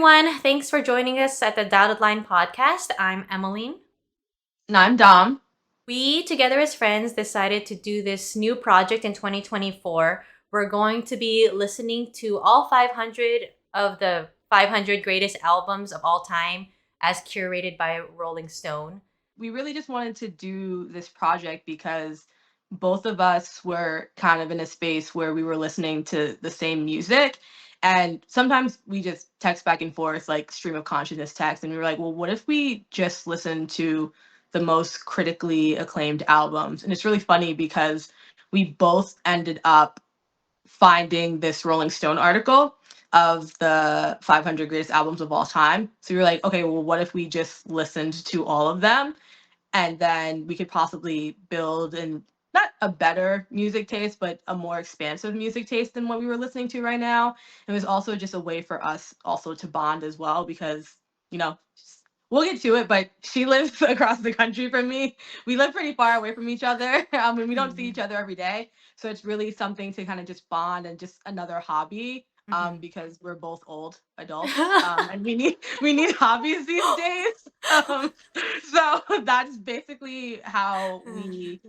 everyone. Thanks for joining us at the Dotted Line podcast. I'm Emmeline. And I'm Dom. We, together as friends, decided to do this new project in 2024. We're going to be listening to all 500 of the 500 greatest albums of all time as curated by Rolling Stone. We really just wanted to do this project because both of us were kind of in a space where we were listening to the same music. And sometimes we just text back and forth, like stream of consciousness text. And we were like, well, what if we just listen to the most critically acclaimed albums? And it's really funny because we both ended up finding this Rolling Stone article of the 500 greatest albums of all time. So we were like, okay, well, what if we just listened to all of them? And then we could possibly build in not a better music taste, but a more expansive music taste than what we were listening to right now. It was also just a way for us also to bond as well because, you know, we'll get to it, but she lives across the country from me. We live pretty far away from each other, and we don't see each other every day. So it's really something to kind of just bond and just another hobby. Because we're both old adults, and we need hobbies these days. So that's basically how we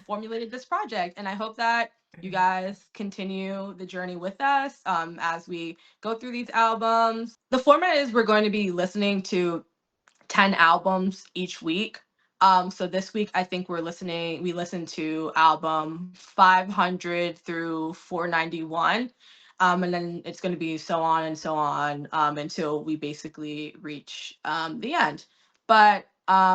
formulated this project, and I hope that you guys continue the journey with us as we go through these albums. The format is we're going to be listening to 10 albums each week. So this week I think we listened to album 500 through 491. And then it's going to be so on and so on until we basically reach the end. But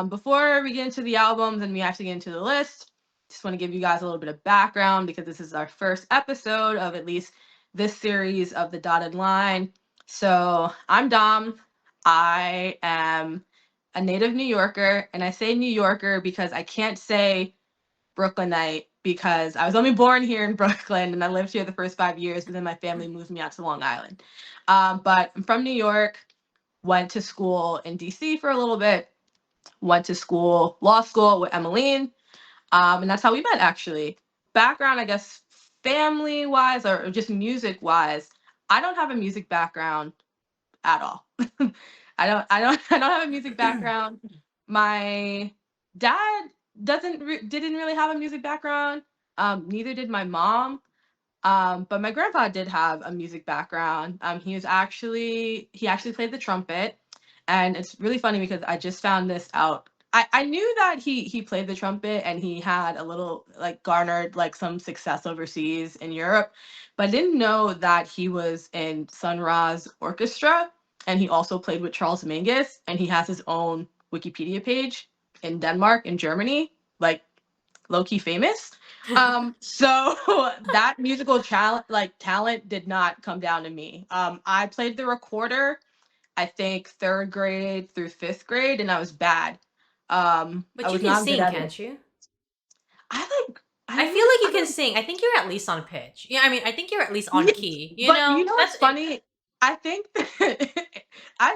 before we get into the albums and we actually get into the list, just want to give you guys a little bit of background because this is our first episode of at least this series of the Dotted Line. So I'm Dom. I am a native New Yorker, and I say New Yorker because I can't say Brooklynite because I was only born here in Brooklyn and I lived here the first 5 years, but then my family moved me out to Long Island. But I'm from New York, went to school in DC for a little bit, went to law school with Emmeline, and that's how we met actually. Background, I guess, family wise or just music wise, I don't have a music background at all. I don't have a music background. My dad didn't really have a music background. Neither did my mom. But my grandpa did have a music background. He actually played the trumpet, and it's really funny because I just found this out. I knew that he played the trumpet and he had a little like garnered like some success overseas in Europe, but I didn't know that he was in Sun Ra's orchestra and he also played with Charles Mingus and he has his own Wikipedia page in Denmark and Germany, like low-key famous. So that musical talent did not come down to me. I played the recorder, I think third grade through fifth grade, and I was bad. But I you was can not good sing, at it. can't you? I I feel like you can sing. I think you're at least on pitch. Yeah, I mean, I think you're at least on Yeah, key. but you know what's That's it. funny? I think I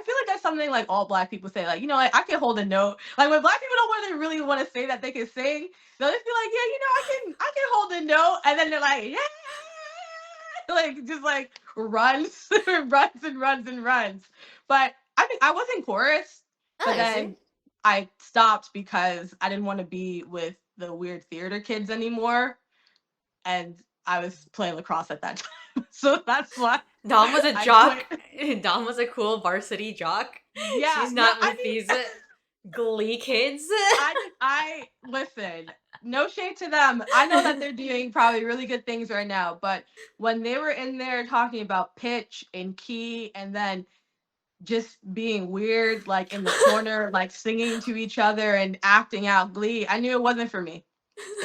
feel like that's something like all black people say. Like, like I can hold a note. Like when black people don't really want to say that they can sing, they'll just be like, yeah, I can hold a note, and then they're like, yeah, like just like runs, runs and runs and runs. But I think I was in chorus, Oh, but I see. then I stopped because I didn't want to be with the weird theater kids anymore, and I was playing lacrosse at that time. So that's why Dom was a I jock. quit. Dom was a cool varsity jock. Yeah, She's no, not I with mean, these glee kids. I listen. No shade to them. I know that they're doing probably really good things right now, but when they were in there talking about pitch and key and then just being weird, like in the corner, like singing to each other and acting out glee, I knew it wasn't for me.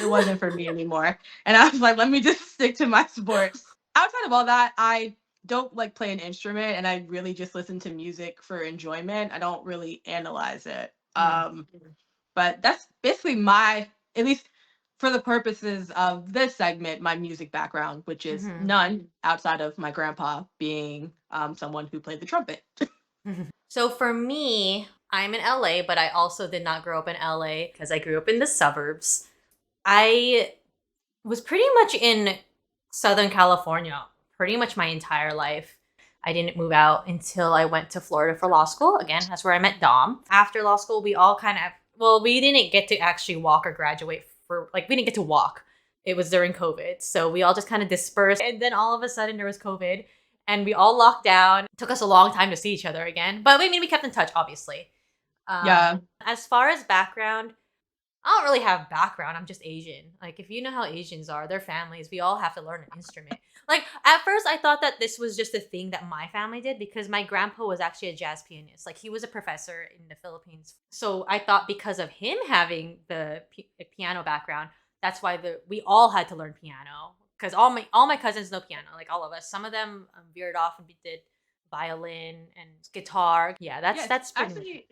It wasn't for me anymore. And I was like, let me just stick to my sports. Outside of all that, I don't like play an instrument and I really just listen to music for enjoyment. I don't really analyze it. But that's basically at least for the purposes of this segment, my music background, which is none outside of my grandpa being someone who played the trumpet. So for me, I'm in LA, but I also did not grow up in LA because I grew up in the suburbs. I was pretty much in Southern California pretty much my entire life. I didn't move out until I went to Florida for law school. Again, that's where I met Dom. After law school, we all kind of, well, we didn't get to actually walk or graduate for, like, we didn't get to walk. It was during COVID. So we all just kind of dispersed. And then all of a sudden there was COVID and we all locked down. It took us a long time to see each other again. But I mean, we kept in touch, obviously. Yeah. As far as background, I don't really have background. I'm just Asian. Like, if you know how Asians are, their families, we all have to learn an instrument. Like, at first, I thought that this was just a thing that my family did because my grandpa was actually a jazz pianist. Like, he was a professor in the Philippines. So I thought because of him having the piano background, that's why we all had to learn piano. Because all my cousins know piano, like all of us. Some of them veered off and did violin and guitar. Yeah, that's pretty much it. Actually,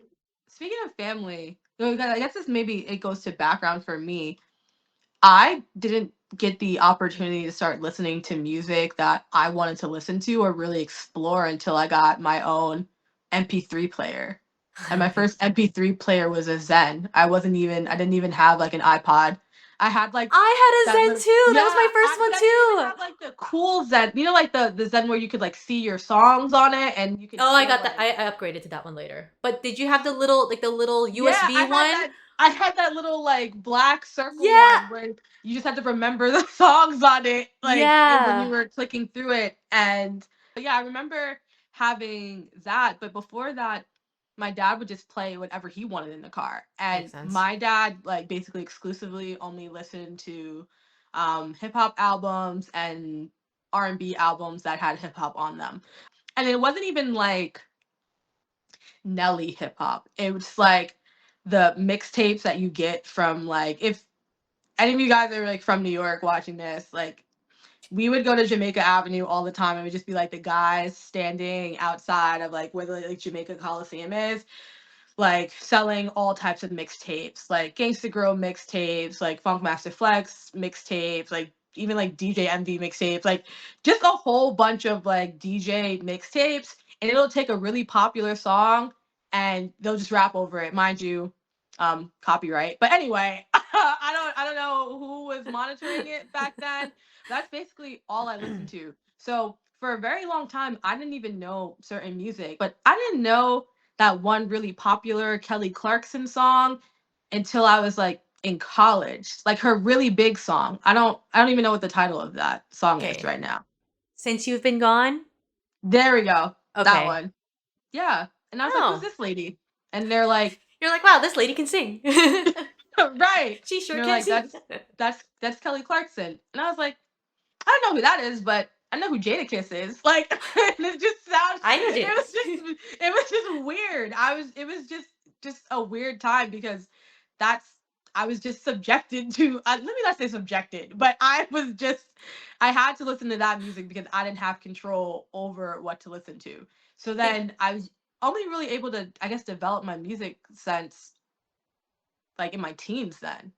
speaking of family, I guess this maybe it goes to background for me. I didn't get the opportunity to start listening to music that I wanted to listen to or really explore until I got my own MP3 player. And my first MP3 player was a Zen. I didn't even have like an iPod. I had like I had a that Zen little, too. That yeah, was my first but one I didn't even too. have like the cool Zen. You know, like the Zen where you could like see your songs on it and you could Oh, I still got that. like, I upgraded to that one later. But did you have the little, like the little yeah, USB one? I had that little like black circle Yeah. one where you just had to remember the songs on it, like when you Yeah. were clicking through it. And yeah, I remember having that. But before that, my dad would just play whatever he wanted in the car. And Makes sense. my dad like basically exclusively only listened to hip hop albums and R&B albums that had hip hop on them. And it wasn't even like Nelly hip hop. It was like the mixtapes that you get from like, if any of you guys are like from New York watching this, like we would go to Jamaica Avenue all the time. It would just be like the guys standing outside of like where the like Jamaica Coliseum is, like selling all types of mixtapes, like Gangsta Grill mixtapes, like Funkmaster Flex mixtapes, like even like DJ MV mixtapes, like just a whole bunch of like DJ mixtapes. And it'll take a really popular song and they'll just rap over it, mind you, copyright. But anyway, I don't know who was monitoring it back then. That's basically all I listened to. So for a very long time, I didn't even know certain music, but I didn't know that one really popular Kelly Clarkson song until I was like in college. Like her really big song. I don't even know what the title of that song is Okay. right now. Since you've been gone? There we go. That Okay. one. Yeah. And I was like, who's Oh. this lady? And they're like, You're like, wow, this lady can sing. right. She And sure they're can like, sing. that's Kelly Clarkson. And I was like, I don't know who that is, but I know who Jadakiss is. Like, and it just sounds. I know Jada. It was just weird. It was just a weird time because that's, I was just subjected to. Let me not say subjected, but I had to listen to that music because I didn't have control over what to listen to. So See, then I was only really able to, I guess, develop my music sense like in my teens then.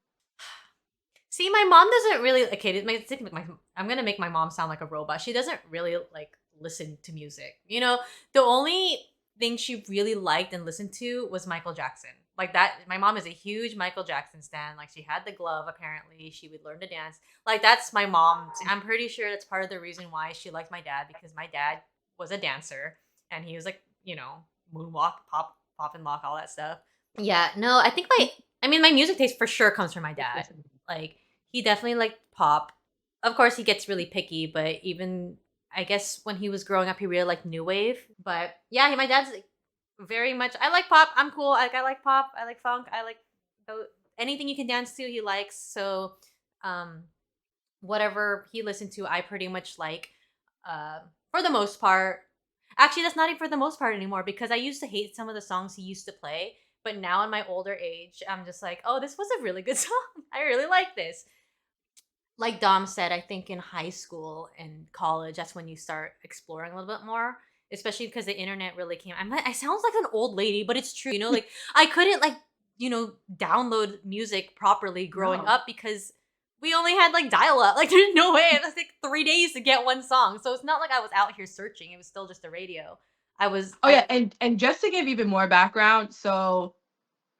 See, my mom doesn't really. Okay, I'm gonna make my mom sound like a robot. She doesn't really like listen to music. You know, the only thing she really liked and listened to was Michael Jackson. Like that, my mom is a huge Michael Jackson stan. Like she had the glove. Apparently, she would learn to dance. Like that's my mom. I'm pretty sure that's part of the reason why she liked my dad because my dad was a dancer and he was like, moonwalk, pop and lock, all that stuff. Yeah, no, I think my music taste for sure comes from my dad. Like he definitely liked pop. Of course, he gets really picky, but even I guess when he was growing up, he really liked new wave. But yeah, my dad's like, very much. I like pop. I'm cool. I like pop. I like funk. I like anything you can dance to. He likes so. Um, Whatever he listened to, I pretty much like. For the most part, actually, that's not even for the most part anymore because I used to hate some of the songs he used to play. But now in my older age, I'm just like, oh, this was a really good song. I really like this. Like Dom said, I think in high school and college, that's when you start exploring a little bit more, especially because the internet really came. I sounds like an old lady, but it's true. Like I couldn't download music properly growing No. up because we only had like dial up. Like there's no way. It was like 3 days to get one song. So it's not like I was out here searching. It was still just the radio. I was. Oh yeah, and just to give even more background, so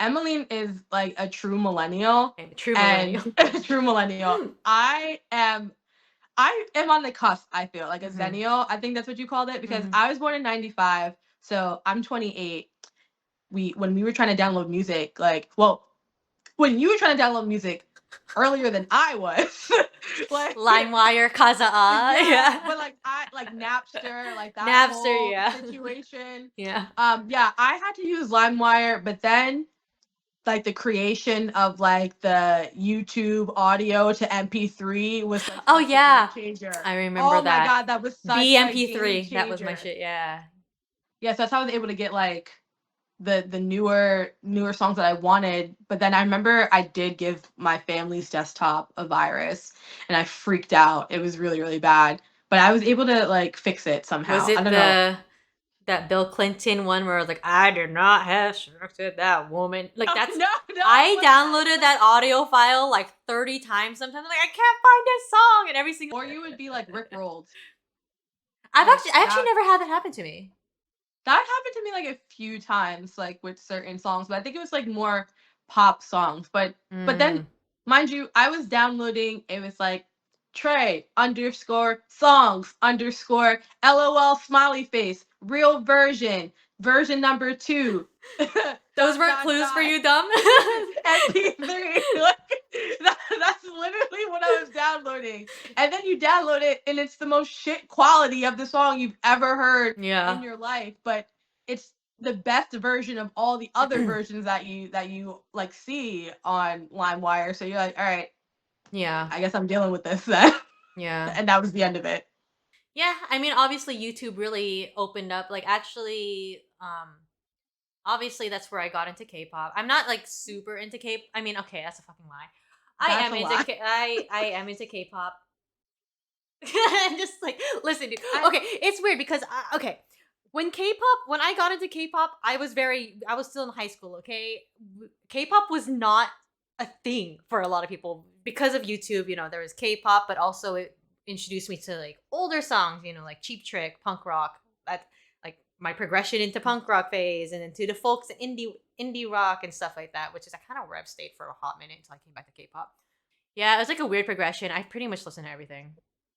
Emmeline is like a true millennial I'm a true and millennial. a true millennial. I am I am on the cusp, I feel, like a Mm-hmm. Zennial. I think that's what you called it, because Mm-hmm. I was born in 95, so I'm 28. When we were trying to download music, like, well, when you were trying to download music earlier than I was, like, LimeWire, Kazaa, yeah, yeah. but like I like Napster, like that Napster, whole yeah. situation. Yeah. Yeah, I had to use LimeWire, but then like the creation of like the YouTube audio to MP3 was like Oh such a game yeah. changer. I remember Oh my that. god, that was such a game BMP3, that was my changer. shit, yeah. Yes, that's how I was able to get like the newer songs that I wanted. But then I remember I did give my family's desktop a virus and I freaked out. It was really, really bad. But I was able to like fix it Was somehow. I it don't know. that Bill Clinton one where it was like, I did not have selected that woman? Like that's No, no, it I wasn't that. downloaded that audio file like 30 times sometimes. I'm like, I can't find this song, and every single Or you would be like Rick rolled. Like I actually that never had that happen to me. that happened to me like a few times, like with certain songs, but I think it was like more pop songs. But then, Mm. mind you, I was downloading. It was like Trey underscore songs underscore LOL smiley face real version number 2. Those dot weren't dot clues for dot you, dumb. MP3. Like, that's literally what I was downloading. And then you download it, and it's the most shit quality of the song you've ever heard in Yeah. your life. But it's the best version of all the other versions that you like see on LimeWire. So you're like, all right, Yeah. I guess I'm dealing with this then. Yeah. And that was the end of it. Yeah, I mean, obviously YouTube really opened up. Like, actually, obviously that's where I got into K-pop. I'm not like super into K. I mean, okay, that's a fucking lie. That's a lie. I am into K-pop. Just like listen, dude. I, Okay, it's weird because okay, when I got into K-pop, I was still in high school. Okay, K-pop was not a thing for a lot of people because of YouTube. You know, there was K-pop, but also it introduced me to like older songs. You know, like Cheap Trick, punk rock. That like my progression into punk rock phase, and into the folks indie rock and stuff like that, which is kind of where I've stayed for a hot minute until I came back to K-pop. Yeah, it was like a weird progression. I pretty much listen to everything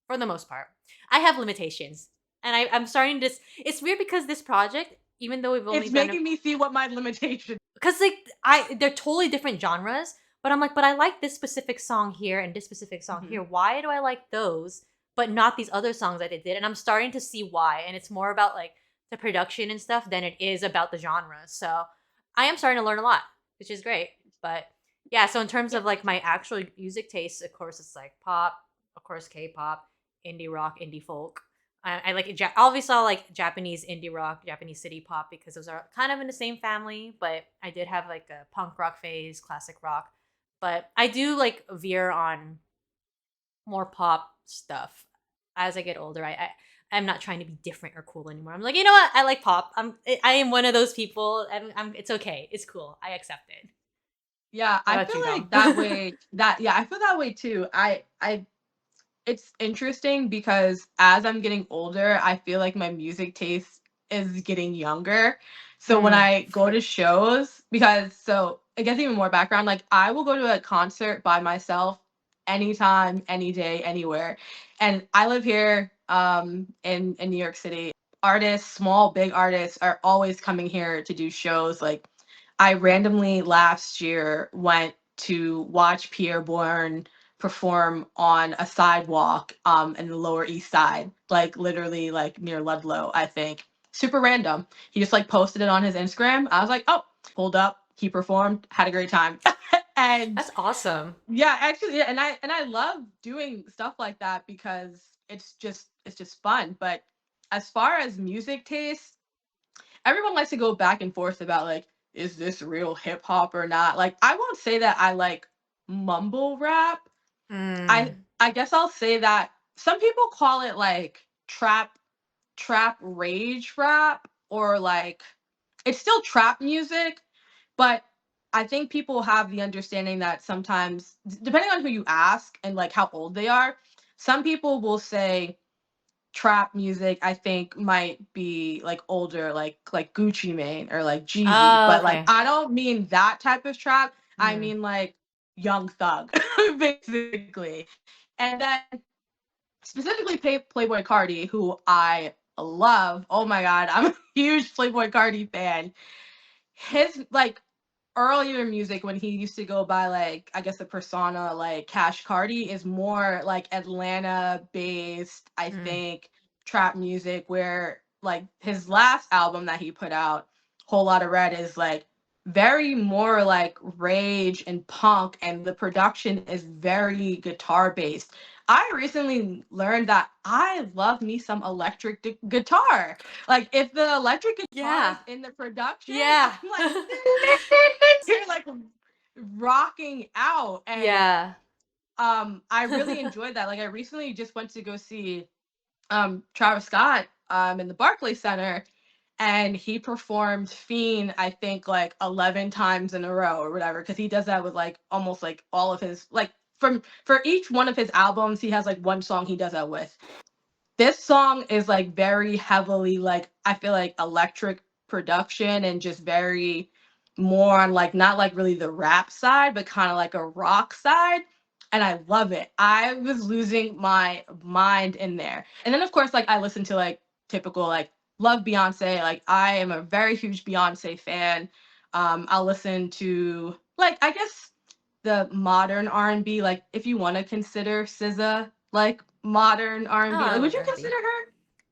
for the most part. I have limitations, and I'm starting to. It's weird because this project, even though we've only it's done, making me see what my limitations. because like they're totally different genres. But I'm like, but I like this specific song here and this specific song Mhm. here. Why do I like those, but not these other songs that they did? And I'm starting to see why. And it's more about like the production and stuff than it is about the genre. So I am starting to learn a lot, which is great. But yeah, so in terms Yeah. of like my actual music taste, of course, it's like pop, of course, K-pop, indie rock, indie folk. I like obviously I like Japanese indie rock, Japanese city pop because those are kind of in the same family. But I did have like a punk rock phase, classic rock. But I do like veer on more pop stuff as I get older. I'm not trying to be different or cool anymore. I'm like, you know what? I like pop. I am one of those people. It's okay. It's cool. I accept it. Yeah, What I about feel you, Dom? like that way that yeah, I feel that way too. I it's interesting because as I'm getting older, I feel like my music taste is getting younger. So when Mm. I go to shows, because so I guess even more background, like I will go to a concert by myself anytime, any day, anywhere. And I live here in New York City. Artists, small, big artists are always coming here to do shows. Like I randomly last year went to watch Pierre Bourne perform on a sidewalk in the Lower East Side, like literally like near Ludlow, I think. Super random. He just like posted it on his Instagram. I was like, oh, pulled up. He performed, had a great time. And That's awesome. yeah, actually, yeah, and I love doing stuff like that because it's just fun. But as far as music taste, everyone likes to go back and forth about like, is this real hip hop or not? Like, I won't say that I like mumble rap. I Mm. I guess I'll say that some people call it like trap rage rap, or like it's still trap music, but I think people have the understanding that sometimes depending on who you ask and like how old they are, some people will say trap music I think might be like older, like Gucci Mane or like Jeezy, Oh, but like okay. I don't mean that type of trap. I Mm. mean like Young Thug, basically. And then specifically Playboy Cardi, who I love. Oh my god, I'm a huge Playboy Cardi fan. His like earlier music when he used to go by like I guess the persona like Cash Cardi is more like Atlanta based, I Mm. think, trap music, where like his last album that he put out, Whole Lotta Red, is like very more like rage and punk, and the production is very guitar based. I recently learned that I love me some electric guitar. Like if the electric guitar is Yeah. in the production, Yeah. I'm like you're like rocking out. And Yeah. I really enjoyed that. Like I recently just went to go see Travis Scott in the Barclays Center, and he performed Fiend, I think, like 11 times in a row or whatever, because he does that with like almost like all of his like from for each one of his albums he has like one song he does that with. This song is like very heavily like I feel like electric production, and just very more on like not like really the rap side but kind of like a rock side, and I love it. I was losing my mind in there. And then of course like I listen to like typical like love Beyonce. Like I am a very huge Beyonce fan. I'll listen to like I guess the modern R&B, like if you want to consider SZA like modern Oh, R&B. I Like would like you R&B. consider her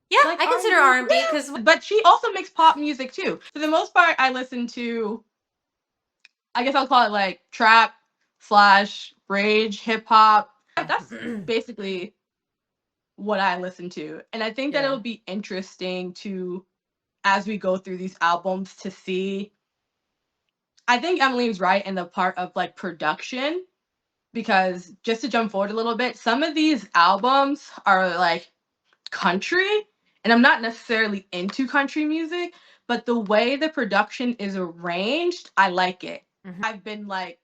Yeah, like I consider R&B? R&B because Yeah, but she also makes pop music too. For the most part, I listen to, I guess I'll call it like trap slash rage hip hop. That's basically what I listen to. And I think that yeah. it'll be interesting to, as we go through these albums, to see. I think Emily's right in the part of like production, because just to jump forward a little bit, some of these albums are like country, and I'm not necessarily into country music, but the way the production is arranged, I like it. Mhm. I've been like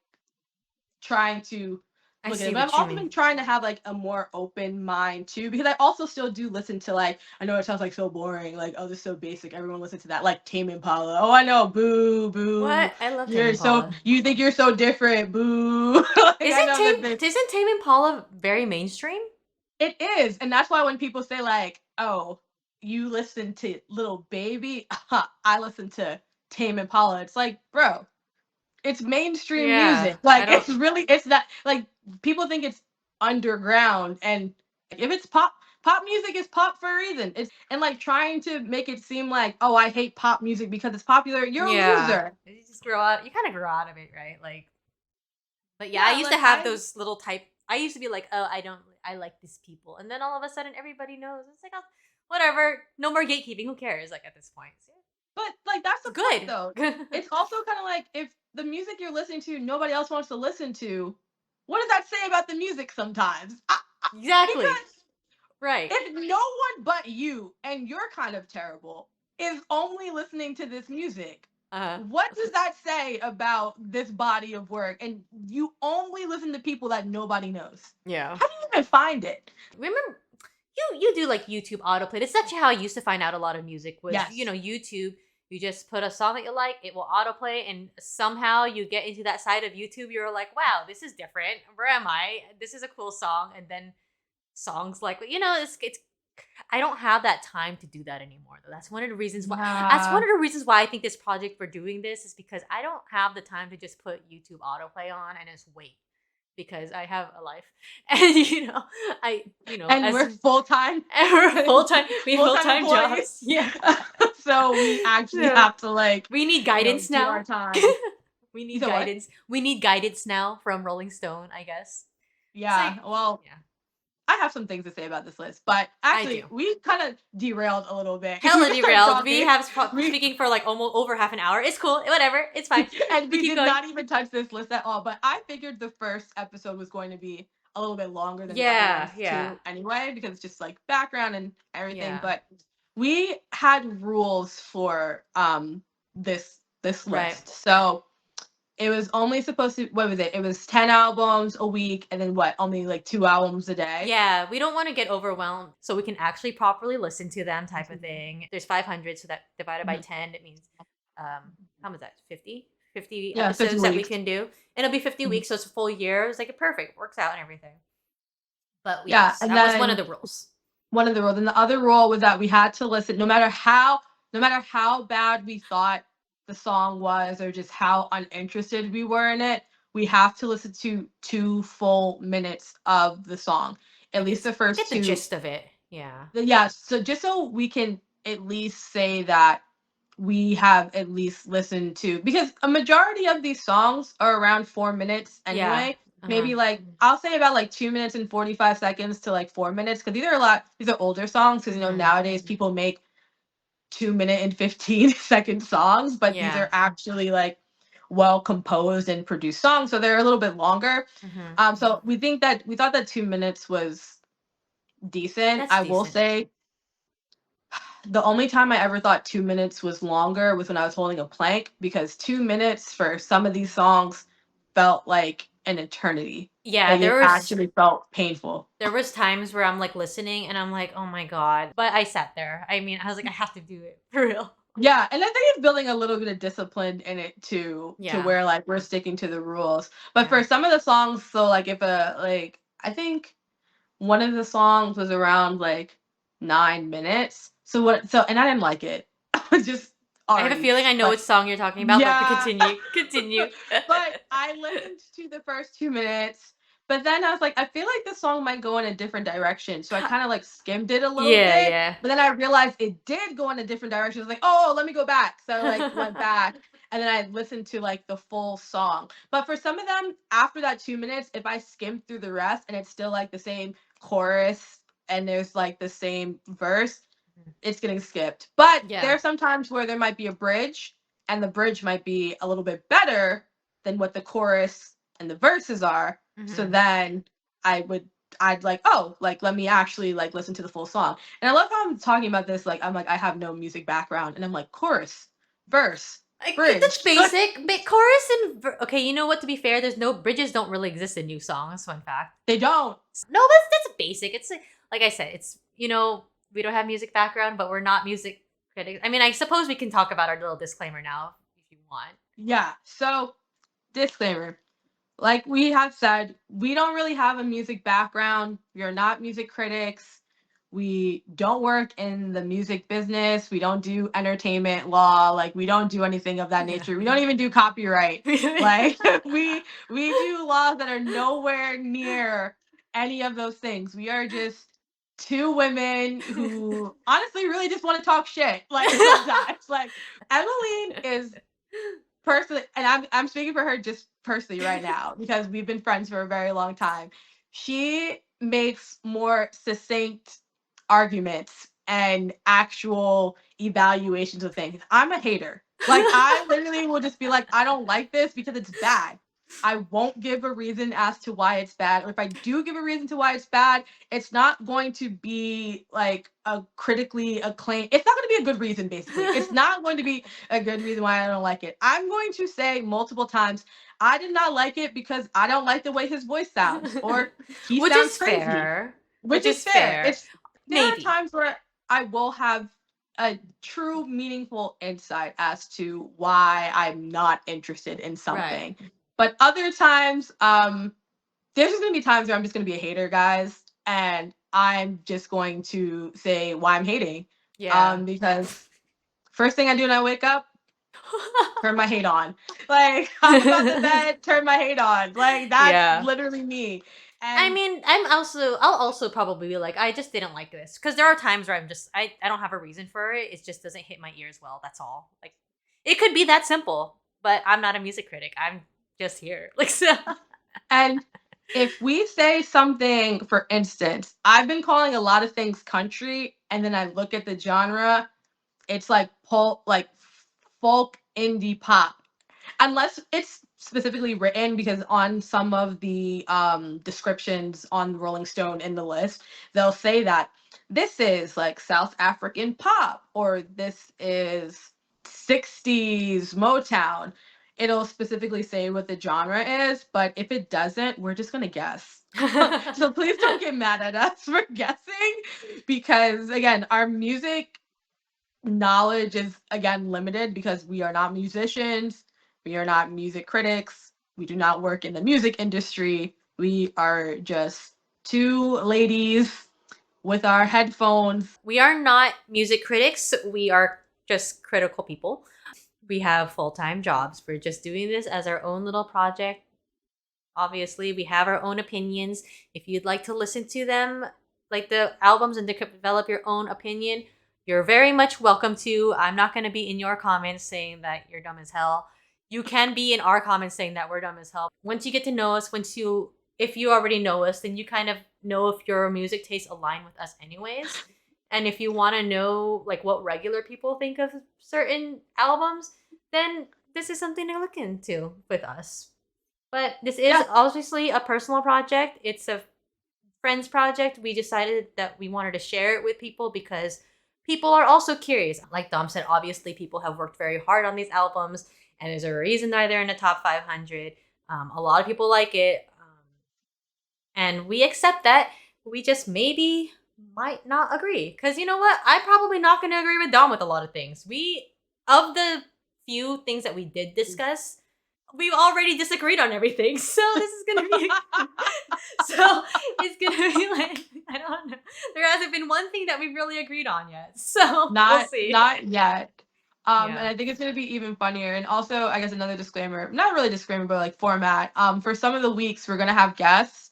trying to I look at it, see but I've what you also mean. been trying to have like a more open mind too, because I also still do listen to like, I know it sounds like so boring, like oh this is so basic, everyone listen to that, like Tame Impala. Oh I know, boo boo, What? I love Tame you're so, Impala. you think you're so different, boo. Like I know that Isn't Tame Impala very mainstream? it is, and that's why when people say like, "Oh, you listen to Little Baby," I listen to Tame Impala. It's like, bro, it's mainstream Yeah. music. I Like, don't. it's really, it's not like people think it's underground, and if it's pop, pop music is pop for a reason. It's and like trying to make it seem like, oh, I hate pop music because it's popular. You're a Yeah. loser. You just grow out. You kind of grow out of it, right? Like, but yeah, I Yeah, used to like have those little type. I used to be like, oh, I don't. I like these people, and then all of a sudden, everybody knows. It's like, oh, whatever. No more gatekeeping. Who cares? Like at this point, so, But like that's the point it's though. good. It's also kind of like if the music you're listening to nobody else wants to listen to, what does that say about the music sometimes? Exactly. Because Right. if no one but you, and you're kind of terrible, is only listening to this music, Uh. what does that say about this body of work? And you only listen to people that nobody knows. Yeah. How do you even find it? Remember, you do like YouTube autoplay. That's actually how I used to find out a lot of music was, Yes. YouTube. You just put a song that you like, it will autoplay, and somehow you get into that side of YouTube. You're like, wow, this is different. Where am I? This is a cool song. And then songs like, it's I don't have that time to do that anymore though. That's one Yeah. of the reasons why I think this project for doing this is because I don't have the time to just put YouTube autoplay on and just wait, because I have a life. And I And as we're full time. full time, we Full full time time employees. jobs. Yeah. So we actually So have to like, we need guidance do our now. time. We You need said what? guidance. We need guidance now from Rolling Stone, I guess. It's Yeah. like, Well, yeah, I have some things to say about this list, but I do. actually, we kind of derailed a little bit because we Hella just started derailed. We talking. have We speaking for like almost over half an hour. It's cool. Whatever. It's fine. and We we keep did going. not even touch this list at all. But I figured the first episode was going to be a little bit longer than the other Yeah, ones yeah, too, anyway, because it's just like background and everything. yeah. But we had rules for this Right. list, so it was only supposed to, what was it? It was 10 albums a week, and then what? Only like 2 albums a day. Yeah, we don't want to get overwhelmed, so we can actually properly listen to them, type of thing. There's 500, so that divided by Mhm. 10, it means how much is that? 50? 50 Yeah, 50 episodes that we weeks. can do. And it'll be 50 Mhm. weeks, so it's a full year. It's like perfect, works out and everything. But Yeah, yes, and that was one of then the rules. one of the rules, and the other rule was that we had to listen, no matter how bad we thought the song was, or just how uninterested we were in it, we have to listen to 2 full minutes of the song, at least the first Get the two. gist of it. Yeah. Yeah, so just so we can at least say that we have at least listened to, because a majority of these songs are around 4 minutes Yeah. anyway. Uh-huh. Maybe like I'll say about like 2 minutes and 45 seconds to like 4 minutes, because these are older songs, because nowadays people make 2 minute and 15 second songs, but these Yeah. are actually like well composed and produced songs, so they're a little bit longer. So we thought that 2 minutes was decent. That's I will decent. say the only time I ever thought 2 minutes was longer was when I was holding a plank, because 2 minutes for some of these songs felt like an eternity. Yeah, Like it actually felt painful. there was times where I'm like listening and I'm like, oh my god. But I sat there. I mean, I was like, I have to do it for real. Yeah, and I think it's building a little bit of discipline in it too, to Yeah. where like we're sticking to the rules. But Yeah. for some of the songs, so like if a like I think one of the songs was around like 9 minutes. So and I didn't like it. I was just I have a already feeling I know like which song you're talking about, but yeah. continue. Continue. But I listened to the first 2 minutes, but then I was like, I feel like the song might go in a different direction. So I kind of like skimmed it a little Yeah, bit, yeah. but then I realized it did go in a different direction. I was like, oh, let me go back. So I like went back, and then I listened to like the full song. But for some of them, after that 2 minutes, if I skim through the rest and it's still like the same chorus and there's like the same verse, it's getting skipped. But Yeah. there are some times where there might be a bridge, and the bridge might be a little bit better than what the chorus and the verses are. So then I would I'd like, oh, like let me actually like listen to the full song. And I love how I'm talking about this, like I'm like I have no music background, and I'm like chorus, verse, That's bridge. basic. But chorus and okay, you know what? To be fair, there's no bridges. Don't really exist in new songs. Fun fact. They don't. No, that's basic. It's like I said. It's we don't have music background, but we're not music critics. I mean, I suppose we can talk about our little disclaimer now if you want. Yeah. So disclaimer. Like we have said, we don't really have a music background. We are not music critics. We don't work in the music business. We don't do entertainment law. Like we don't do anything of that nature. We don't even do copyright. Like we do laws that are nowhere near any of those things. We are just two women who honestly really just want to talk shit. Like sometimes. Like Emmeline is personally, and I'm speaking for her just personally right now, because we've been friends for a very long time. She makes more succinct arguments and actual evaluations of things. I'm a hater. Like I literally will just be like, I don't like this because it's bad. I won't give a reason as to why it's bad. Or if I do give a reason to why it's bad, it's not going to be like a critically acclaimed. It's not going to be a good reason, basically. It's not going to be a good reason why I don't like it. I'm going to say multiple times, I did not like it because I don't like the way his voice sounds, or he Which sounds is crazy. fair. Which is fair. It's there are Maybe. times where I will have a true meaningful insight as to why I'm not interested in something. Right. But other times, there's just gonna be times where I'm just gonna be a hater, guys, and I'm just going to say why I'm hating. Yeah. Because first thing I do when I wake up, turn my hate on. Like hop about the bed, turn my hate on. Like that's Yeah. literally me. I And mean, I'll also probably be like, I just didn't like this. Because there are times where I don't have a reason for it. It just doesn't hit my ears well. That's all. Like, it could be that simple. But I'm not a music critic. I'm just here. Like, so. and if we say something, for instance, I've been calling a lot of things country, and then I look at the genre, it's like folk indie pop, unless it's specifically written, because on some of the descriptions on Rolling Stone in the list, they'll say that this is like South African pop, or this is 60s Motown. It'll specifically say what the genre is, but if it doesn't, we're just gonna guess. So please don't get mad at us for guessing, because again, our music knowledge is again limited, because we are not musicians, we are not music critics, we do not work in the music industry. We are just two ladies with our headphones. We are not music critics. We are just critical people. We have full-time jobs. We're just doing this as our own little project. Obviously, we have our own opinions. If you'd like to listen to them, like the albums, and develop your own opinion, you're very much welcome to. I'm not going to be in your comments saying that you're dumb as hell. You can be in our comments saying that we're dumb as hell. Once you get to know us, if you already know us, then you kind of know if your music tastes align with us anyways. And if you want to know like what regular people think of certain albums, then this is something to look into with us. But this is Yeah. obviously a personal project. It's a friends project. We decided that we wanted to share it with people because people are also curious. Like Dom said, obviously people have worked very hard on these albums, and there's a reason why they're in the top 500. A lot of people like it, and we accept that. We just maybe might not agree, because you know what? I'm probably not going to agree with Dom with a lot of things. Of the few things that we did discuss, we've already disagreed on everything. So this is gonna be so it's gonna be like, I don't know. There hasn't been one thing that we've really agreed on yet. So we'll see. Not yet. And Yeah. I think it's gonna be even funnier. And also, I guess another disclaimer, not really disclaimer, but like format. For some of the weeks we're gonna have guests.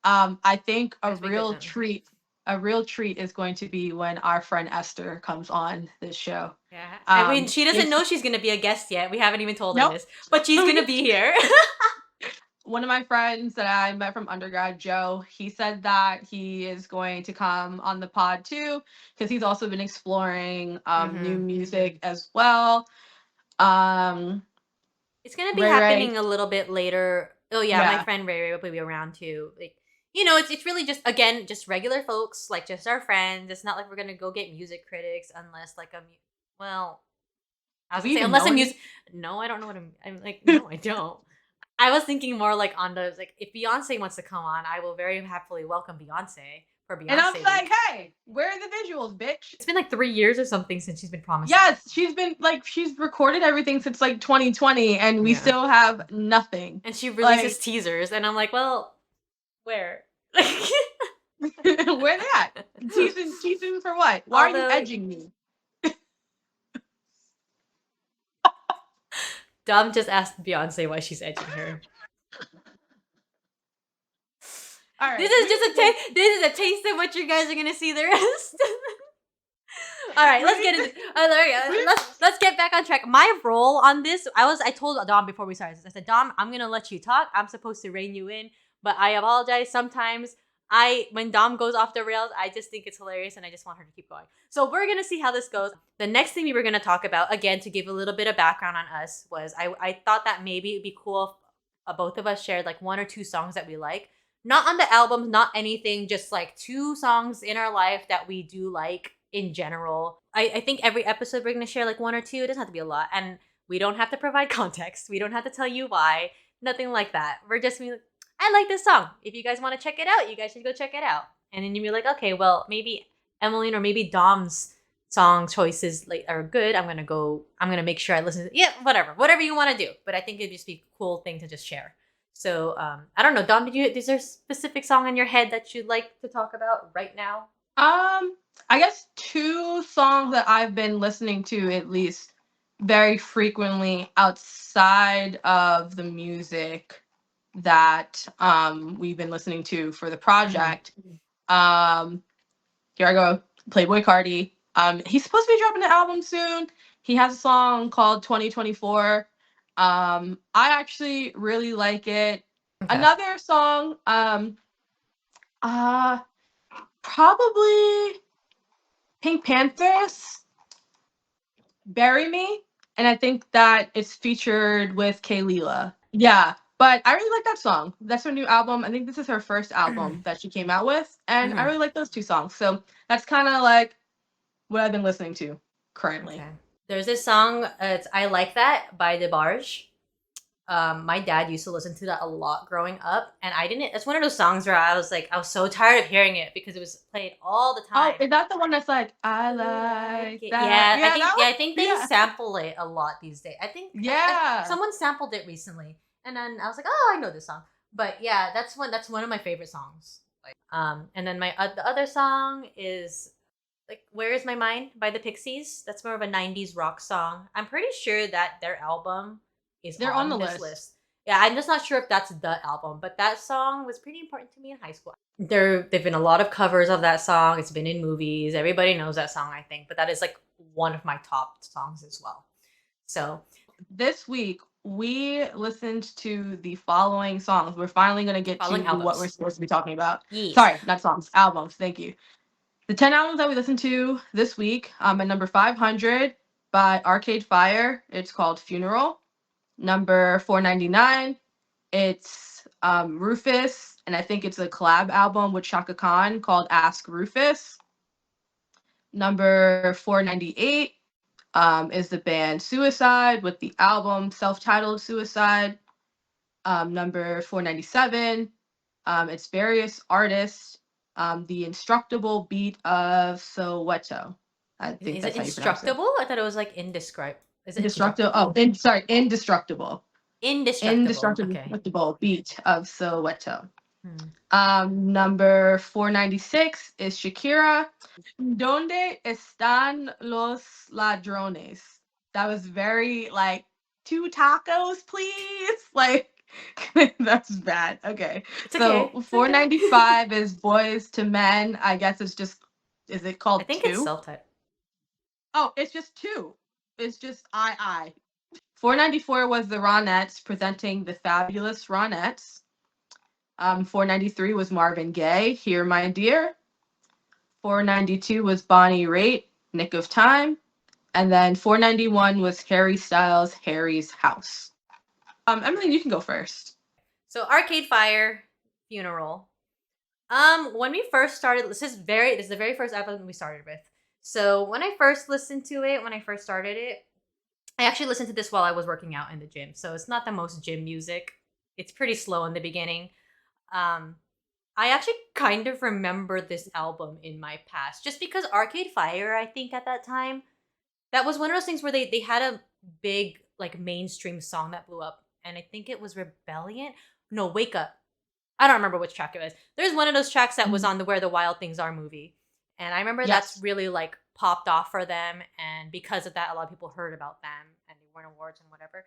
I think That's be good then. a real treat is going to be when our friend Esther comes on this show. Yeah. I mean, she doesn't It's know she's gonna be a guest yet. We haven't even told her nope. this. But she's gonna be here. One of my friends that I met from undergrad, Joe, he said that he is going to come on the pod too, because he's also been exploring new music as well. Um, It's gonna be Ray Ray, happening a little bit later. Oh yeah, my yeah, friend Ray Ray will be around too. Like, you know, it's really just, again, just regular folks, like just our friends. It's not like we're gonna go get music critics unless like well, I was do we gonna say even unless know a any? music. No, I don't know what I'm like. No, I don't. I was thinking more like on those, like if Beyonce wants to come on, I will very happily welcome Beyonce for And I'm Beyonce like, week. hey, where are the visuals, bitch? It's been like 3 years or something since she's been promised. Yes, she's recorded everything since like 2020, and we Yeah. still have nothing. And she releases Like, teasers, and I'm like, well, where? where they at? Teasing for what? Why are you Although edging me? Dom just asked Beyonce why she's edging her. All right, This is just a taste. This is a taste of what you guys are gonna see the rest. All right, let's get into. There we go. Let's get back on track. My role on this, I told Dom before we started this. I said, Dom, I'm gonna let you talk. I'm supposed to rein you in, but I apologize. Sometimes when Dom goes off the rails, I just think it's hilarious, and I just want her to keep going. So we're gonna see how this goes. The next thing we were gonna talk about, again, to give a little bit of background on us, was I thought that maybe it'd be cool if both of us shared like one or two songs that we like. Not on the album, not anything, just like two songs in our life that we do like in general. I think every episode we're going to share like one or two. It doesn't have to be a lot. And we don't have to provide context. We don't have to tell you why. Nothing like that. We're just being like, I like this song. If you guys want to check it out, you guys should go check it out. And then you'll be like, okay, well, maybe Emmeline or maybe Dom's song choices like are good. I'm gonna make sure I listen to, yeah, whatever you want to do. But I think it'd just be a cool thing to just share. So I don't know, Dom, is there a specific song in your head that you'd like to talk about right now? I guess two songs that I've been listening to at least very frequently outside of the music that we've been listening to for the project. Here I go, Playboy Cardi. He's supposed to be dropping an album soon. He has a song called 2024. I actually really like it. Okay. Another song, probably Pink Panthers, Bury Me. And I think that it's featured with Kaylila. Yeah, but I really like that song. That's her new album. I think this is her first album that she came out with. And I really like those two songs. So that's kind of like what I've been listening to currently. Okay. There's this song, it's I Like That by DeBarge. My dad used to listen to that a lot growing up, and I didn't. It's one of those songs where I was so tired of hearing it because it was played all the time. Oh, is that the one that's like I like that? Yeah, I think they sample it a lot these days. I think someone sampled it recently, and then I was like, oh, I know this song. But yeah, that's one of my favorite songs. And then the other song is like "Where Is My Mind" by the Pixies. That's more of a '90s rock song. I'm pretty sure that their album is They're on the on this list. list. Yeah, I'm just not sure if that's the album, but that song was pretty important to me in high school. There've been a lot of covers of that song. It's been in movies. Everybody knows that song, I think. But that is like one of my top songs as well. So This week we listened to the following songs. We're finally going to get to following what we're albums. supposed to be talking about. Yes. Sorry, not songs, albums. Thank you. The 10 albums that we listened to this week, at number 500 by Arcade Fire, it's called Funeral. Number 499, it's Rufus, and I think it's a collab album with Chaka Khan called Ask Rufus. Number 498 is the band Suicide with the album self-titled Suicide. Number 497, it's various artists. The Indestructible beat of Soweto. I think Is it that's how you pronounce it. instructible? I thought it was like indescribable. Is it Indestructible. indestructible? Sorry, Indestructible. Indestructible. Okay. Indestructible beat of Soweto. Hmm. Number 496 is Shakira. Dónde están los ladrones? That was very like 2 tacos, please. Like that's bad. Okay. It's So okay. It's okay. 495 is Boys to Men. I guess it's just is it I called think it's 2? self-titled. Oh, it's just 2. It's just I. 494 was the Ronettes presenting the fabulous Ronettes. 493 was Marvin Gaye, Here My Dear. 492 was Bonnie Raitt, Nick of Time. And then 491 was Harry Styles, Harry's House. Emily, you can go first. So Arcade Fire, Funeral. When we first started, this is the very first album we started with. So when I first listened to it, when I first started it, I actually listened to this while I was working out in the gym. So it's not the most gym music. It's pretty slow in the beginning. I actually kind of remember this album in my past just because Arcade Fire, I think at that time, that was one of those things where they had a big like mainstream song that blew up, and I think it was Rebellion. No, Wake Up. I don't remember which track it was. There's one of those tracks that was on the Where the Wild Things Are movie, and I remember that's really like popped off for them, and because of that, a lot of people heard about them and they won awards and whatever.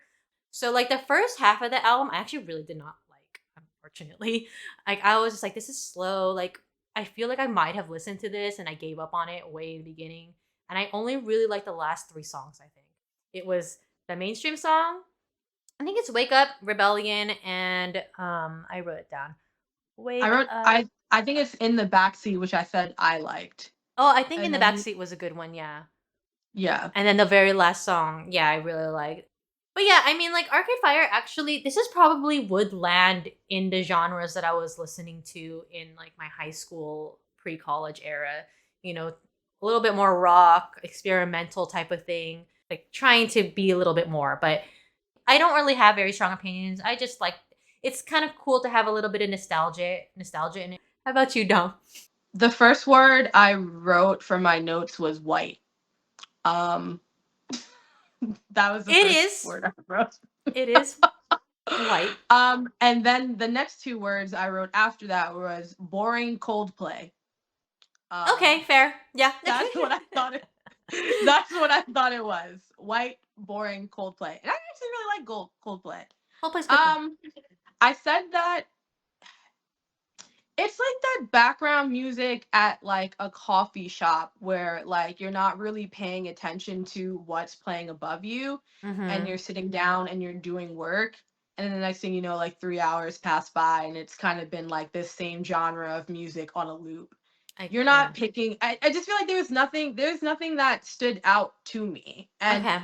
So like the first half of the album, I actually really did not like, unfortunately. Like I was just like, this is slow. Like I feel like I might have listened to this and I gave up on it way in the beginning. And I only really liked the last 3 songs, I think. It was the mainstream song. I think it's Wake Up, Rebellion, and I wrote it down. Wake Up. I think it's In the Backseat, which I said I liked. Oh, I think In the Backseat was a good one, yeah. Yeah. And then the very last song, yeah, I really liked. But yeah, I mean, like Arcade Fire, actually, this is probably would land in the genres that I was listening to in like my high school, pre-college era. You know, a little bit more rock, experimental type of thing, like trying to be a little bit more. But I don't really have very strong opinions. I just like it's kind of cool to have a little bit of nostalgia in it. How about you, Dom? The first word I wrote for my notes was white. That was the first word I wrote. It is white. And then the next 2 words I wrote after that was boring Coldplay. Okay, fair. Yeah. That's what I thought it. That's what I thought it was. White, boring Coldplay. And I actually really like Coldplay. Coldplay's good. I said that it's like that background music at like a coffee shop where like you're not really paying attention to what's playing above you and you're sitting down and you're doing work. And then the next thing you know, like 3 hours pass by and it's kind of been like this same genre of music on a loop. You're not picking. I just feel like there's nothing that stood out to me. And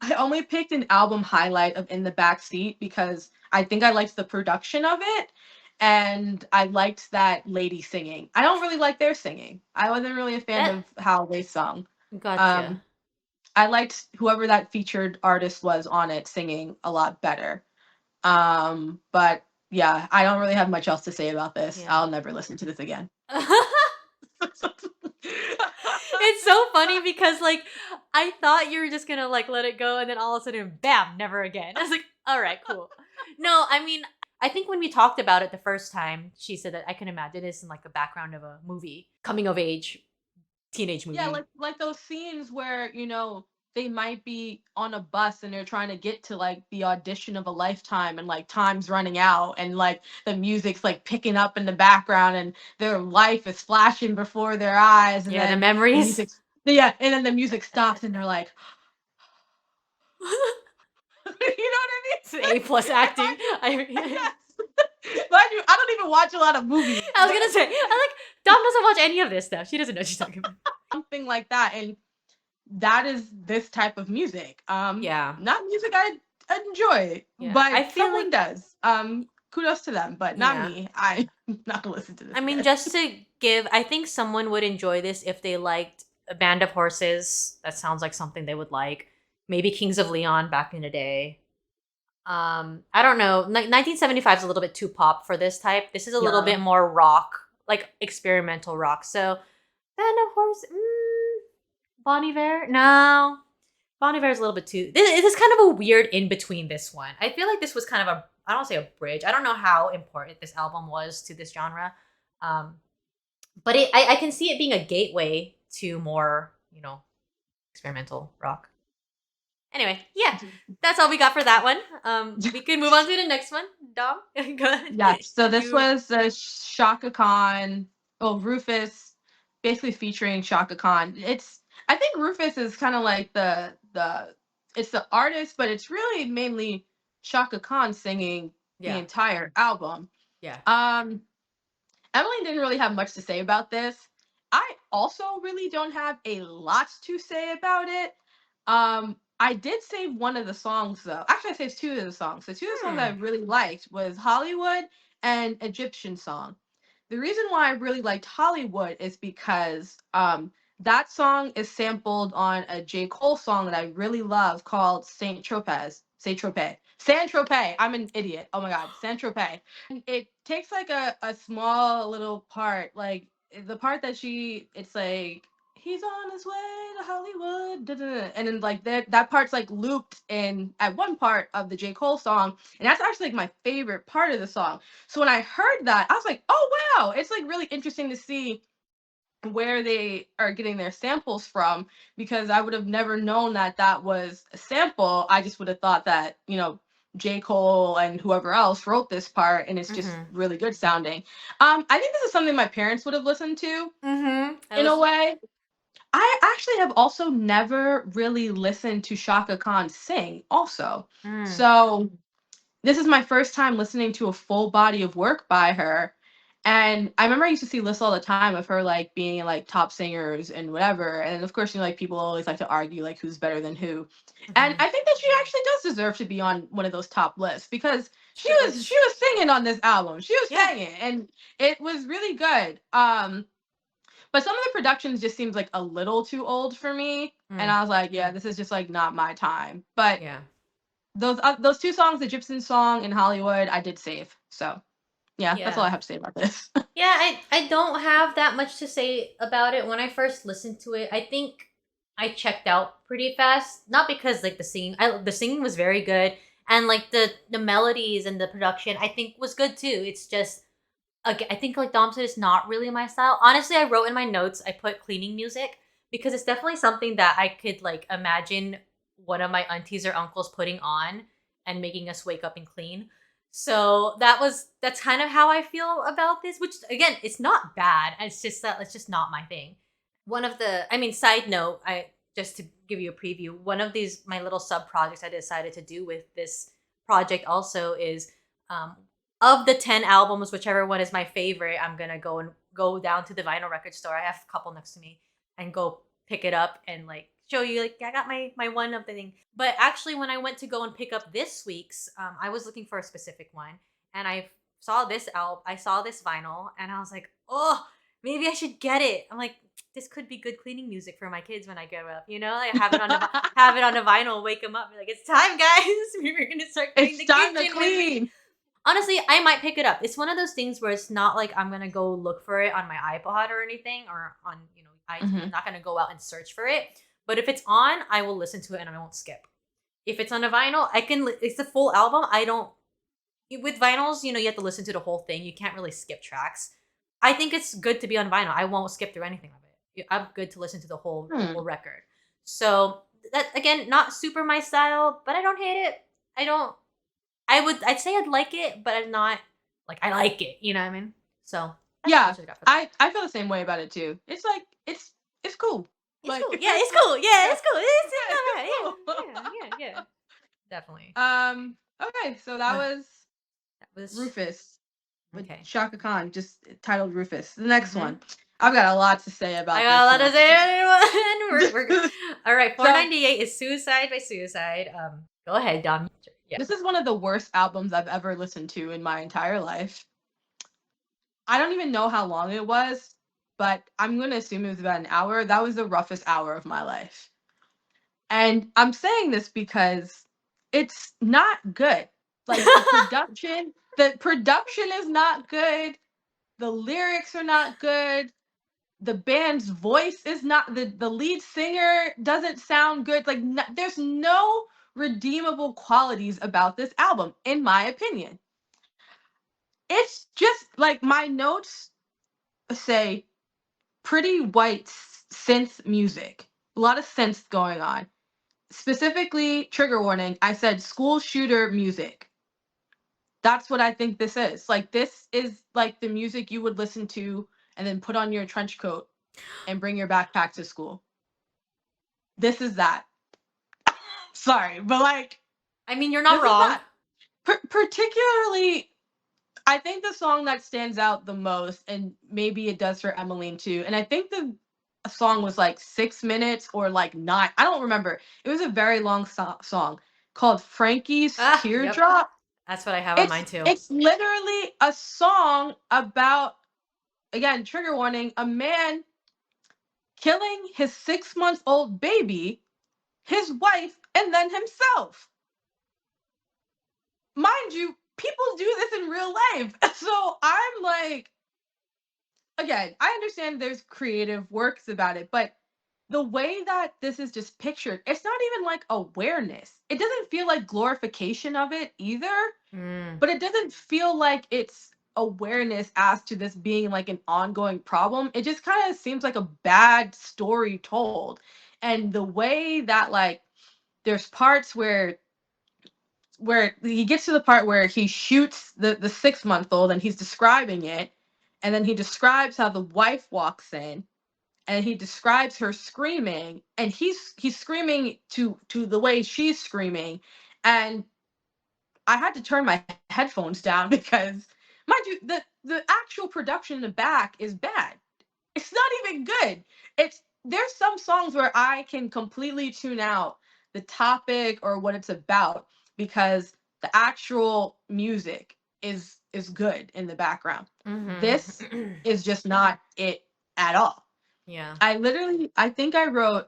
I only picked an album highlight of In the Backseat because I think I liked the production of it. And I liked that lady singing. I don't really like their singing. I wasn't really a fan of how they sung. Gotcha. I liked whoever that featured artist was on it singing a lot better. But yeah, I don't really have much else to say about this. Yeah. I'll never listen to this again. It's so funny because like I thought you were just gonna like let it go and then all of a sudden bam, never again. I was like, all right, cool. No, I mean I think when we talked about it the first time, she said that I can imagine this in like the background of a movie, coming of age teenage Yeah, movie. like those scenes where, they might be on a bus and they're trying to get to like the audition of a lifetime and like time's running out and like the music's like picking up in the background and their life is flashing before their eyes and Yeah, the then the memories. music yeah, and then the music stops and they're like you know what I mean? It's A plus And acting. mind you, I yes. Mind you, I don't even watch a lot of movies, I was but gonna say, I like Dom doesn't watch any of this stuff. She doesn't know what she's talking about. something like that. And that is this type of music. Yeah, Not music I enjoy, yeah. but I feel like someone does. Kudos to them, but not yeah. me. I'm not gonna listen to this I mean, again. just to give, I think someone would enjoy this if they liked a Band of Horses. That sounds like something they would like. Maybe Kings of Leon back in the day. I don't know. 1975 is a little bit too pop for this type. This is a little Yeah. bit more rock, like experimental rock. So, Band of Horses, Bon Iver? No. Bon Iver is a little bit too. This is kind of a weird in between this one. I feel like this was kind of a, I don't say a bridge. I don't know how important this album was to this genre. Um, but I can see it being a gateway to more, experimental rock. Anyway, yeah, that's all we got for that one. We can move on to the next one. Dom, go ahead. Yeah. So this You, was Shaka Khan. Oh, Rufus, basically featuring Shaka Khan. I think Rufus is kind of like the it's the artist, but it's really mainly Shaka Khan singing the yeah, entire album. yeah. Um, Emily didn't really have much to say about this. I also really don't have a lot to say about it. I did save one of the songs though. Actually, I saved two of the songs. The two of the songs I Hmm. really liked was Hollywood and Egyptian Song. The reason why I really liked Hollywood is because that song is sampled on a J. Cole song that I really love called Saint Tropez. Saint Tropez. Saint Tropez. I'm an idiot. Oh my god. Saint Tropez. And it takes like a small little part, like the part that it's like he's on his way to Hollywood, da, da, da. And then like that part's like looped in at one part of the J. Cole song, and that's actually like my favorite part of the song. So when I heard that, I was like, oh wow, it's like really interesting to see where they are getting their samples from, because I would have never known that that was a sample. I just would have thought that, J. Cole and whoever else wrote this part and it's just Mm-hmm. really good sounding. I think this is something my parents would have listened to Mm-hmm. in a way. I actually have also never really listened to Shaka Khan sing also. Mm. So this is my first time listening to a full body of work by her. And I remember I used to see lists all the time of her like being in like top singers and whatever. And of course, like people always like to argue like who's better than who. And Mm-hmm. I think that she actually does deserve to be on one of those top lists because she She was she does. was singing on this album. She was Yeah. singing and it was really good. But some of the productions just seems like a little too old for me. And Mm. I was like, yeah, this is just like not my time. But Yeah. those two songs, the Gypsy song and Hollywood, I did save. So yeah, that's all Yeah. I have to say about this. Yeah, I don't have that much to say about it. When I first listened to it, I think I checked out pretty fast. Not because like the singing was very good, and like the melodies and the production I think was good too. It's just I think like Dom said, it's not really my style. Honestly, I wrote in my notes I put cleaning music because it's definitely something that I could like imagine one of my aunties or uncles putting on and making us wake up and clean. So that's kind of how I feel about this, which again, it's not bad. It's just that it's just not my thing. One of the I mean, side note, I just to give you a preview, one of these my little sub projects I decided to do with this project also is um of the 10 albums, whichever one is my favorite, I'm gonna go down to the vinyl record store. I have a couple next to me and go pick it up and like show you like I got my one of the thing. But actually, when I went to go and pick up this week's, I was looking for a specific one, and I saw this vinyl, and I was like, oh, maybe I should get it. I'm like, this could be good cleaning music for my kids when I grow up. Like have it on have it on a vinyl, wake them up, be like, it's time, guys. We're gonna start cleaning It's the time to kitchen with me. clean. Honestly, I might pick it up. It's one of those things where it's not like I'm gonna go look for it on my iPod or anything, or on iTunes. I'm Hmm. not gonna go out and search for it. But if it's on, I will listen to it and I won't skip. If it's on a vinyl, I can. It's a full album. I don't. with vinyls, you have to listen to the whole thing. You can't really skip tracks. I think it's good to be on vinyl. I won't skip through anything of it. I'm good to listen to the whole record. So that again, not super my style, but I don't hate it. I don't. I'd say I'd like it, but I'm not like I like it. You know what I mean? So that's how Yeah, much I got for that. I feel the same way about it too. It's like it's cool. It's Like cool. Yeah, it's it's like cool. Yeah, yeah, it's cool. It's okay, not it's bad. cool. Yeah. Definitely. Okay, so that was That was Rufus with okay. Shaka Khan, just titled Rufus. The next Mm-hmm. one. I've got a lot to say I about got a this lot to next say. one. We're good. All right. So 498 is Suicide by Suicide. Go ahead, Dom. Yeah. this is one of the worst albums I've ever listened to in my entire life. I don't even know how long it was, but I'm going to assume it was about an hour. That was the roughest hour of my life. And I'm saying this because it's not good. Like the production is not good. The lyrics are not good. The band's voice is not the lead singer doesn't sound good. Like there's no redeemable qualities about this album in my opinion. It's just like my notes say pretty white synth music. A lot of synths going on. Specifically, trigger warning, I said school shooter music. That's what I think this is. Like this is like the music you would listen to and then put on your trench coat and bring your backpack to school. This is that. Sorry, but like I mean, you're not this is wrong. that. Particularly I think the song that stands out the most, and maybe it does for Emmeline too, and I think the song was like 6 minutes or like nine. I don't remember. It was a very long song called Frankie's Yep. Teardrop. That's what I have on It's mine too. it's literally a song about, again, trigger warning, a man killing his 6 month old baby, his wife, and then himself. Mind you, people do this in real life. So I'm like, again, I understand there's creative works about it, but the way that this is just pictured, it's not even like awareness. It doesn't feel like glorification of it either, Mm. but it doesn't feel like it's awareness as to this being like an ongoing problem. It just kind of seems like a bad story told. And the way that like there's parts where he gets to the part where he shoots the 6 month old and he's describing it, and then he describes how the wife walks in and he describes her screaming, and he's screaming to the way she's screaming, and I had to turn my headphones down because, mind you, the actual production in the back is bad. It's not even good. It's There's some songs where I can completely tune out the topic or what it's about because the actual music is good in the background. This Mm-hmm. is just not it at all. Yeah. I think I wrote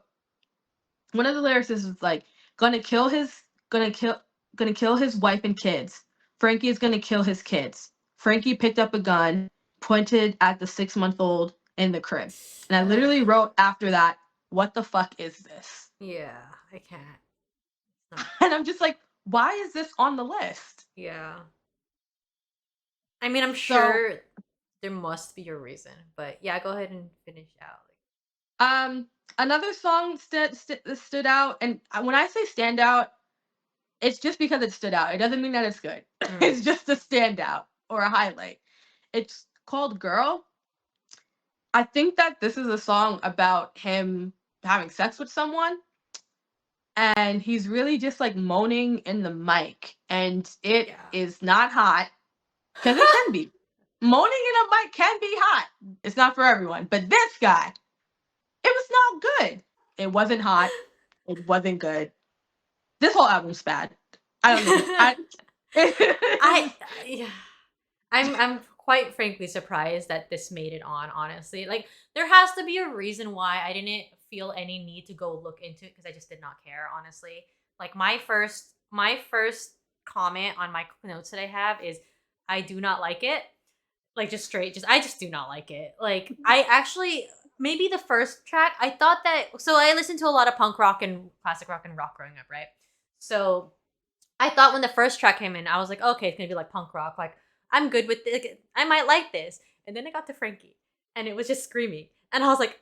one of the lyrics is like gonna kill his gonna kill gonna kill his wife and kids. Frankie is gonna kill his kids. Frankie picked up a gun, pointed at the 6 month old in the crib. And I Ugh. literally wrote after that, what the fuck is this? Yeah. I can't. It's not. And I'm just like, why is this on the list? Yeah. I mean, I'm So sure there must be a reason, but yeah, go ahead and finish out. um another song stood out, and when I say stand out, it's just because it stood out. It doesn't mean that it's good. Mm. It's just a standout or a highlight. It's called Girl. I think that this is a song about him having sex with someone, and he's really just like moaning in the mic, and it Yeah. is not hot because it can be. Moaning in a mic can be hot. It's not for everyone, but this guy, it was not good. It wasn't hot. It wasn't good. This whole album's bad. I don't know. I yeah. I'm quite frankly surprised that this made it on, honestly. Like there has to be a reason why I didn't feel any need to go look into it because I just did not care, honestly. Like my first comment on my notes that I have is I do not like it. Like just straight, just I just do not like it. Like I actually maybe the first track, I thought that so I listened to a lot of punk rock and classic rock and rock growing up, right? So I thought when the first track came in, I was like, okay, it's gonna be like punk rock. Like, I'm good with it. Like, I might like this. And then it got to Frankie, and it was just screaming, and I was like,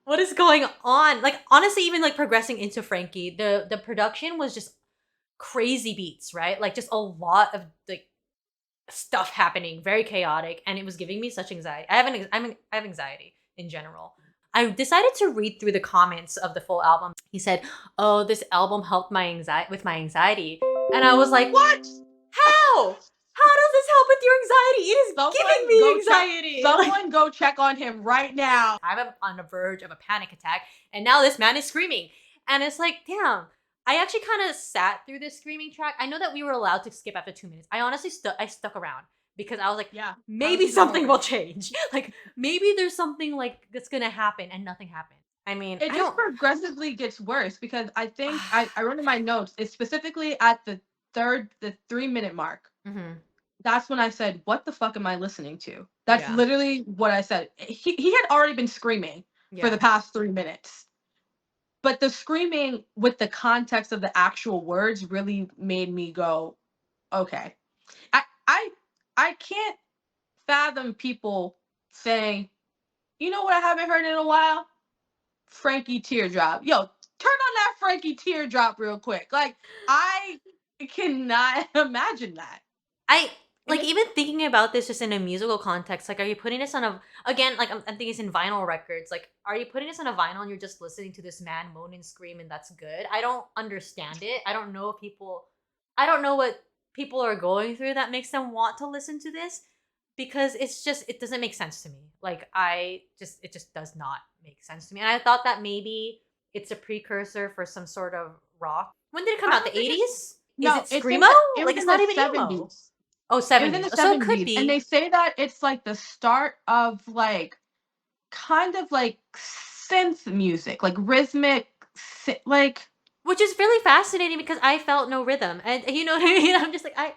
what is going on? Like, honestly, even like progressing into Frankie, the production was just crazy beats, right? Like, just a lot of like stuff happening, very chaotic, and it was giving me such anxiety. I have anxiety in general. I decided to read through the comments of the full album. He said, "Oh, this album helped my anxiety with my anxiety," and I was like, What? How? How does this help with your anxiety? It is giving me anxiety. Someone go check on him right now. I'm on the verge of a panic attack, and now this man is screaming, and it's like, damn. I actually kind of sat through this screaming track. I know that we were allowed to skip after 2 minutes. I honestly stuck around because I was like, Yeah, maybe something will change. Like, maybe there's something like that's gonna happen, and nothing happened. I mean, it just progressively gets worse because I think I wrote in my notes. It's specifically at the 3-minute mark. Mhm. That's when I said, "What the fuck am I listening to?" That's Yeah. literally what I said. He had already been screaming for the Yeah. past 3 minutes. But the screaming with the context of the actual words really made me go, okay. I I I can't fathom people saying, you know what I haven't heard in a while? Frankie Teardrop. Yo, turn on that Frankie Teardrop real quick. Like, I cannot imagine that. I And like even thinking about this just in a musical context. Like, are you putting this on a again? Like, I'm thinking it's in vinyl records. Like, are you putting this on a vinyl and you're just listening to this man moan and scream and that's good? I don't understand it. I don't know if people. I don't know what people are going through that makes them want to listen to this because it's just it doesn't make sense to me. Like, it just does not make sense to me. And I thought that maybe it's a precursor for some sort of rock. When did it come I out? don't The think it's 80s? Is no, it it's in screamo? it was Like, it's in not the even emo. 70s. Oh, It was in the 70s. So it could 70s. And they be, say that it's like the start of like kind of like synth music, like rhythmic like which is really fascinating because I felt no rhythm. And you know what I mean? I'm just like, like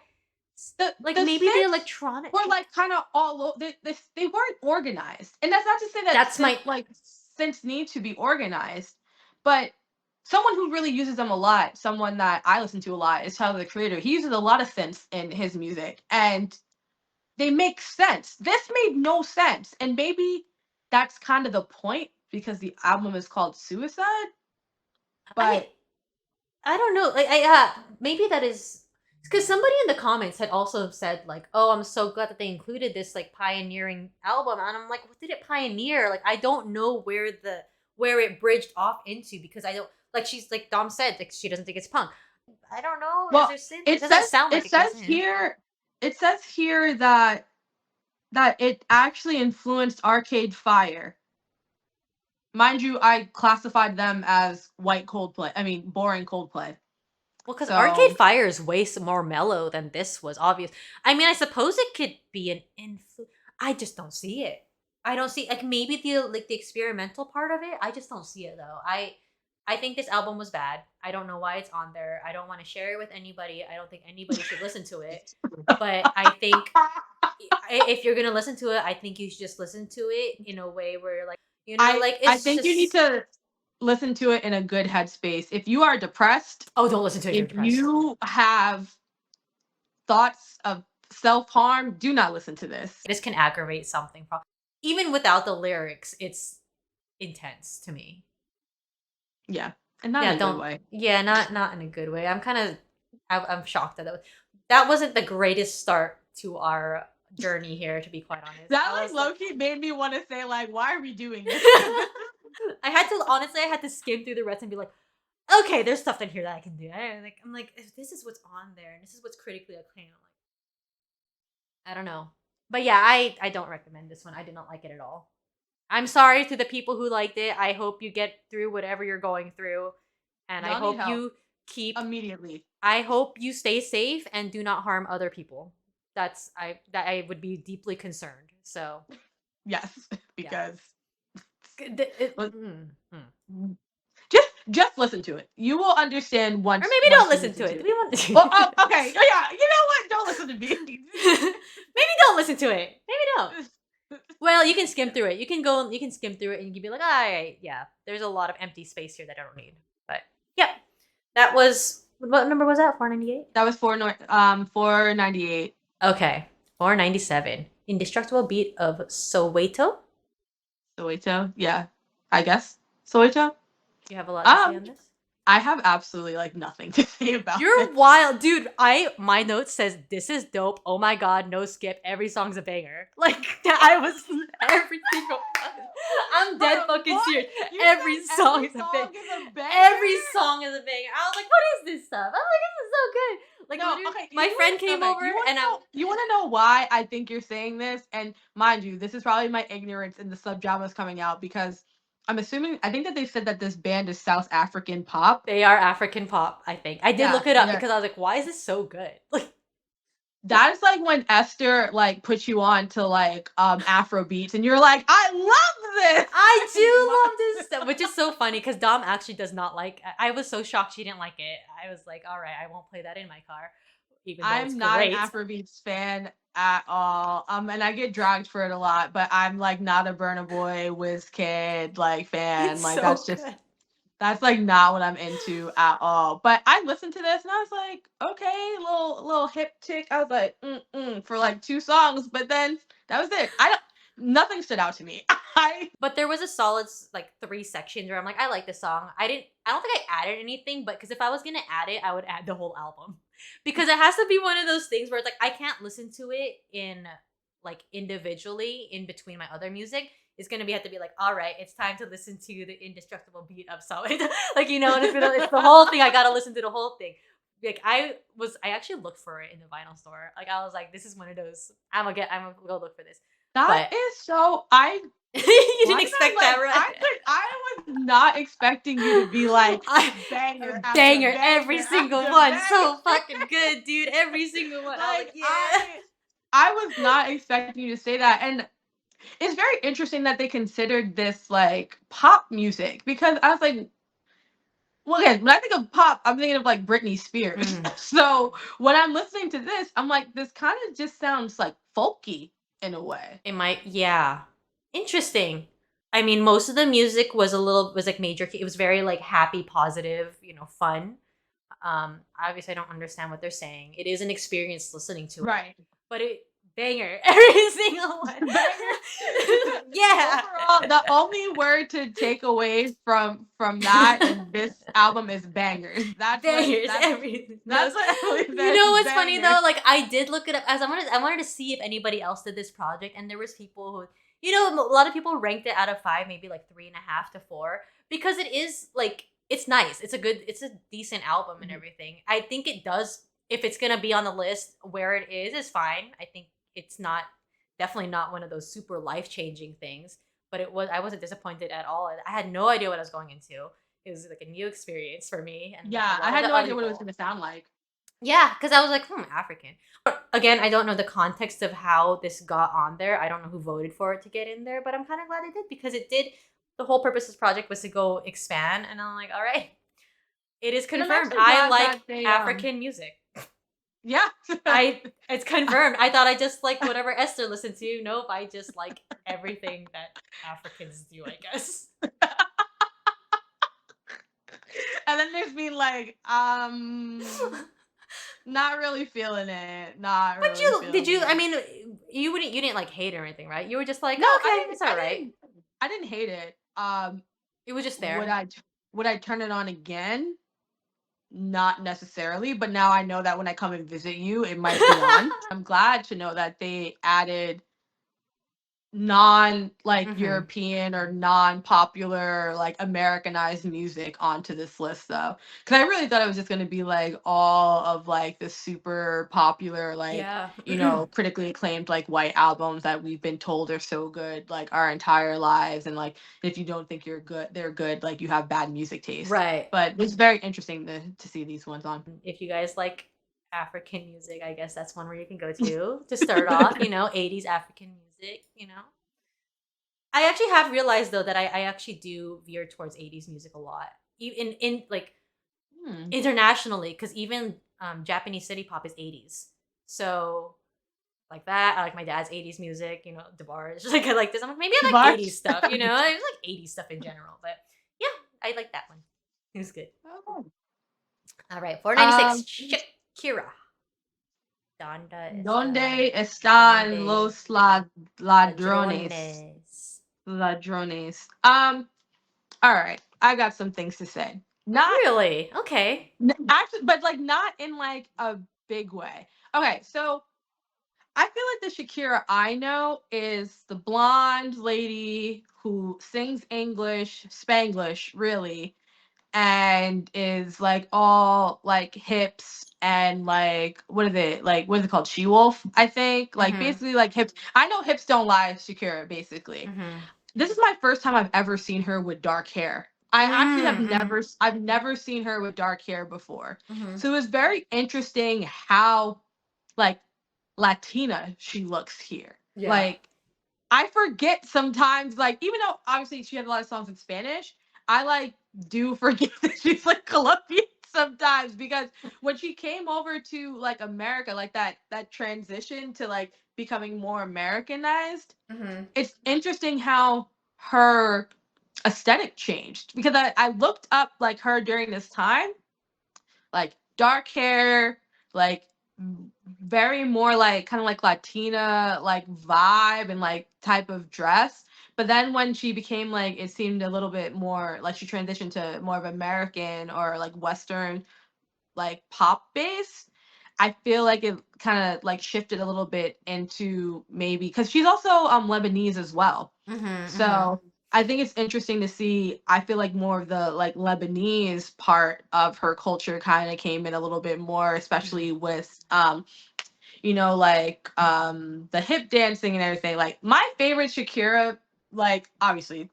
the maybe the synths electronic. were like kind of all over. They weren't organized, and that's not to say that That's my. synths need to be organized, but someone who really uses them a lot, someone that I listen to a lot, is Tyler the Creator. He uses a lot of synths in his music, and they make sense. This made no sense, and maybe that's kind of the point because the album is called Suicide. I But I don't know. Like, maybe that is because somebody in the comments had also said like, "Oh, I'm so glad that they included this like pioneering album," and I'm like, "What did it pioneer?" Like, I don't know where it bridged off into because I don't like. She's like Dom said, like she doesn't think it's punk. I don't know. Is well, there synth? It doesn't sound like it it says goes in. here it says here that it actually influenced Arcade Fire. Mind you, I classified them as white Coldplay. I mean, boring Coldplay. Well, because Arcade So Fire is way more mellow than this was, obvious. I mean, I suppose it could be an influence. I just don't see it. I don't see like maybe the experimental part of it. I just don't see it though. I think this album was bad. I don't know why it's on there. I don't want to share it with anybody. I don't think anybody should listen to it. But I think if you're gonna listen to it, I think you should just listen to it in a way where like like I it's think you need just to listen to it in a good headspace. If you are depressed, oh, don't listen to it if you're if depressed. you have thoughts of self-harm, do not listen to this. This can aggravate something. Even without the lyrics, it's intense to me. Yeah, and not Yeah, in a good don't. way. Yeah, not in a good way. I'm shocked that that wasn't the greatest start to our journey here. To be quite honest, That I like was like, low-key made me want to say like, why are we doing this? I had to honestly, I had to skim through the rest and be like, okay, there's stuff in here that I can do. I'm like, if this is what's on there and this is what's critically acclaimed, I'm like, I don't know. But yeah, I don't recommend this one. I did not like it at all. I'm sorry to the people who liked it. I hope you get through whatever you're going through. And I Y'all need hope help you keep immediately. I hope you stay safe and do not harm other people. I would be deeply concerned. So, Yes, yeah. because Mm, mm. just listen to it. You will understand Or once maybe don't you listen to listen to it. Do it. we want to Well, oh, okay. Oh, yeah. You know what? Don't listen to me. Maybe don't listen to it. Maybe don't. Well, you can skim through it. You can skim through it and you can be like, all right, yeah, there's a lot of empty space here that I don't need. But yeah, that was What number was that? 498? That was 498. Okay. 497. Indestructible beat of Soweto. Soweto, yeah, I guess Soweto. You have a lot to say Um, on this? I have absolutely like nothing to say about You're this. wild, dude. My note says this is dope. Oh my god, no skip. Every song's a banger. Like I was every single. I'm dead Bro, fucking what? serious. You Every said song every is a song banger. is a banger? Every song is a banger. I was like, what is this stuff? I'm like, this is so good. Like No, literally, okay. my friend came over and I. You want to know why I think you're saying this? And mind you, this is probably my ignorance in the subgenres coming out because I'm assuming. I think that they said that this band is South African pop. They are African pop, I think. I did Yeah, look it up they're- because I was like, why is this so good? Like That's like when Esther like puts you on to like Afro beats, and you're like, I love this. I do love this stuff, which is so funny because Dom actually does not like. I was so shocked she didn't like it. I was like, all right, I won't play that in my car, even though it's I'm not an great. Afrobeats fan at all. And I get dragged for it a lot, but I'm like not a Burna Boy, Wizkid like fan. It's Like so good. that's like not what I'm into at all. But I listened to this and I was like, okay, little hip chick. I was like, for like 2 songs, but then that was it. Nothing stood out to me. But there was a solid like 3 sections where I'm like, I like this song. I don't think I added anything, but because if I was gonna add it, I would add the whole album because it has to be one of those things where it's like I can't listen to it in like individually in between my other music. It's gonna have to be like, all right, it's time to listen to the indestructible beat of Solid. Like and it's the whole thing. I gotta listen to the whole thing. Like I actually looked for it in the vinyl store. Like I was like, this is one of those. I'm gonna go look for this. That But is so I you didn't expect that, right? I was not expecting you to be like banger after banger, banger every single after one. banger. So fucking good, dude. Every single one. I was like, yeah. I was not expecting you to say that. And it's very interesting that they considered this like pop music because I was like, well, again, when I think of pop, I'm thinking of like Britney Spears. So when I'm listening to this, I'm like, this kind of just sounds like folky in a way. It might, yeah. Interesting. I mean, most of the music was like major key. It was very like happy, positive, fun. Obviously I don't understand what they're saying. It is an experience listening to it. Right. But it banger. Every single one. Yeah. Overall, the only word to take away from that and this album is bangers. Bangers. Everything. That's what Emily said. You know what's funny though? Like I did look it up as I wanted to see if anybody else did this project, and there was people who, a lot of people ranked it out of 5, maybe like 3.5 to 4, because it is like it's nice. It's a decent album and everything. I think it does. If it's gonna be on the list, where it is fine. I think it's definitely not one of those super life changing things. But I wasn't disappointed at all. I had no idea what I was going into. It was like a new experience for me. And yeah, I had no idea what it was going to sound like. Yeah, because I was like, African. But again, I don't know the context of how this got on there. I don't know who voted for it to get in there, but I'm kind of glad they did because it did. The whole purpose of this project was to go expand, and I'm like, all right, it is confirmed. I like African music. Yeah, it's confirmed. I thought I just like whatever Esther listened to. Nope, I just like everything that Africans do, I guess. And then there's me like, not really feeling it. Not really. But did you? I mean, you didn't like hate it or anything, right? You were just like, no, okay, it's all right. I didn't hate it. It was just there. Would I turn it on again? Not necessarily, but now I know that when I come and visit you, it might be on. I'm glad to know that they added non European or non-popular like Americanized music onto this list though, because I really thought it was just going to be like all of like the super popular critically acclaimed like white albums that we've been told are so good like our entire lives, and like if you don't think they're good, like you have bad music taste, right? But it's very interesting to see these ones on. If you guys like African music, I guess that's one where you can go to start off. 80s African music. I actually have realized though that I actually do veer towards 80s music a lot, even in like internationally, because even Japanese city pop is 80s. So like that, I like my dad's 80s music. DeBarge. Like I like this. I'm like maybe I like 80s stuff. I just like 80s stuff in general. But yeah, I like that one. It was good. Oh. All right, 496. Um, Shakira. Dónde están? ¿Dónde están ¿Dónde? los ladrones? Ladrones. Ladrones. All right, I got some things to say. Not Really? Okay. actually, but like not in like a big way. Okay, so I feel like the Shakira I know is the blonde lady who sings English, Spanglish, really, and is like all like hips and like what is it called? She Wolf, I think. Like Mm-hmm. basically like hips. I know hips don't lie, Shakira, basically. Mm-hmm. This is my first time I've ever seen her with dark hair. I actually have Mm-hmm. I've never seen her with dark hair before. Mm-hmm. So it was very interesting how like Latina she looks here. Yeah. Like I forget sometimes, like even though obviously she had a lot of songs in Spanish, I like do forget that she's like Colombian sometimes because when she came over to like America, like that transition to like becoming more Americanized, Mm-hmm. it's interesting how her aesthetic changed because I looked up like her during this time, like dark hair, like very more like kind of like Latina like vibe and like type of dress. But then when she became like it seemed a little bit more like she transitioned to more of American or like Western like pop base. I feel like it kind of like shifted a little bit into maybe because she's also Lebanese as well. Mm-hmm. Mm-hmm. So I think it's interesting to see. I feel like more of the like Lebanese part of her culture kind of came in a little bit more, especially with the hip dancing and everything. Like my favorite Shakira, like obviously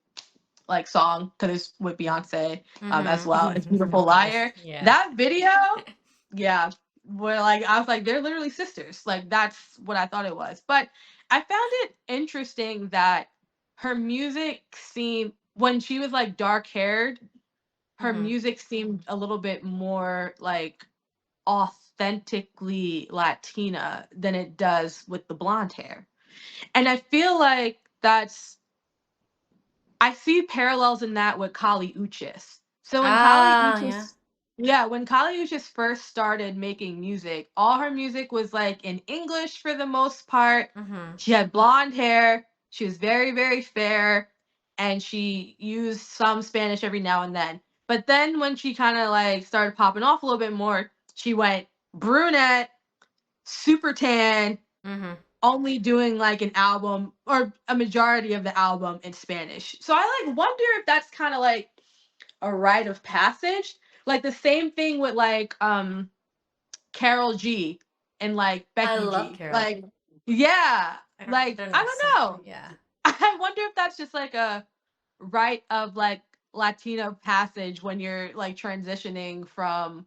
like song because it's with Beyonce as well. It's Mm-hmm. Beautiful Of course. Liar. Yeah. That video, yeah, where like I was like they're literally sisters. Like that's what I thought it was. But I found it interesting that her music seemed when she was like dark haired, her Mm-hmm. music seemed a little bit more like authentically Latina than it does with the blonde hair. And I feel like I see parallels in that with Kali Uchis. So when Kali Ah, yeah. Uchis, yeah, when Kali Uchis first started making music, all her music was like in English for the most part. Mm-hmm. She had blonde hair. She was very, very fair, and she used some Spanish every now and then. But then when she kind of like started popping off a little bit more, she went brunette, super tan, Mm-hmm. only doing like an album or a majority of the album in Spanish. So I like wonder if that's kind of like a rite of passage. Like the same thing with like Carol G and like I Becky love G. Carol. Like yeah, I don't. like They're I not don't similar. know. Yeah. I wonder if that's just like a rite of like Latino passage when you're like transitioning from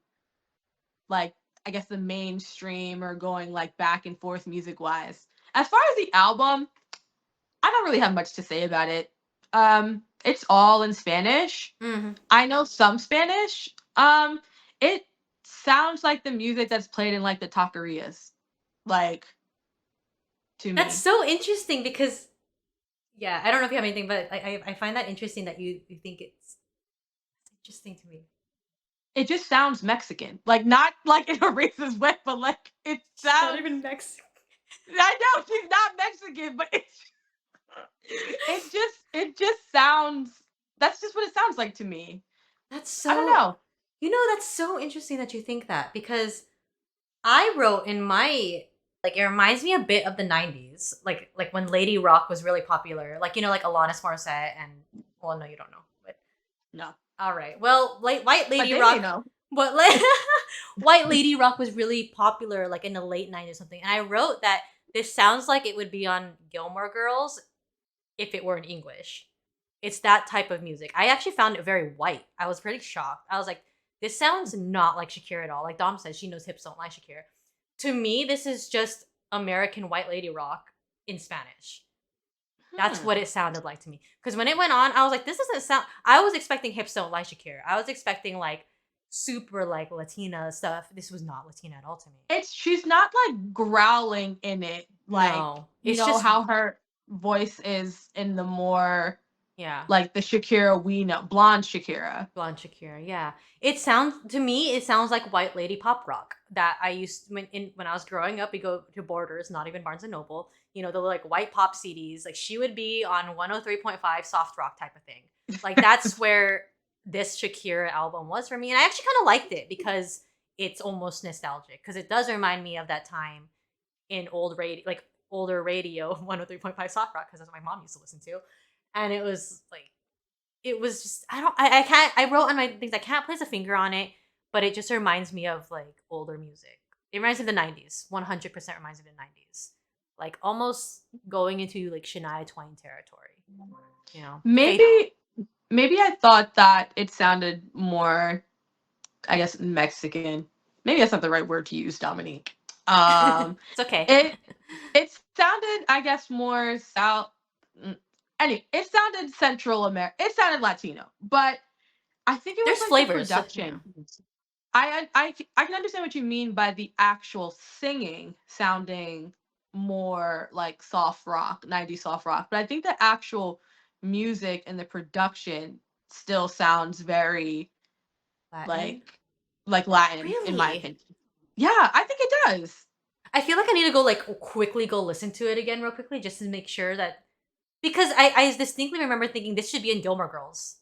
like I guess the mainstream or going like back and forth music wise. As far as the album, I don't really have much to say about it. It's all in Spanish. Mm-hmm. I know some Spanish. It sounds like the music that's played in like the taquerias, like to That's me. so interesting because yeah, I don't know if you have anything, but I find that interesting that you think it's interesting to me. It just sounds Mexican, like not like in a racist way, but like it She's not sounds. even Mexican. I know she's not Mexican, but it just sounds. That's just what it sounds like to me. That's I don't so. know. That's so interesting that you think that because I wrote in my like it reminds me a bit of the '90s, like when Lady Rock was really popular, like like Alanis Morissette and well, no, you don't know, but No, all right, well, White but Lady they may Rock, know. but like White Lady Rock was really popular, like in the late '90s or something, and I wrote that this sounds like it would be on Gilmore Girls if it were in English. It's that type of music. I actually found it very white. I was pretty shocked. I was like, this sounds not like Shakira at all. Like Dom says, she knows hips don't like Shakira. To me, this is just American white lady rock in Spanish. That's what Hmm. it sounded like to me. Because when it went on, I was like, this doesn't sound. I was expecting hips don't like Shakira. I was expecting like super like Latina stuff. This was not Latina at all to me. She's not like growling in it like No, it's just how her voice is in the more Yeah. like the Shakira we know, blonde Shakira. Blonde Shakira, yeah. It sounds to me, it sounds like white lady pop rock that I used when I was growing up. We go to Borders, not even Barnes and Noble. You know the like white pop CDs. Like she would be on 103.5 soft rock type of thing. Like that's where this Shakira album was for me, and I actually kind of liked it because it's almost nostalgic because it does remind me of that time in old radio, like older radio, 103.5 soft rock because that's what my mom used to listen to, and it was like it was just I can't I wrote on my things I can't place a finger on it, but it just reminds me of like older music. It reminds me of the 90s. 100% reminds me of the 90s. Like almost going into like Shania Twain territory. You know. Faith. Maybe maybe I thought that it sounded more, I guess, Mexican. Maybe that's not the right word to use, Dominique. It's okay. It it sounded, I guess, more South. Anyway, it sounded Central America. It sounded Latino, but I think it was There's like the flavors, you know. production. I can understand what you mean by the actual singing sounding more like soft rock, 90s soft rock, but I think the actual music and the production still sounds very Latin. like Latin in my Really? opinion. Yeah, I think it does. I feel like I need to go like quickly go listen to it again real quickly just to make sure that because I distinctly remember thinking this should be in Gilmore Girls.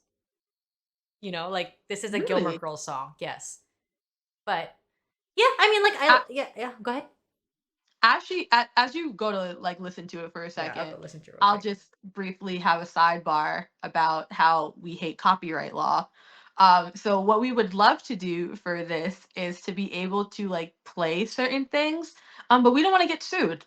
You know, like this is a Gilmore Really? Girls song. Yes. But yeah, I mean, like, A- yeah. Go ahead. Actually, as you go to like listen to it for a Yeah, I'll go second, listen to it real I'll quick. just briefly have a sidebar about how we hate copyright law. So what we would love to do for this is to be able to like play certain things, but we don't want to get sued,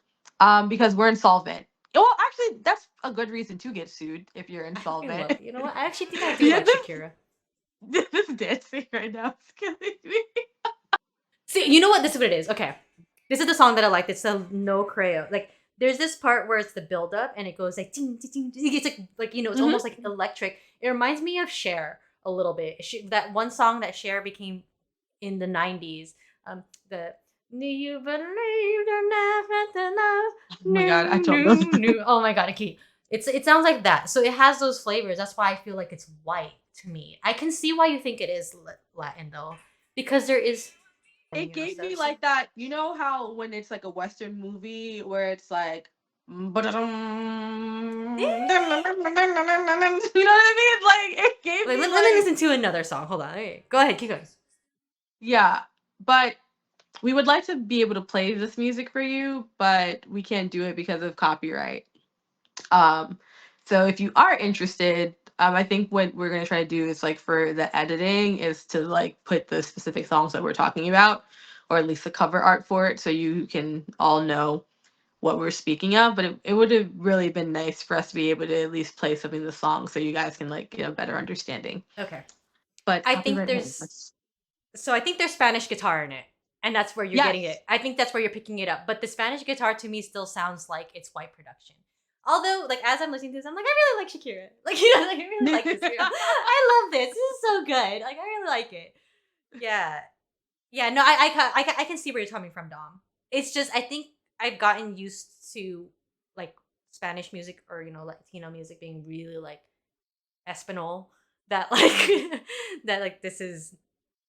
because we're insolvent. Well, actually, that's a good reason to get sued if you're I fucking insolvent. love. You know what? I actually think I do Yeah, like Shakira. this dancing right now is killing me. See, you know what? This is what it is. Okay, this is the song that I like. It's the No Creo. Like, there's this part where it's the build up and it goes like ding, ding, ding. It's like you know, it's Hmm. almost like electric. It reminds me of Cher a little bit. That one song that Cher became in the '90s. The Do you believe in nothing love? Oh my god, I No, don't know. no, no. Oh my god, okay. It sounds like that. So it has those flavors. That's why I feel like it's white to me. I can see why you think it is Latin though, because there is It you know gave me stuff. like that. You know how when it's like a Western movie where it's like, you know what I mean? It's like it gave Like, me let me like, listen to another song. Hold on. Okay. Go ahead. Keep going. yeah. But we would like to be able to play this music for you, but we can't do it because of copyright. Um, so if you are interested, I think what we're gonna try to do is like for the editing is to like put the specific songs that we're talking about, or at least the cover art for it, so you can all know what we're speaking of. But it would have really been nice for us to be able to at least play some of the songs so you guys can like get a better understanding. Okay. But I think copyright there's laws. so I think there's Spanish guitar in it, and that's where you're getting Yes. it. I think that's where you're picking it up. But the Spanish guitar to me still sounds like it's white production. Although, like as I'm listening to this, I'm like, I really like Shakira. Like you know, like I really like this. I love this. This is so good. Like I really like it. Yeah, yeah. No, I can see where you're coming from, Dom. It's just I think I've gotten used to like Spanish music or you know Latino music being really like Espanol that like that like this is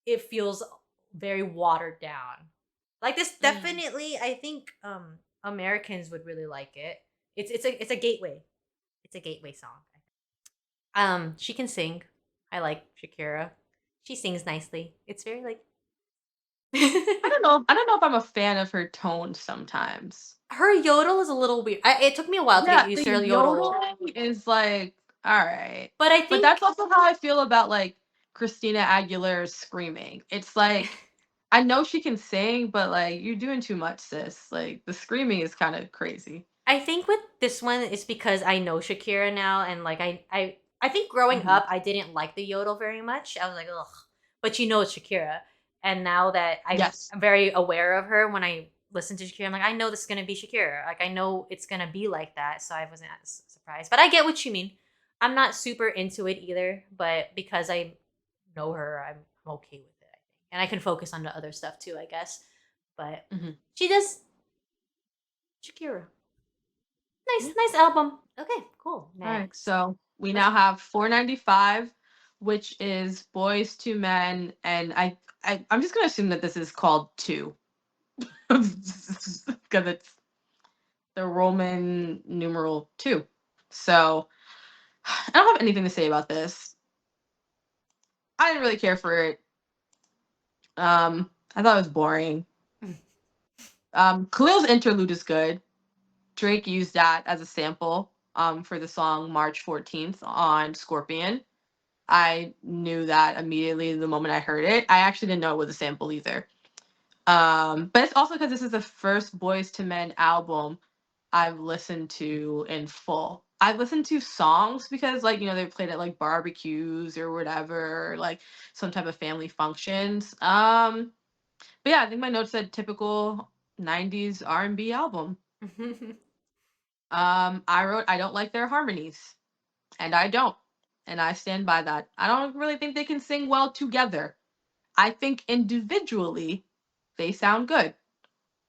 it feels very watered down. Like this Mm. definitely I think Americans would really like it. It's a gateway. It's a gateway song. She can sing. I like Shakira. She sings nicely. It's very like I don't know. I don't know if I'm a fan of her tone sometimes. her yodel is a little weird. It took me a while to get Yeah, used the to her yodel, yodeling is like, all right. but I But that's think also how I feel about like Christina Aguilera's screaming. It's like, I know she can sing, but like, you're doing too much, sis. Like, the screaming is kind of crazy. I think with this one it's because I know Shakira now, and like I think growing Hmm. up I didn't like the yodel very much. I was like, ugh. But you know it's Shakira, and now that Yes. I'm very aware of her, when I listen to Shakira, I'm like, I know this is gonna be Shakira. Like I know it's gonna be like that, so I wasn't as surprised. But I get what you mean. I'm not super into it either, but because I know her, I'm okay with it. I think, and I can focus on the other stuff too, I guess. But Hmm. she does Shakira. Nice, Yeah. nice album. Okay, cool. All right. Next. So We What's now have 495, which is Boys to Men, and I'm just gonna assume that this is called two, because it's the Roman numeral two. So I don't have anything to say about this. I didn't really care for it. I thought it was boring. Khalil's interlude is good. Drake used that as a sample for the song March 14th on Scorpion. I knew that immediately the moment I heard it. I actually didn't know it was a sample either. But it's also because this is the first Boys to Men album I've listened to in full. I've listened to songs because, like, they played at like barbecues or whatever, like some type of family functions. But yeah, I think my notes said typical 90s R&B album. I wrote I don't like their harmonies, and I don't. And I stand by that. I don't really think they can sing well together. I think individually they sound good.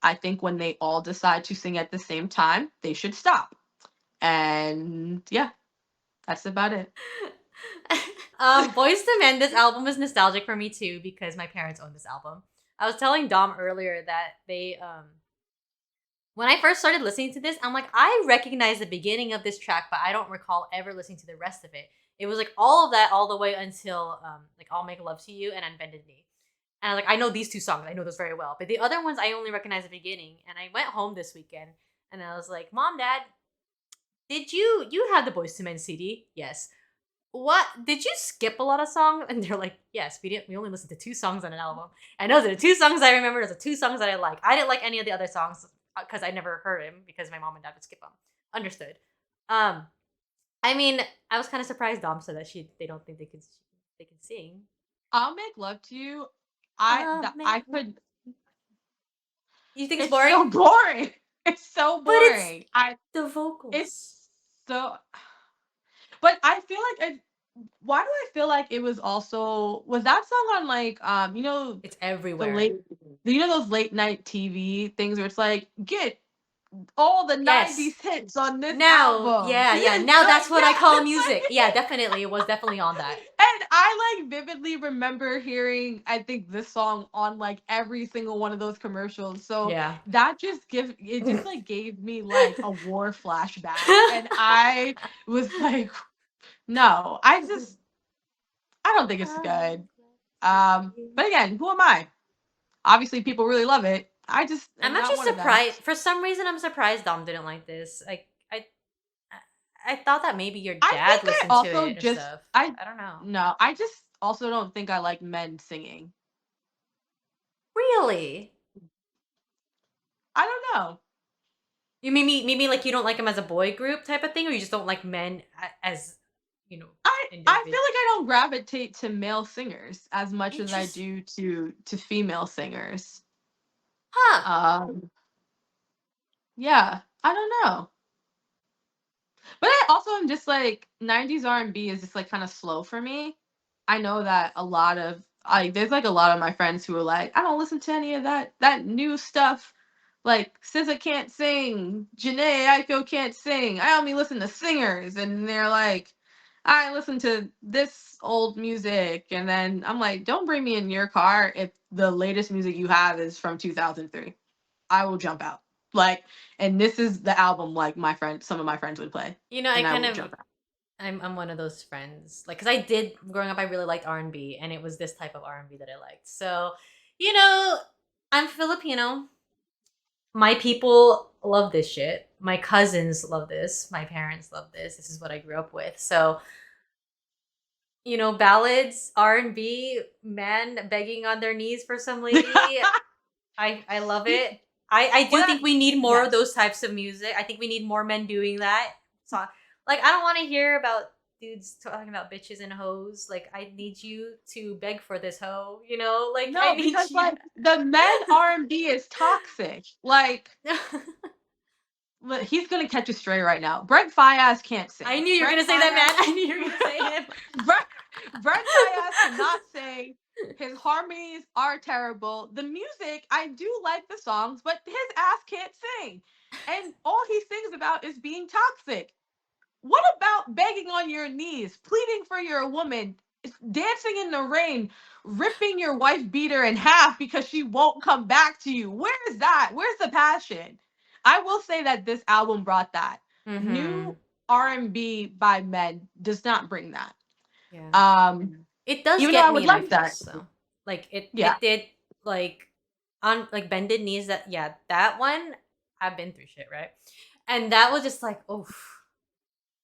I think when they all decide to sing at the same time, they should stop. And yeah, that's about it. Boys to Men, this album is nostalgic for me too because my parents own this album. I was telling Dom earlier that they when I first started listening to this, I'm like, I recognize the beginning of this track, but I don't recall ever listening to the rest of it. It was like all of that all the way until like I'll Make Love to You and Unbended Knee. And I was like, I know these two songs. I know those very well. But the other ones I only recognize the beginning. And I went home this weekend and I was like, Mom, Dad, did you have the Boys to Men CD? Yes. What did you skip a lot of songs? And they're like, yes, we only listened to two songs on an album. And those are the two songs I remember. Those are two songs that I like. I didn't like any of the other songs because I never heard him because my mom and dad would skip them. Understood. Um, I mean, I was kind of surprised Dom said that they don't think they can sing. I'll Make Love to You. Man, I could. you think it's It's boring? so boring. It's so But it's boring. I the vocals. It's so. But I feel like why do I feel like it was also was that song on like It's the everywhere. late those late night TV things where it's like get all the Yes. 90s hits on this Now, album. yeah, yeah. Now Like, that's what I yeah, call it's music. like Yeah, definitely. It was definitely on that. and I like vividly remember hearing I think this song on like every single one of those commercials. So Yeah. that just like gave me like a war flashback and I was like no, I don't think it's good. But again, who am I? Obviously people really love it. I just I'm am not actually one of them. surprised. For some reason, I'm surprised Dom didn't like this. Like, I thought that maybe your I dad think I listened to also it or just stuff. I I don't know. no, I just also don't think I like men singing. Really? I don't know. You maybe like you don't like him as a boy group type of thing, or you just don't like men as you know I feel individual. like I don't gravitate to male singers as much as I Interest, do to female singers. huh? Um yeah, I don't know. But I also am just like 90s R&B is just like kind of slow for me. I know that a lot of there's like a lot of my friends who are like, I don't listen to any of that new stuff. Like SZA can't sing, Janae Aiko can't sing. I only listen to singers, and they're like, I listen to this old music, and then I'm like, don't bring me in your car if the latest music you have is from 2003. I will jump out. Like, and this is the album like some of my friends would play, I and I kind will of jump out. I'm one of those friends. Like, cause I did growing up, I really liked R&B, and it was this type of R&B that I liked. So, you know, I'm Filipino. My people love this shit. My cousins love this. My parents love this. This is what I grew up with. So, ballads, R&B, men begging on their knees for some lady. I love You- it. I do what I, think we need more of yes. those types of music. I think we need more men doing that. So, like, I don't want to hear about dudes talking about bitches and hoes. Like, I need you to beg for this hoe. Like I No, need because you. like the men R&B is toxic. Like he's gonna catch a stray right now. Brent Fias can't I sing. knew you were Brent gonna say that, Fias, man. I knew you were gonna say him. Brent Fias cannot sing. His harmonies are terrible. The music, I do like the songs, but his ass can't sing. And all he sings about is being toxic. What about begging on your knees, pleading for your woman, dancing in the rain, ripping your wife beater in half because she won't come back to you? Where is that? Where's the passion? I will say that this album brought that. Mm-hmm. New R&B by men does not bring that. Yeah. Um, It does Even though I get me would in my like feels that. though. Like Yeah. it did like on like bended knees that yeah, that one I've been through shit, right? And that was just like, oh,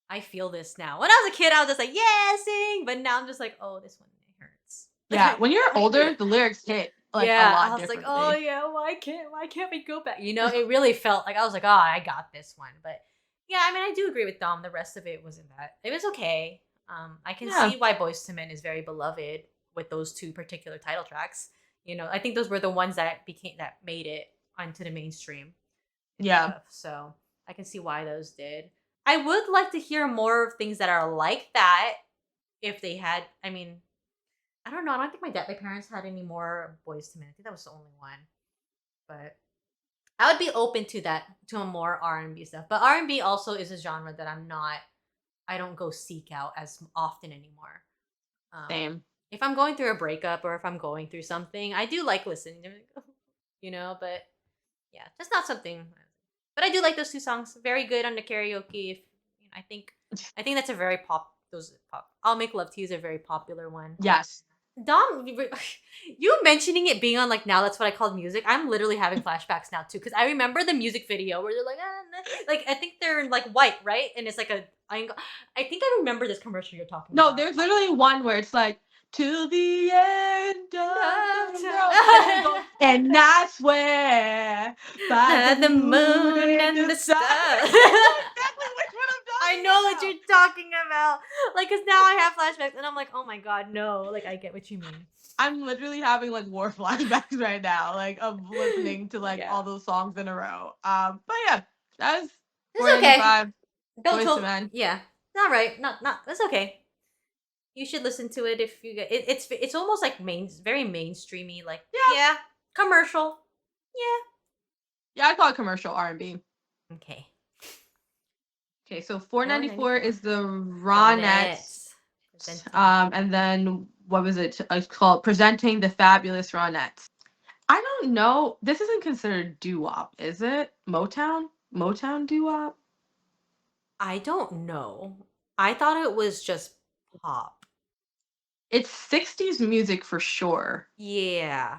I feel this now. When I was a kid, I was just like, yeah, sing. But now I'm just like, oh, this one hurts. Yeah. When you're older, the lyrics hit like a Yeah, I lot was like, oh differently. yeah, why can't we go back? You know, it really felt like I was like, oh, I got this one. But yeah, I mean, I do agree with Dom. The rest of it wasn't that. It was okay. I can Yeah. see why Boyz II Men is very beloved with those two particular title tracks. You know, I think those were the ones that made it onto the mainstream and Yeah. stuff. So I can see why those did. I would like to hear more of things that are like that if they had. I mean, I don't know. I don't think my parents had any more Boys to Men. I think that was the only one. But I would be open to that, to a more R&B stuff. But R&B also is a genre that I don't go seek out as often anymore. Um, Same. if I'm going through a breakup or if I'm going through something, I do like listening to it, you know. But yeah, just not something. But I do like those two songs. Very good on the karaoke. If you know, I think that's a very pop. Those pop. I'll Make Love to You is a very popular one. Yes. Dom, you mentioning it being on like Now That's What I Call Music. I'm literally having flashbacks now too because I remember the music video where they're like, like I think they're in like white, right? And it's like I think I remember this commercial you're talking No, about. there's literally one where it's like, to the end of the world. And then it goes, and I swear by the The moon moon and and the the stars. stars. I know exactly which one I'm I talking know what about. you're talking about. Like, cause now I have flashbacks, and I'm like, oh my god, no. Like, I get what you mean. I'm literally having like war flashbacks right now, like of listening to like Yeah, all those songs in a row. But yeah, that was it's okay. 495 Don't Boys to tell. Men. Yeah, not right. Not. That's okay. You should listen to it if you get. It's almost like very mainstreamy. Like, Yeah, yeah, commercial. yeah, I call it commercial R&B. Yeah. Okay. Okay, so 494 494. is the Ronettes. Ronettes presenting. And then what was it? It's called Presenting the Fabulous Ronettes. I don't know. This isn't considered doo-wop, is it? Motown? Motown doo-wop? I don't know. I thought it was just pop. It's 60s music for sure. Yeah.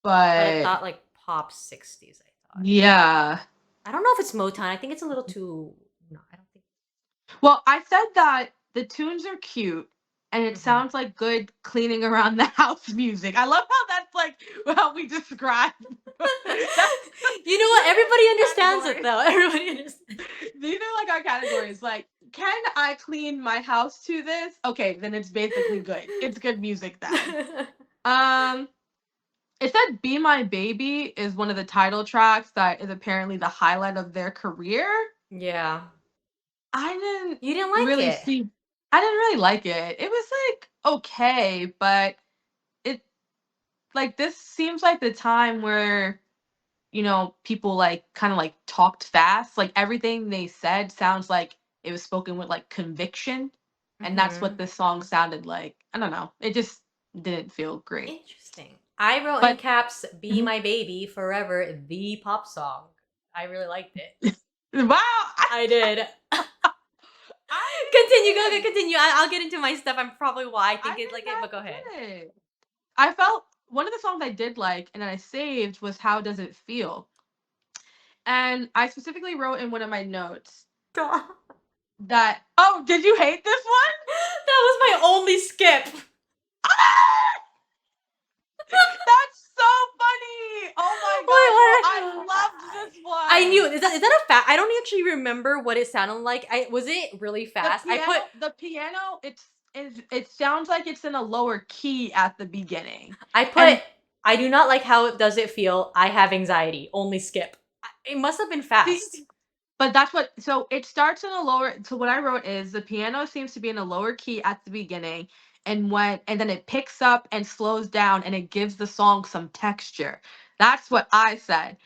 But I But thought like pop 60s, I thought. yeah. I don't know if it's Motown. I think it's a little too. No, I don't think. Well, I said that the tunes are cute and it Mhm. sounds like good cleaning around the house music. I love how that's like how we describe. That's You know what? Everybody understands it category. though. Everybody understands. These are like our categories. Like, can I clean my house to this? Okay, then it's basically good. It's good music then. Um, it said "Be My Baby" is one of the title tracks that is apparently the highlight of their career. Yeah. I didn't You didn't like really it. see. I didn't really like it. It was like okay, but it like this seems like the time where people like kind of like talked fast. Like everything they said sounds like it was spoken with like conviction. And that's what Mhm. this song sounded like. I don't know. It just didn't feel great. Interesting. I wrote in But caps "Be mhm. My Baby" forever, the pop song. I really liked it. Wow, I did. I Continue, go, didn't. continue. I'll get into my stuff. I'm probably why I I think it did like it, not but go ahead. get it. I felt one of the songs I did like and that I saved was "How Does It Feel?" And I specifically wrote in one of my notes that that, oh, did you hate this one? was my only skip. That's so funny! Oh my Wait, god, no, I what? loved this I knew. one. Is that a fact? I don't actually remember what it sounded like. Was it really fast? The piano, it sounds like it's in a lower key at the beginning. I put. And I do not like how it does it feel. I have anxiety. Only skip. It must have been see, fast. but that's what, so it starts in a lower, so what I wrote is the piano seems to be in a lower key at the beginning, and then it picks up and slows down and it gives the song some texture. That's what I said.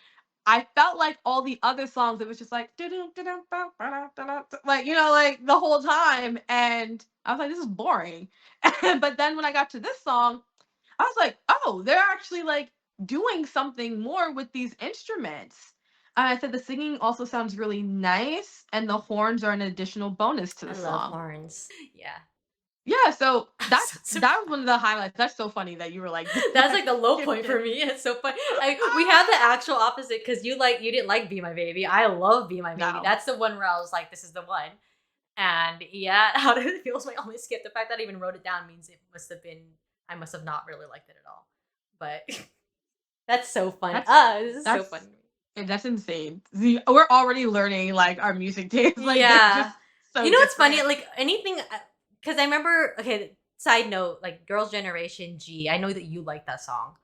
I felt like all the other songs, it was just like, like, you know, like the whole time. And I was like, this is boring. But then when I got to this song, I was like, oh, they're actually like doing something more with these instruments. And I said the singing also sounds really nice, and the horns are an additional bonus to I the love song. horns. Yeah. Yeah, so So that was one of the highlights. That's so funny that you were like, that's like the low point shifted. for me. It's so funny. We have the actual opposite because you didn't like Be My Baby. I love Be My Baby. No. That's the one where I was like, this is the one. And yeah, how did it feel? Was my only skip. The fact that I even wrote it down means I must have not really liked it at all. But that's so funny. This is so funny. That's insane. We're already learning like our music tastes. Like they're just so you know what's different. funny? Like anything, because I remember. Okay, side note, like Girls' Generation G. I know that you like that song.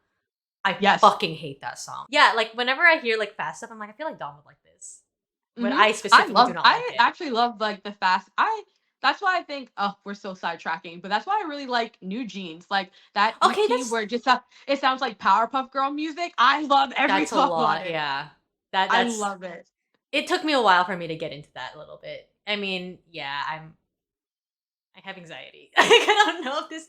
I fucking hate that song. Yeah, like whenever I hear like fast stuff, I'm like, I feel like Dom would like this. But I specifically do not like it. I actually love like the fast. That's why I think, oh, we're so sidetracking, but that's why I really like New Jeans. Like that EP where it just it sounds like Powerpuff Girl music. I love every song on it. Yeah. I love it. It took me a while for me to get into that a little bit. I mean, yeah, I have anxiety. I don't know if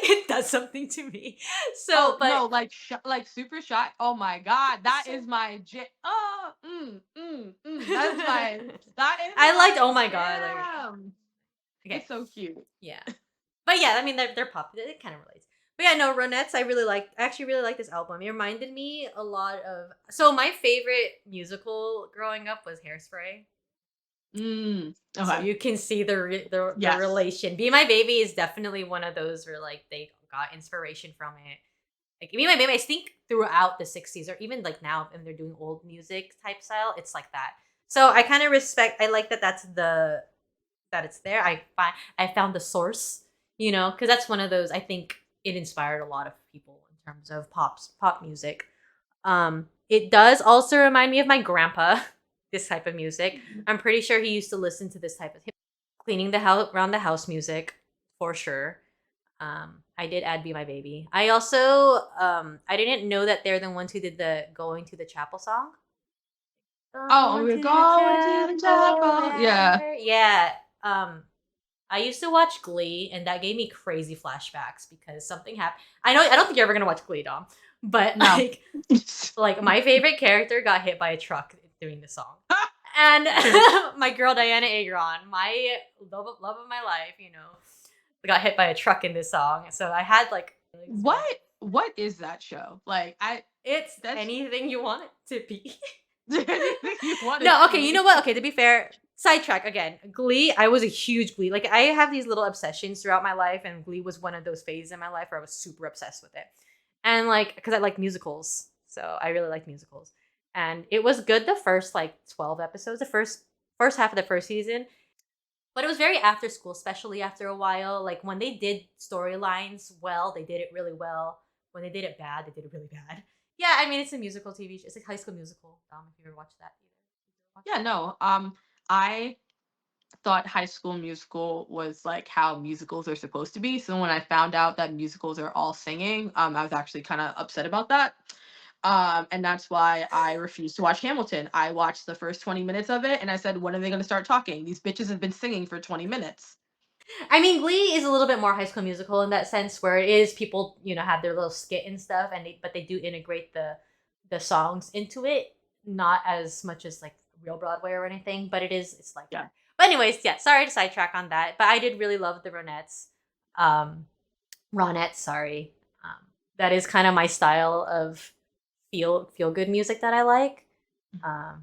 it does something to me. So, but no, like Super Shy. Oh my god, that is my that is my I liked Oh My God. Okay. It's so cute. Yeah. But yeah, I mean they're popular. It kind of relates. But yeah, no, Ronettes, I actually really like this album. It reminded me a lot of my favorite musical growing up was Hairspray. Okay. So you can see the relation. Be My Baby is definitely one of those where like they got inspiration from it. Like Be My Baby, I think throughout the 60s or even like now when they're doing old music type style, it's like that. So I kind of I like that it's there. I found the source, because that's one of those, I think it inspired a lot of people in terms of pop music. It does also remind me of my grandpa, this type of music. I'm pretty sure he used to listen to this type of cleaning the house, around the house music for sure. I did add Be My Baby. I also I didn't know that they're the ones who did the Going to the Chapel song. We're going to the chapel. Yeah. Yeah. I used to watch Glee, and that gave me crazy flashbacks because something happened. I don't think you're ever gonna watch Glee, Dom, but no. like my favorite character got hit by a truck doing the song, and my girl Diana Agron, my love of my life, got hit by a truck in this song. So I had like what is that show? Like it's anything you want it to be. Anything you want it No, okay, you know what? Okay, to be fair, sidetrack again. Glee, I was a huge Glee. Like I have these little obsessions throughout my life, and Glee was one of those phases in my life where I was super obsessed with it. And like, because I like musicals, so I really like musicals. And it was good the first like 12 episodes, the first half of the first season. But it was very after school, especially after a while. Like when they did storylines well, they did it really well. When they did it bad, they did it really bad. Yeah, I mean it's a musical TV show. It's like High School Musical. If you ever watched that either. Yeah, no. I thought High School Musical was like how musicals are supposed to be. So when I found out that musicals are all singing, I was actually kind of upset about that. And that's why I refused to watch Hamilton. I watched the first 20 minutes of it and I said, when are they going to start talking? These bitches have been singing for 20 minutes. I mean, Glee is a little bit more High School Musical in that sense, where it is people, have their little skit and stuff, but they do integrate the songs into it, not as much as like real Broadway or anything, but it's like that. But anyways, yeah, sorry to sidetrack on that, but I did really love the Ronettes. Ronettes, sorry. That is kind of my style of feel good music that I like.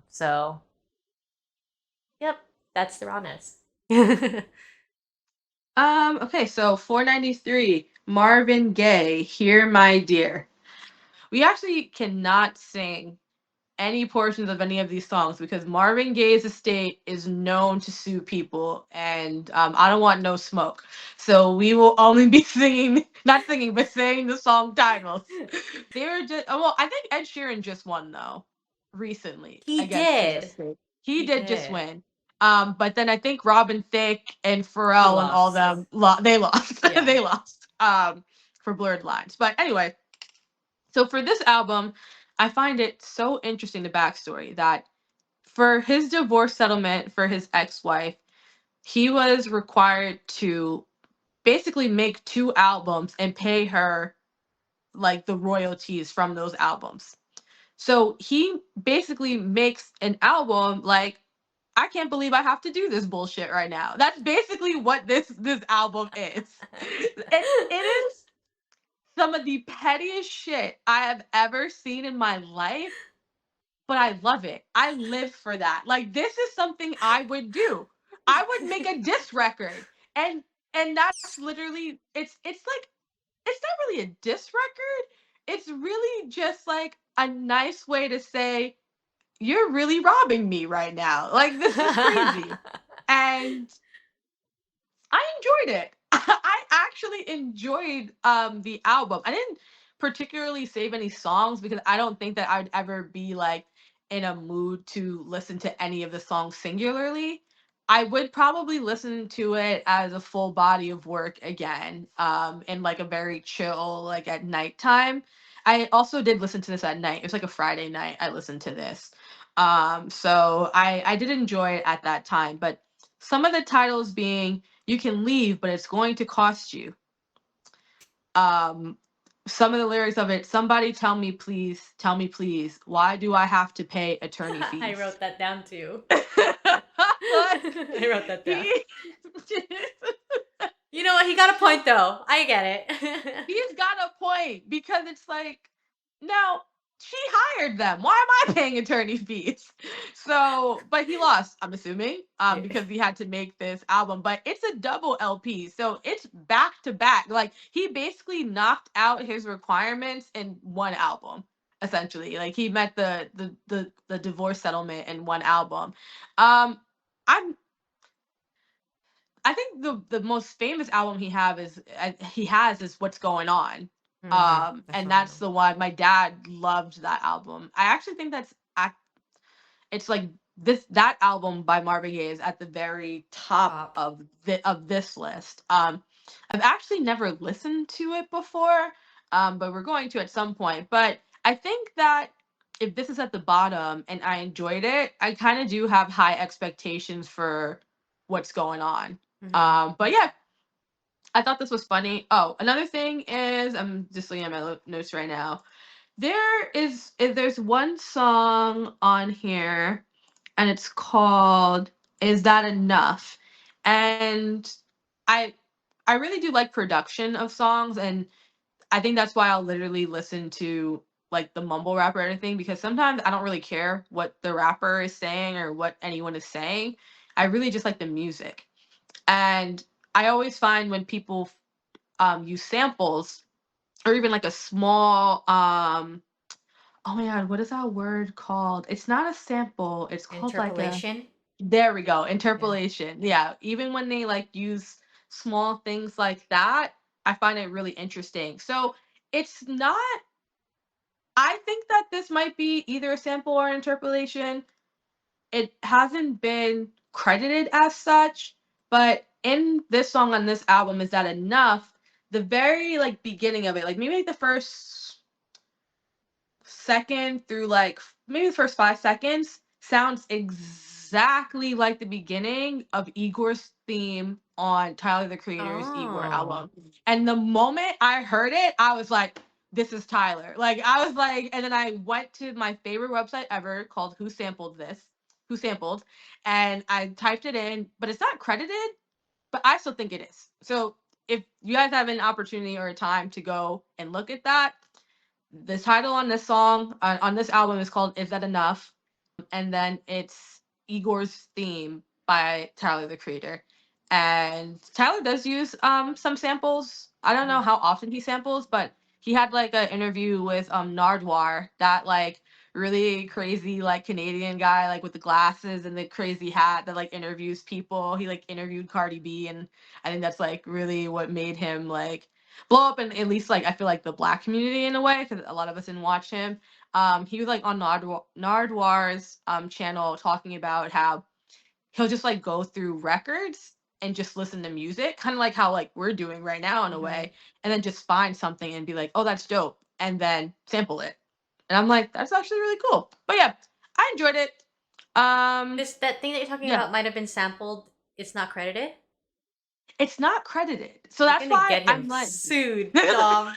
So, yep, that's the Ronettes. Okay, so 493, Marvin Gaye, Hear My Dear. We actually cannot sing any portions of any of these songs because Marvin Gaye's estate is known to sue people, and I don't want no smoke. So we will only be not singing, but saying the song titles. They're just I think Ed Sheeran just won though recently. He did. He did just win. But then I think Robin Thicke and Pharrell and all them they lost. Yeah. They lost for Blurred Lines. But anyway, so for this album, I find it so interesting, the backstory, that for his divorce settlement for his ex-wife, he was required to basically make 2 albums and pay her like the royalties from those albums. So he basically makes an album like, I can't believe I have to do this bullshit right now. That's basically what this album is. It is some of the pettiest shit I have ever seen in my life, but I love it. I live for that. Like, this is something I would do. I would make a diss record. And that's literally, it's like, it's not really a diss record. It's really just like a nice way to say, you're really robbing me right now. Like, this is crazy. And I enjoyed it. I actually enjoyed the album. I didn't particularly save any songs because I don't think that I'd ever be like in a mood to listen to any of the songs singularly. I would probably listen to it as a full body of work again, in like a very chill, like at nighttime. I also did listen to this at night. It was like a Friday night I listened to this. So I did enjoy it at that time. But some of the titles being You Can Leave, but it's going to cost you. Um, some of the lyrics of it, somebody tell me please, why do I have to pay attorney I fees? wrote that down too. Like, I wrote that down. he You know what? He got a point though. I get it. he's got a point, because it's like, now she hired them. Why am I paying attorney fees? So, but he lost, I'm assuming, Yeah. because he had to make this album. But it's a double LP, so it's back to back. Like, he basically knocked out his requirements in one album. Essentially, like, he met the divorce settlement in one album. I'm I think the most famous album he has is What's Going On. That's And what I that's know. the one my dad loved that album. I actually think it's like that album by Marvin Gaye is at the very top Top. of this list. I've actually never listened to it before, but we're going to at some point. But I think that if this is at the bottom and I enjoyed it, I kind of do have high expectations for What's Going On. Mm-hmm. But yeah, I thought this was funny. Oh, another thing is, I'm just looking at my notes right now. There's one song on here, and it's called "Is That Enough?" And I I really do like production of songs, and I think that's why I'll literally listen to like the mumble rap or anything, because sometimes I don't really care what the rapper is saying or what anyone is saying. I really just like the music. And I always find when people use samples, or even like a small oh my god, what is that word called? It's not a sample. It's called like a, Interpolation. there we go, Yeah. interpolation. Yeah, even when they like use small things like that, I find it really interesting. So it's not, I think that this might be either a sample or an interpolation. It hasn't been credited as such, but in this song on this album, Is That Enough? The very like beginning of it, like maybe like the first second through like maybe the first 5 seconds, sounds exactly like the beginning of Igor's theme on Tyler the Creator's Igor Oh. album. And the moment I heard it, I was like, this is Tyler. Like, I was like, and then I went to my favorite website ever called Who Sampled This? Who Sampled? And I typed it in, but it's not credited, but I still think it is. So if you guys have an opportunity or a time to go and look at that, the title on this song on this album is called "Is That Enough?" And then it's Igor's theme by Tyler the Creator. And Tyler does use some samples. I don't know Mhm. how often he samples, but he had like an interview with Nardwar, that like really crazy like Canadian guy like with the glasses and the crazy hat that like interviews people. He like interviewed Cardi B, and I think that's like really what made him like blow up in at least like I feel like the black community in a way, because a lot of us didn't watch him. He was like on Nardwar's channel talking about how he'll just like go through records and just listen to music, kind of like how like we're doing right now in a Mhm. way, and then just find something and be like, oh, that's dope, and then sample it. And I'm like, that's actually really cool. But yeah, I enjoyed it. That thing that you're talking Yeah, about might have been sampled. It's not credited. it's not credited. So You're that's gonna why get him I'm like, sued, sorry, Dom.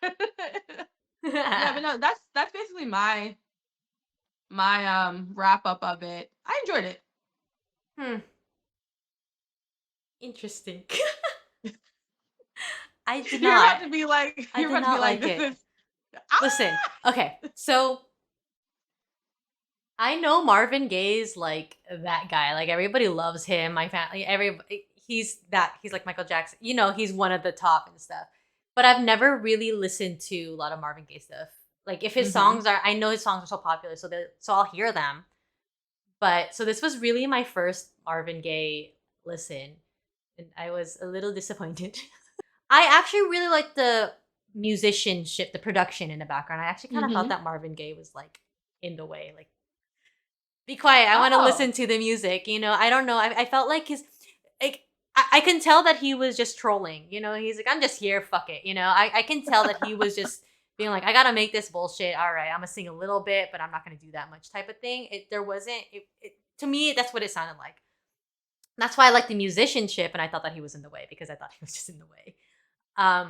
Tyler. Yeah, but no, that's basically my wrap up of it. I enjoyed it. Hmm. Interesting. I did You're not. about to be like, I did not like this it. is Listen. ah. Okay. So I know Marvin Gaye's like that guy. Like everybody loves him. My family, he's that. He's like Michael Jackson. You know, he's one of the top and stuff. But I've never really listened to a lot of Marvin Gaye stuff. Like if his Mm-hmm. songs are, I know his songs are so popular, so I'll hear them. But so this was really my first Marvin Gaye listen, and I was a little disappointed. I actually really liked the musicianship, the production in the background. I actually kind of thought Mm-hmm. that Marvin Gaye was like in the way, like be quiet. I want to Oh. listen to the music. You know, I don't know. I felt like like, I can tell that he was just trolling. You know, he's like, I'm just here. Fuck it. You know, I can tell that he was just being like, I got to make this bullshit. All right. I'm going to sing a little bit, but I'm not going to do that much type of thing. There wasn't, to me, that's what it sounded like. That's why I like the musicianship. And I thought that he was in the way because I thought he was just in the way. That's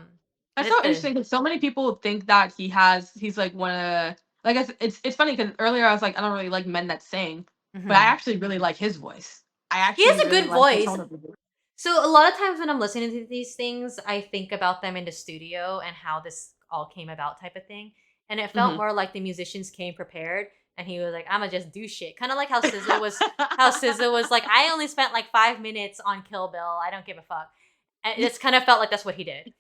But so interesting because so many people think that he's like one of like it's funny because earlier I was like I don't really like men that sing, but I mhm. actually really like his voice. I He has actually a really good like the voice. tone of his voice. So a lot of times when I'm listening to these things, I think about them in the studio and how this all came about type of thing. And it felt Mm-hmm. more like the musicians came prepared and he was like, I'ma just do shit. Kind of like how SZA was like, I only spent like 5 minutes on Kill Bill. I don't give a fuck. And it's kind of felt like that's what he did.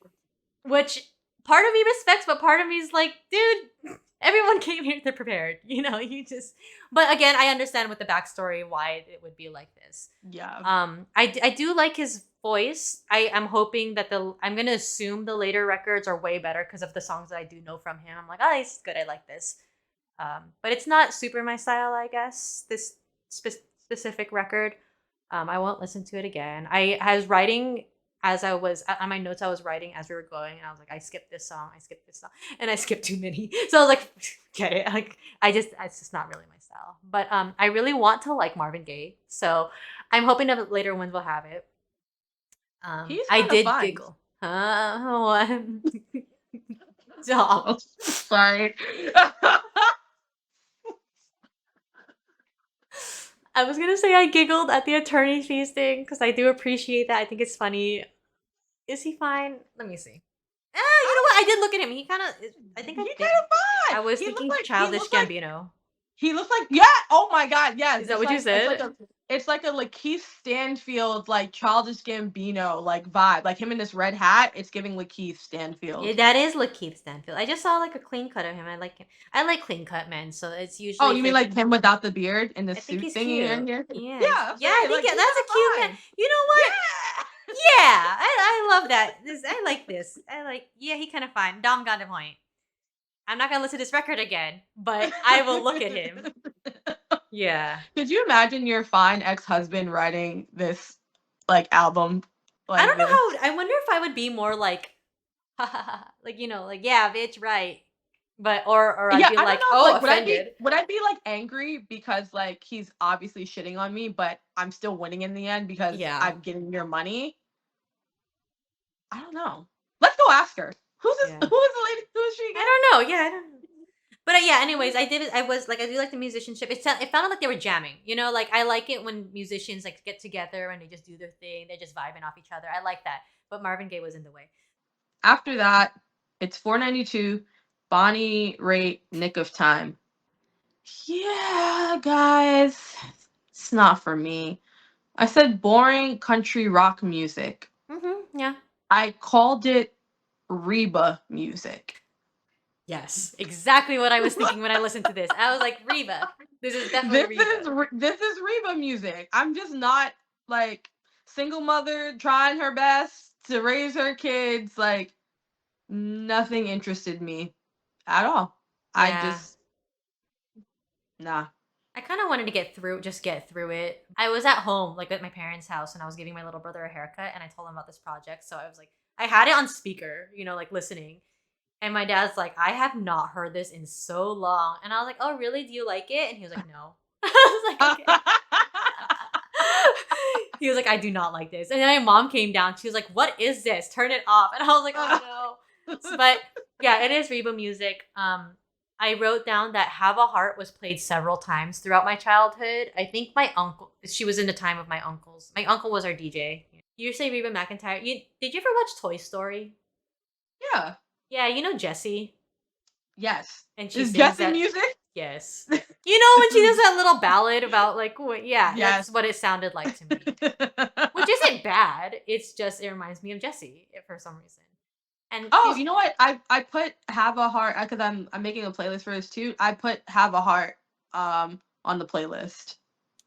Which part of me respects, but part of me is like, dude, everyone came here, they're prepared. You know, you just but again, I understand with the backstory why it would be like this. Yeah. I do like his voice. I'm hoping that I'm gonna assume the later records are way better because of the songs that I do know from him. I'm like, oh, this is good. I like this. But it's not super my style, I guess. This specific record. I won't listen to it again. I was writing as I was on my notes. I was writing as we were going, and I was like, I skipped this song. I skipped this song, and I skipped too many. So I was like, okay, like it's just not really my style. But I really want to like Marvin Gaye, so I'm hoping that later ones will have it. He's I kind of did fun. giggle. Stop. Sorry. I was gonna say I giggled at the attorney fees thing because I do appreciate that. I think it's funny. Is he fine? Let me see. You know what? I did look at him. He kind of. I think I He's think kind of I fun. was He looks thinking like childish Gambino. yeah. Oh my God, yes. Is that what you said? It's like a Lakeith Stanfield like childish Gambino like vibe. Like him in this red hat. It's giving Lakeith Yeah, Stanfield. that is Lakeith Stanfield. I just saw like a clean cut of him. I like him. I like clean cut men, so it's Oh, usually you if mean they're. like him without the beard and the I think suit he's thingy cute. in here? Yeah, Yeah, I'm yeah. I saying think like he's that's a cute man. kind of fun. You know what? Yeah. Yeah, I love that. I like this. I like. Yeah, he kind of fine. Dom got a point. I'm not gonna listen to this record again, but I will look at him. Yeah. Could you imagine your fine ex-husband writing this like album I like don't this? know how. I wonder if I would be more like, like like yeah, bitch, right? But or I'd Yeah, be I don't like, know. oh, Like, offended. would I be like angry because like he's obviously shitting on me, but I'm still winning in the end because Yeah, I'm getting your money? I don't know. Let's go ask her. Who's this? yeah. Who is the lady? Who is she I again? don't know. Yeah, I don't know. But yeah. Anyways, I did. I was like, I do like the musicianship. It sounded like they were jamming. You know, like I like it when musicians like get together and they just do their thing. They're just vibing off each other. I like that. But Marvin Gaye was in the way. After that, it's 492. Bonnie Raitt, Nick of Time. Yeah, guys, it's not for me. I said boring country rock music. Yeah. I called it Reba music. Yes, exactly what I was thinking when I listened to this. I was like, Reba. This is definitely Reba. This is Reba music. I'm just not like single mother trying her best to raise her kids. Like nothing interested me at all. I Yeah. just nah. I kind of wanted to get through it. I was at home, like at my parents' house, and I was giving my little brother a haircut, and I told him about this project. So I was like, I had it on speaker, like listening. And my dad's like, I have not heard this in so long. And I was like, oh, really? Do you like it? And he was like, no. I was like, okay. He was like, I do not like this. And then my mom came down. She was like, what is this? Turn it off. And I was like, oh no. But yeah, it is Reba music. I wrote down that Have a Heart was played several times throughout my childhood. I think my uncle, she was in the time of my uncles. My uncle was our DJ. You say Reba McEntire. Did you ever watch Toy Story? Yeah. Yeah, you know Jessie. Yes. And she Is sings Jessie that. music? Yes. You know when she does that little ballad about like what? Yeah, Yes. that's what it sounded like to me. Which isn't bad. It's just it reminds me of Jessie for some reason. And oh, you know what? I put Have a Heart because I'm making a playlist for this too. I put Have a Heart on the playlist.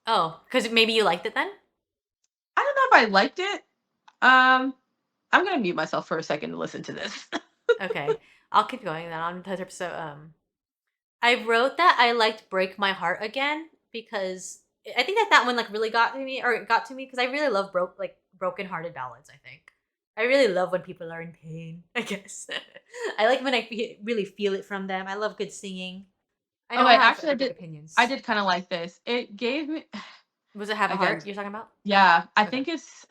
Oh, because maybe you liked it then? I don't know if I liked it. I'm gonna mute myself for a second to listen to this. Okay. I'll keep going then on the episode. I wrote that I liked Break My Heart Again because I think that one like really got to me because I really love broken hearted ballads, I think. I really love when people are in pain, I guess. I like when I really feel it from them. I love good singing. I don't have Actually, opinions. I did kind of like this. It gave me. Was it Have a Again, Heart you're talking about? Yeah, I think it's.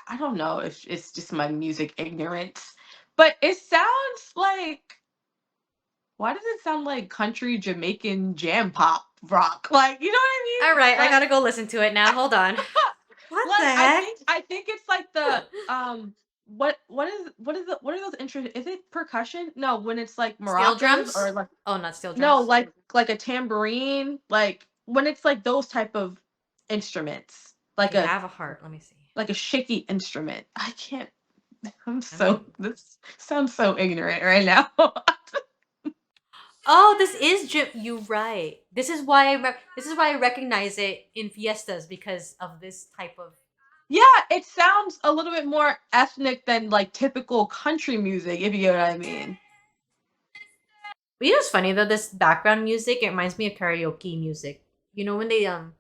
I don't know if it's just my music ignorance, but it sounds like. Why does it sound like country Jamaican jam pop rock? Like, you know what I mean? All right, Like, I gotta go listen to it now. Hold on. What like the heck? I think it's like the what are those instruments? Is it percussion? No, when it's like Steel maracas drums? or like Oh, not steel drums. no, like a tambourine, like when it's like those type of instruments, like Okay, Have a Heart. Let me see. like a shaky instrument. I can't. mean- This sounds so ignorant right now. Oh, this is you right. This is why I recognize it in fiestas because of this type of. Yeah, it sounds a little bit more ethnic than like typical country music, if you get what I mean. You know what's funny though? This background music it reminds me of karaoke music. You know when they How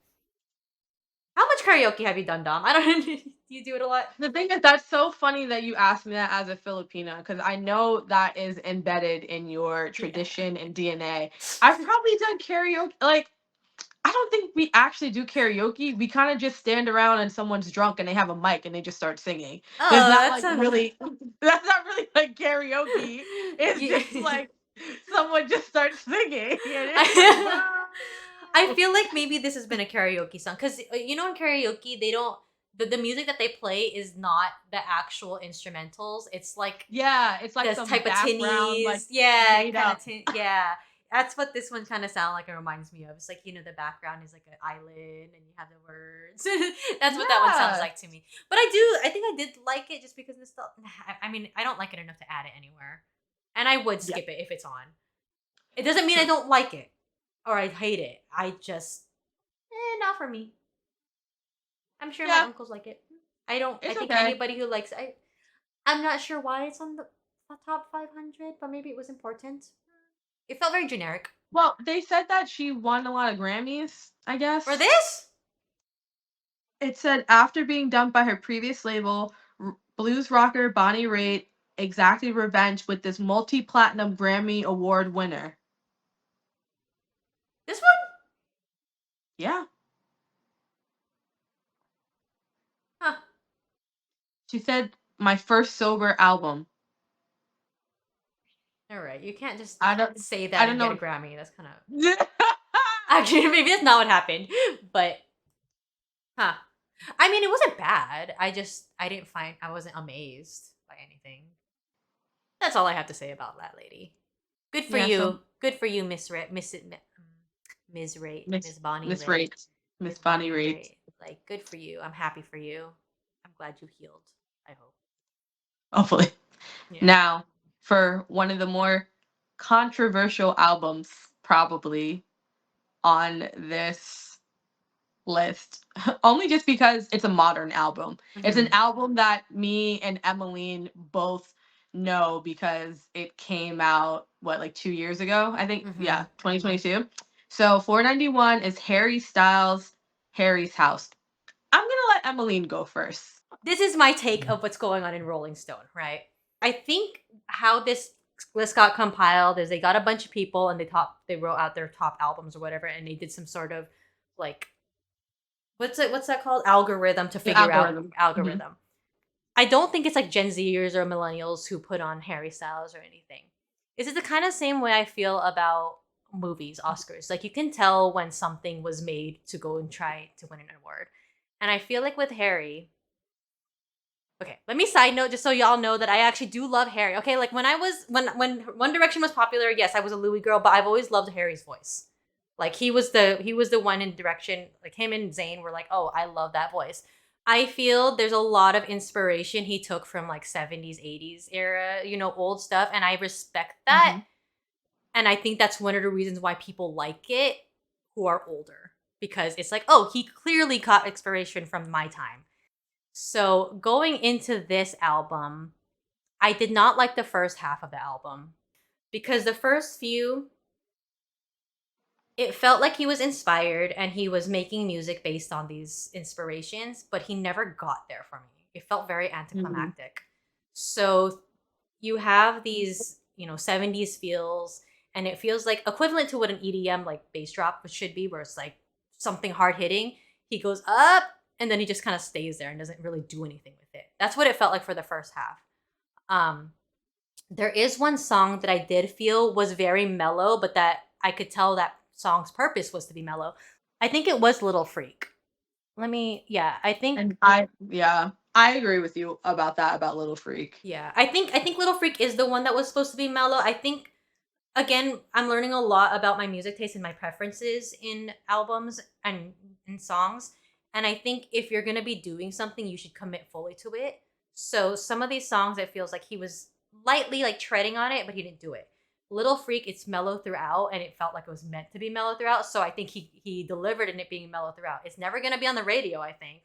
much karaoke have you done, Dom? I don't. Do you do it a lot? The thing is, that's so funny that you asked me that as a Filipina, because I know that is embedded in your tradition and DNA. I've probably done karaoke. Like, I don't think we actually do karaoke. We kind of just stand around and someone's drunk and they have a mic and they just start singing. Oh, There's not that sounds. really. That's not really like karaoke. It's Yeah. just like someone just starts singing. And it's like, I feel like maybe this has been a karaoke song because you know in karaoke they don't the music that they play is not the actual instrumentals. It's like yeah, it's like this some type of background, tinnies, like yeah, made kind up. of yeah. That's what this one kind of sound like. It reminds me of. It's like the background is like an island and you have the words. That's what that one sounds Yeah. like to me. But I think I did like it just because I mean, I don't like it enough to add it anywhere, and I would skip it if it's on. It doesn't mean I don't like it or I hate it. I just, not for me. I'm sure my Yeah, uncles like it. I don't. I it's think okay. anybody who likes it. I'm not sure why it's on the top 500, but maybe it was important. It felt very generic. Well, they said that she won a lot of Grammys, I guess. For this? It said after being dumped by her previous label, blues rocker Bonnie Raitt exacted revenge with this multi-platinum Grammy Award winner. This one? Yeah. Huh. She said, my first sober album. All right. You can't just I don't say that and know. get a Grammy. That's kind of. Actually, maybe that's not what happened. But, huh. I mean, it wasn't bad. I wasn't amazed by anything. That's all I have to say about that lady. Good for you. Good for you, Miss Raitt. Miss Raitt. Miss Bonnie Miss Raitt. Raitt. Miss Bonnie Raitt. Like, good for you. I'm happy for you. I'm glad you healed. I hope. Hopefully. Yeah. Now, for one of the more controversial albums, probably on this list, only just because it's a modern album. It's an album that me and Emmeline both know because it came out like 2 years ago, I think. Yeah, 2022. So 491 is Harry Styles' Harry's House. I'm gonna let Emmeline go first. This is my take of what's going on in Rolling Stone, right? I think how this list got compiled is they got a bunch of people and they wrote out their top albums or whatever, and they did some sort of like what's that called, algorithm to The figure out algorithm. Mhm. algorithm. I don't think it's like Gen Zers or millennials who put on Harry Styles or anything. Is it the kind of same way I feel about movies, Oscars? Like you can tell when something was made to go and try to win an award. And I feel like with Harry, okay, let me side note just so y'all know that I actually do love Harry. Okay, like when I was when One Direction was popular, yes, I was a Louis girl, but I've always loved Harry's voice. Like he was the one in Direction, like him and Zayn were like, "Oh, I love that voice." I feel there's a lot of inspiration he took from like 70s, 80s era, old stuff, and I respect that. Mhm. And I think that's one of the reasons why people like it who are older because it's like, "Oh, he clearly caught inspiration from my time." So going into this album, I did not like the first half of the album because the first few, it felt like he was inspired and he was making music based on these inspirations, but he never got there for me. It felt very Mhm. anticlimactic. So you have these, 70s feels, and it feels like equivalent to what an EDM like bass drop should be, where it's like something hard hitting. He goes up and then he just kind of stays there and doesn't really do anything with it. That's what it felt like for the first half. Um, there is one song that I did feel was very mellow, but that I could tell that song's purpose was to be mellow. I think it was Little Freak. Yeah, And I agree with you about that about Little Freak. I think Little Freak is the one that was supposed to be mellow. I think again, I'm learning a lot about my music taste and my preferences in albums and in songs. And I think if you're gonna be doing something, you should commit fully to it. So some of these songs, it feels like he was lightly like treading on it, but he didn't do it. Little Freak, it's mellow throughout, and it felt like it was meant to be mellow throughout. So I think he delivered in it being mellow throughout. It's never gonna be on the radio, I think,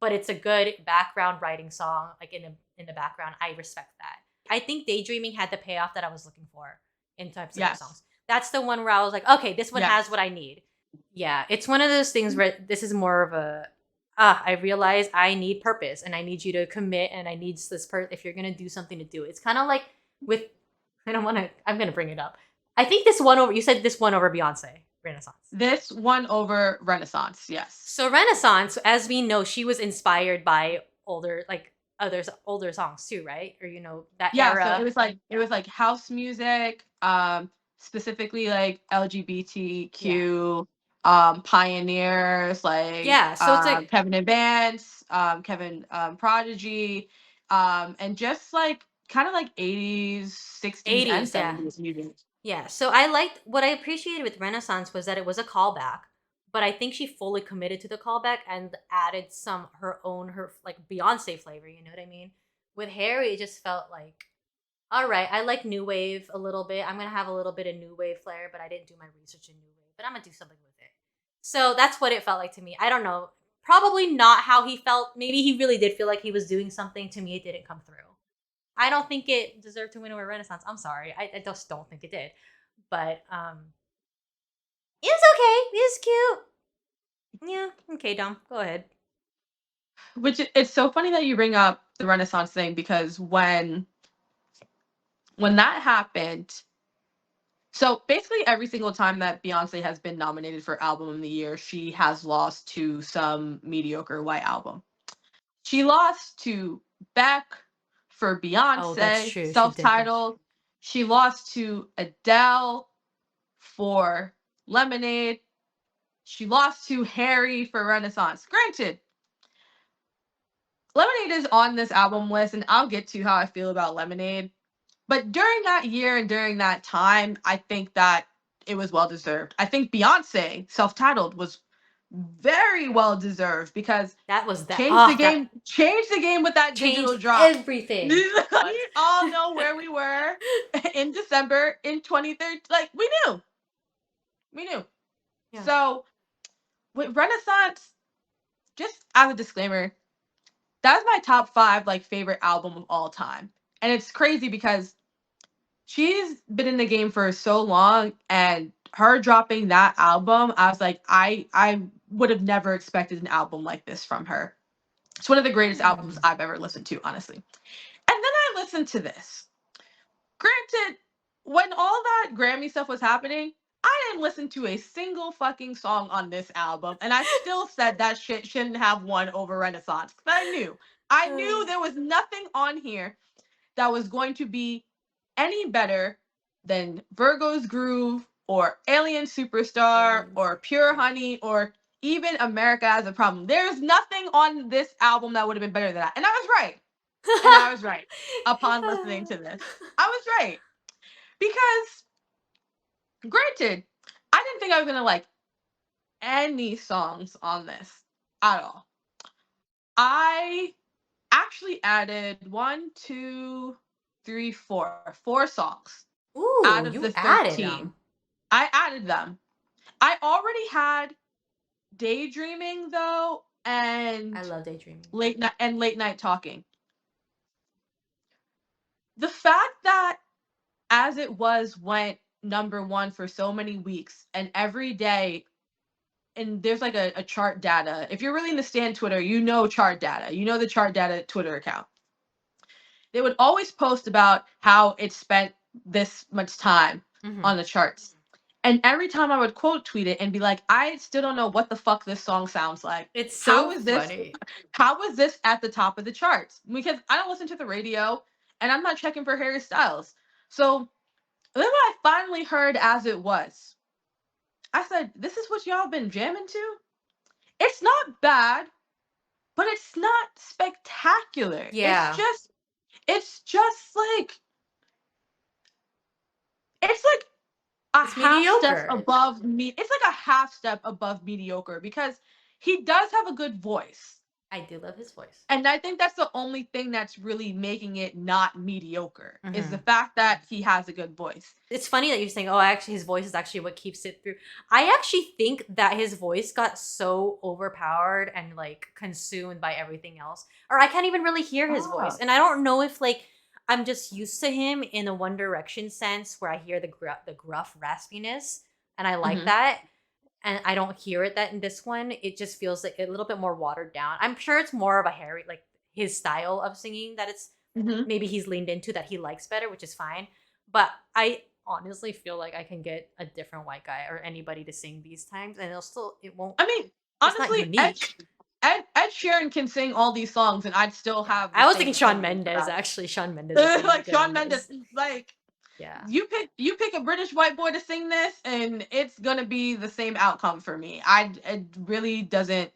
but it's a good background writing song, like in the background. I respect that. I think Daydreaming had the payoff that I was looking for in types of Yes. songs. That's the one where I was like, okay, this one has Yes. what I need. Yeah, it's one of those things where this is more of a I realize I need purpose and I need you to commit and I need if you're gonna do something to do it. It's kind of like with I don't want to. I'm gonna bring it up. I think this one over. You said this one over Beyonce Renaissance. This won over Renaissance. Yes. So Renaissance, as we know, she was inspired by older songs too, right? Or that Yeah, so era. it was like house music, specifically like Yeah, LGBTQ pioneers like yeah. So it's like Kevin Advance, Kevin Prodigy, and just like kind of like 80s, 60s, and 80s. Yeah, 70s music. yeah, so I liked what I appreciated with Renaissance was that it was a callback, but I think she fully committed to the callback and added some her like Beyonce flavor, you know what I mean? With Harry, it just felt like, all right, I like new wave a little bit. I'm gonna have a little bit of new wave flair, but I didn't do my research in new wave, but I'm gonna do something with it. So that's what it felt like to me. I don't know. Probably not how he felt. Maybe he really did feel like he was doing something. To me, it didn't come through. I don't think it deserved to win over Renaissance. I'm sorry. I just don't think it did. But it's okay. It's cute. Yeah. Okay, Dom. Go ahead. Which it's so funny that you bring up the Renaissance thing because when that happened, so basically every single time that Beyonce has been nominated for album of the year, she has lost to some mediocre white album. She lost to Beck for Oh, that's Beyonce, true. She did this. self-titled. She lost to Adele for Lemonade. She lost to Harry for Renaissance. Granted, Lemonade is on this album list, and I'll get to how I feel about Lemonade. But during that year and during that time, I think that it was well deserved. I think Beyonce, self-titled, was very well deserved because That was that. Ah, that changed the game with that changed digital drop. everything. We all know where we were in December in 2013. Like we knew. Yeah. So with Renaissance, just as a disclaimer, that's my top 5 like favorite album of all time. And it's crazy because she's been in the game for so long, and her dropping that album, I was like, I would have never expected an album like this from her. It's one of the greatest albums Hmm. I've ever listened to, honestly. And then I listened to this. Granted, when all that Grammy stuff was happening, I didn't listen to a single fucking song on this album, and I still said that shit shouldn't have won over Renaissance. 'Cause I knew there was nothing on here that was going to be any better than Virgo's Groove or Alien Superstar Aliens. or Pure Honey or even America Has a Problem. There's nothing on this album that would have been better than that. And I was right. And I was right upon listening to this. I was right. Because, granted, I didn't think I was going to like any songs on this at all. I actually added one, two, three, four songs out Ooh, of you the added 13. them. I added them. I already had Daydreaming though, I and love daydreaming. late night talking. The fact that As It Was went number one for so many weeks, and every day, and there's like a chart data. If you're really in the stand Twitter, you know chart data. You know the chart data Twitter account. They would always post about how it spent this much time Mm-hmm. on the charts. And every time I would quote tweet it and be like, I still don't know what the fuck this song sounds like. It's How so is this funny. how is this at the top of the charts? Because I don't listen to the radio and I'm not checking for Harry Styles. So then when I finally heard As It Was, I said, this is what y'all been jamming to? It's not bad, but it's not spectacular. Yeah, It's just like it's like a it's half step mediocre. above me. It's like a half step above mediocre because he does have a good voice. I do love his voice. And I think that's the only thing that's really making it not mediocre is the Mm-hmm. fact that he has a good voice. It's funny that you're saying, oh, actually, his voice is actually what keeps it through. I actually think that his voice got so overpowered and like consumed by everything else, or I can't even really hear his voice. Ah. And I don't know if like I'm just used to him in a One Direction sense, where I hear the gruff raspiness, and I like Mm-hmm. that. And I don't hear it that in this one. It just feels like a little bit more watered down. I'm sure it's more of a Harry, like his style of singing that it's Mm-hmm. maybe he's leaned into that he likes better, which is fine. But I honestly feel like I can get a different white guy or anybody to sing these times, and it won't. I mean, It's not honestly, unique. Ed Sheeran can sing all these songs and I'd still Yeah, have the I was same thinking Shawn opinion Mendes. about it. Actually, Shawn Mendes would be Like good Shawn on Mendes, this. like Yeah, you pick a British white boy to sing this, and it's gonna be the same outcome for me. It really doesn't.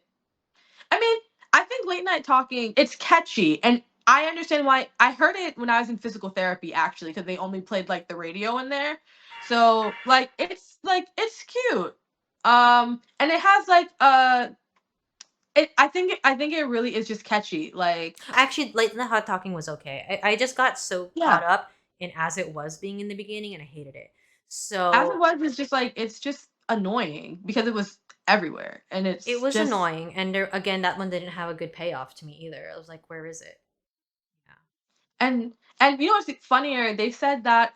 I mean, I think late night talking it's catchy, and I understand why. I heard it when I was in physical therapy actually, because they only played like the radio in there. So it's cute. And it has like I think it really is just catchy. Like actually, late night hot talking was okay. I just got so yeah, caught up in As It Was being in the beginning, and I hated it. as it So was, it's just like it's just annoying because it was everywhere, and it it's was just annoying, and there, again, that one didn't have a good payoff to me either. I was like, where is it? Yeah. and and you know what's funnier? They said that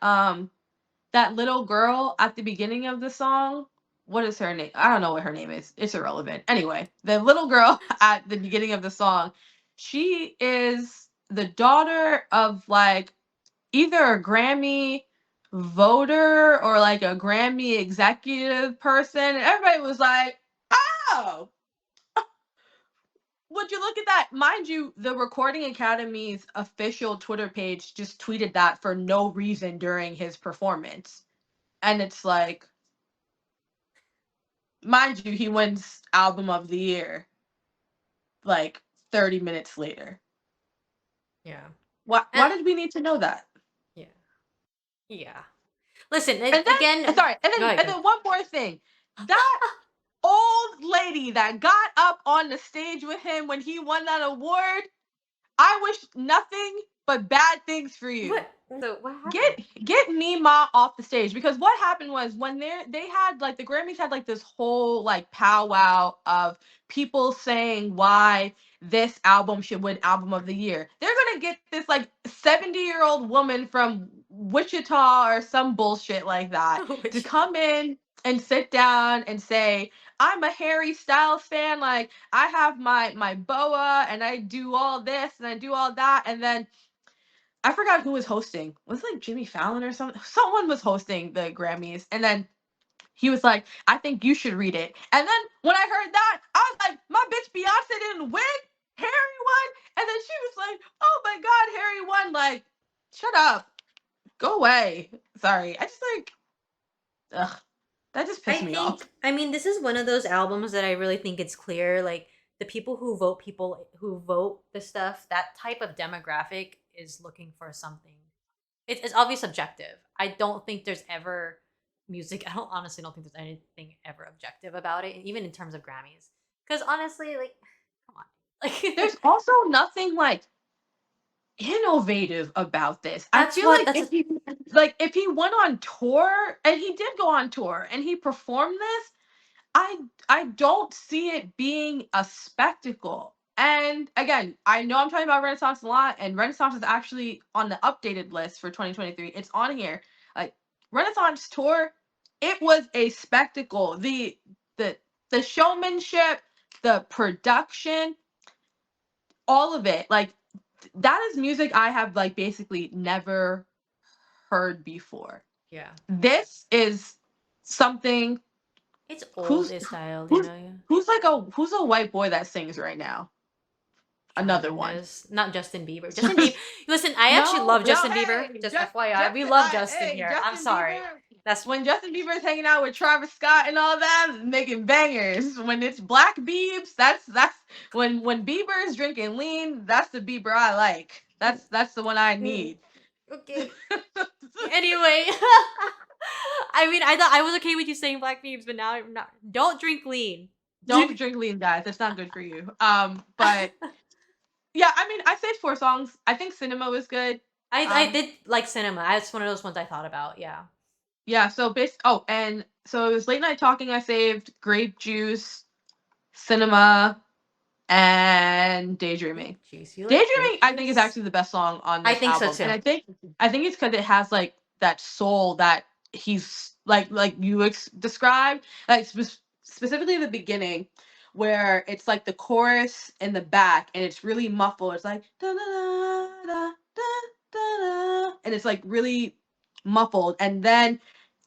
that little girl at the beginning of the song, what is her name? I don't know what her name is. It's irrelevant. Anyway, the little girl at the beginning of the song, she is the daughter of like either a Grammy voter or like a Grammy executive person. And everybody was like, oh, would you look at that? Mind you, the Recording Academy's official Twitter page just tweeted that for no reason during his performance. And it's like, mind you, he wins Album of the Year like 30 minutes later. Yeah. Why And did we need to know that? yeah. Yeah. Listen, And then, again, sorry, go ahead, and go ahead. then one more thing. That old lady that got up on the stage with him when he won that award, I wish nothing but bad things for you. What? So what happened? Get Mima off the stage, because what happened was when they had like the Grammys had like this whole like powwow of people saying why this album should win Album of the Year. They're gonna get this like 70-year-old woman from Wichita or some bullshit like that to Wichita. come in and sit down and say, I'm a Harry Styles fan, like I have my boa and I do all this and I do all that, and then I forgot who was hosting. Was it like Jimmy Fallon or something? Someone was hosting the Grammys, and then he was like, "I think you should read it." And then when I heard that, I was like, "My bitch Beyonce didn't win. Harry won." And then she was like, "Oh my God, Harry won!" Like, shut up, go away. Sorry, I just like, ugh, that just pissed me off. I mean, this is one of those albums that I really think it's clear. Like, the people who vote the stuff, that type of demographic is looking for something. It's obviously subjective. I don't think there's ever music. I don't honestly don't think there's anything ever objective about it, even in terms of Grammys. Because honestly, like, come on, like There's also nothing like innovative about this. I that's feel what like that's. if he went on tour and he did go on tour and he performed this, I I don't see it being a spectacle. And again, I know I'm talking about Renaissance a lot, and Renaissance is actually on the updated list for 2023. It's on here. Like Renaissance tour, it was a spectacle. The the showmanship, the production, all of it. Like that is music I have like basically never heard before. Yeah, This is something. it's Who's old style, you who's know. Yeah. who's a white boy that sings right now? Shawn Another one. Mendes, not Justin Bieber. Justin Bieber. Listen, I actually No, love no, Justin Bieber. hey, Just FYI, we love Justin here. I'm Justin sorry. Bieber. That's When Justin Bieber is hanging out with Travis Scott and all that, making bangers. When it's Black Biebs, that's when Bieber is drinking lean. That's the Bieber I like. That's the one I need. okay. Anyway, I mean, I thought I was okay with you saying Black Thieves, but now I'm not. Don't drink lean. Don't drink lean, guys. It's not good for you. But yeah, I mean, I saved 4 songs. I think Cinema was good. I did like Cinema. That's one of those ones I thought about. Yeah. Yeah, so and so it was Late Night Talking I saved, Grape Juice, Cinema, and Daydreaming. Juice. You like Daydreaming grape I think is juice? actually the best song on I this think so album. too. And I think it's because it has like that soul that he's like you described, like specifically the beginning where it's like the chorus in the back and it's really muffled. It's like da da da da da da, and it's like really muffled, and then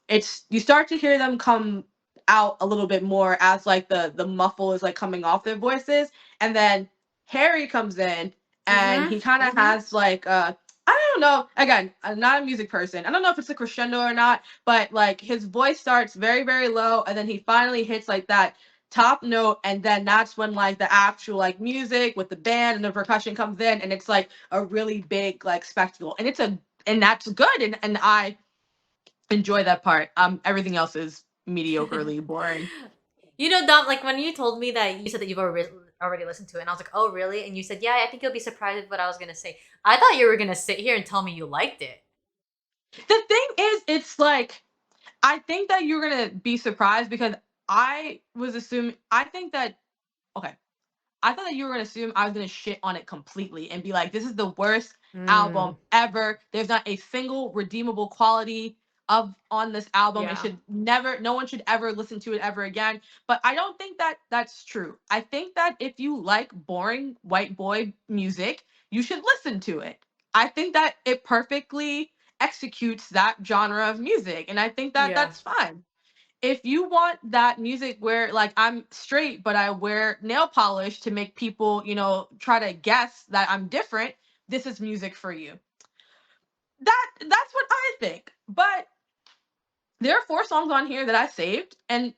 it's you start to hear them come out a little bit more as like the muffle is like coming off their voices, and then Harry comes in and Mm-hmm. he kind of has like I don't know, again, I'm not a music person, I don't know if it's a crescendo or not, but like his voice starts very very low and then he finally hits like that top note, and then that's when like the actual like music with the band and the percussion comes in, and it's like a really big like spectacle, and and that's good, and I enjoy that part. Everything else is mediocrely boring. You know, Dom, like when you told me that you said that you've already listened to it, and I was like, oh, really? And you said, yeah, I think you'll be surprised with what I was going to say. I thought you were going to sit here and tell me you liked it. The thing is, it's like I think that you're gonna be surprised because I was assuming. I think that okay. I thought that you were gonna assume I was gonna shit on it completely and be like, "This is the worst Mm, album ever. There's not a single redeemable quality of on this album. It yeah. should never. No one should ever listen to it ever again." But I don't think that that's true. I think that if you like boring white boy music, you should listen to it. I think that it perfectly executes that genre of music, and I think that Yeah. that's fine. If you want that music where like I'm straight but I wear nail polish to make people, try to guess that I'm different, this is music for you. That's what I think. But there are 4 songs on here that I saved, and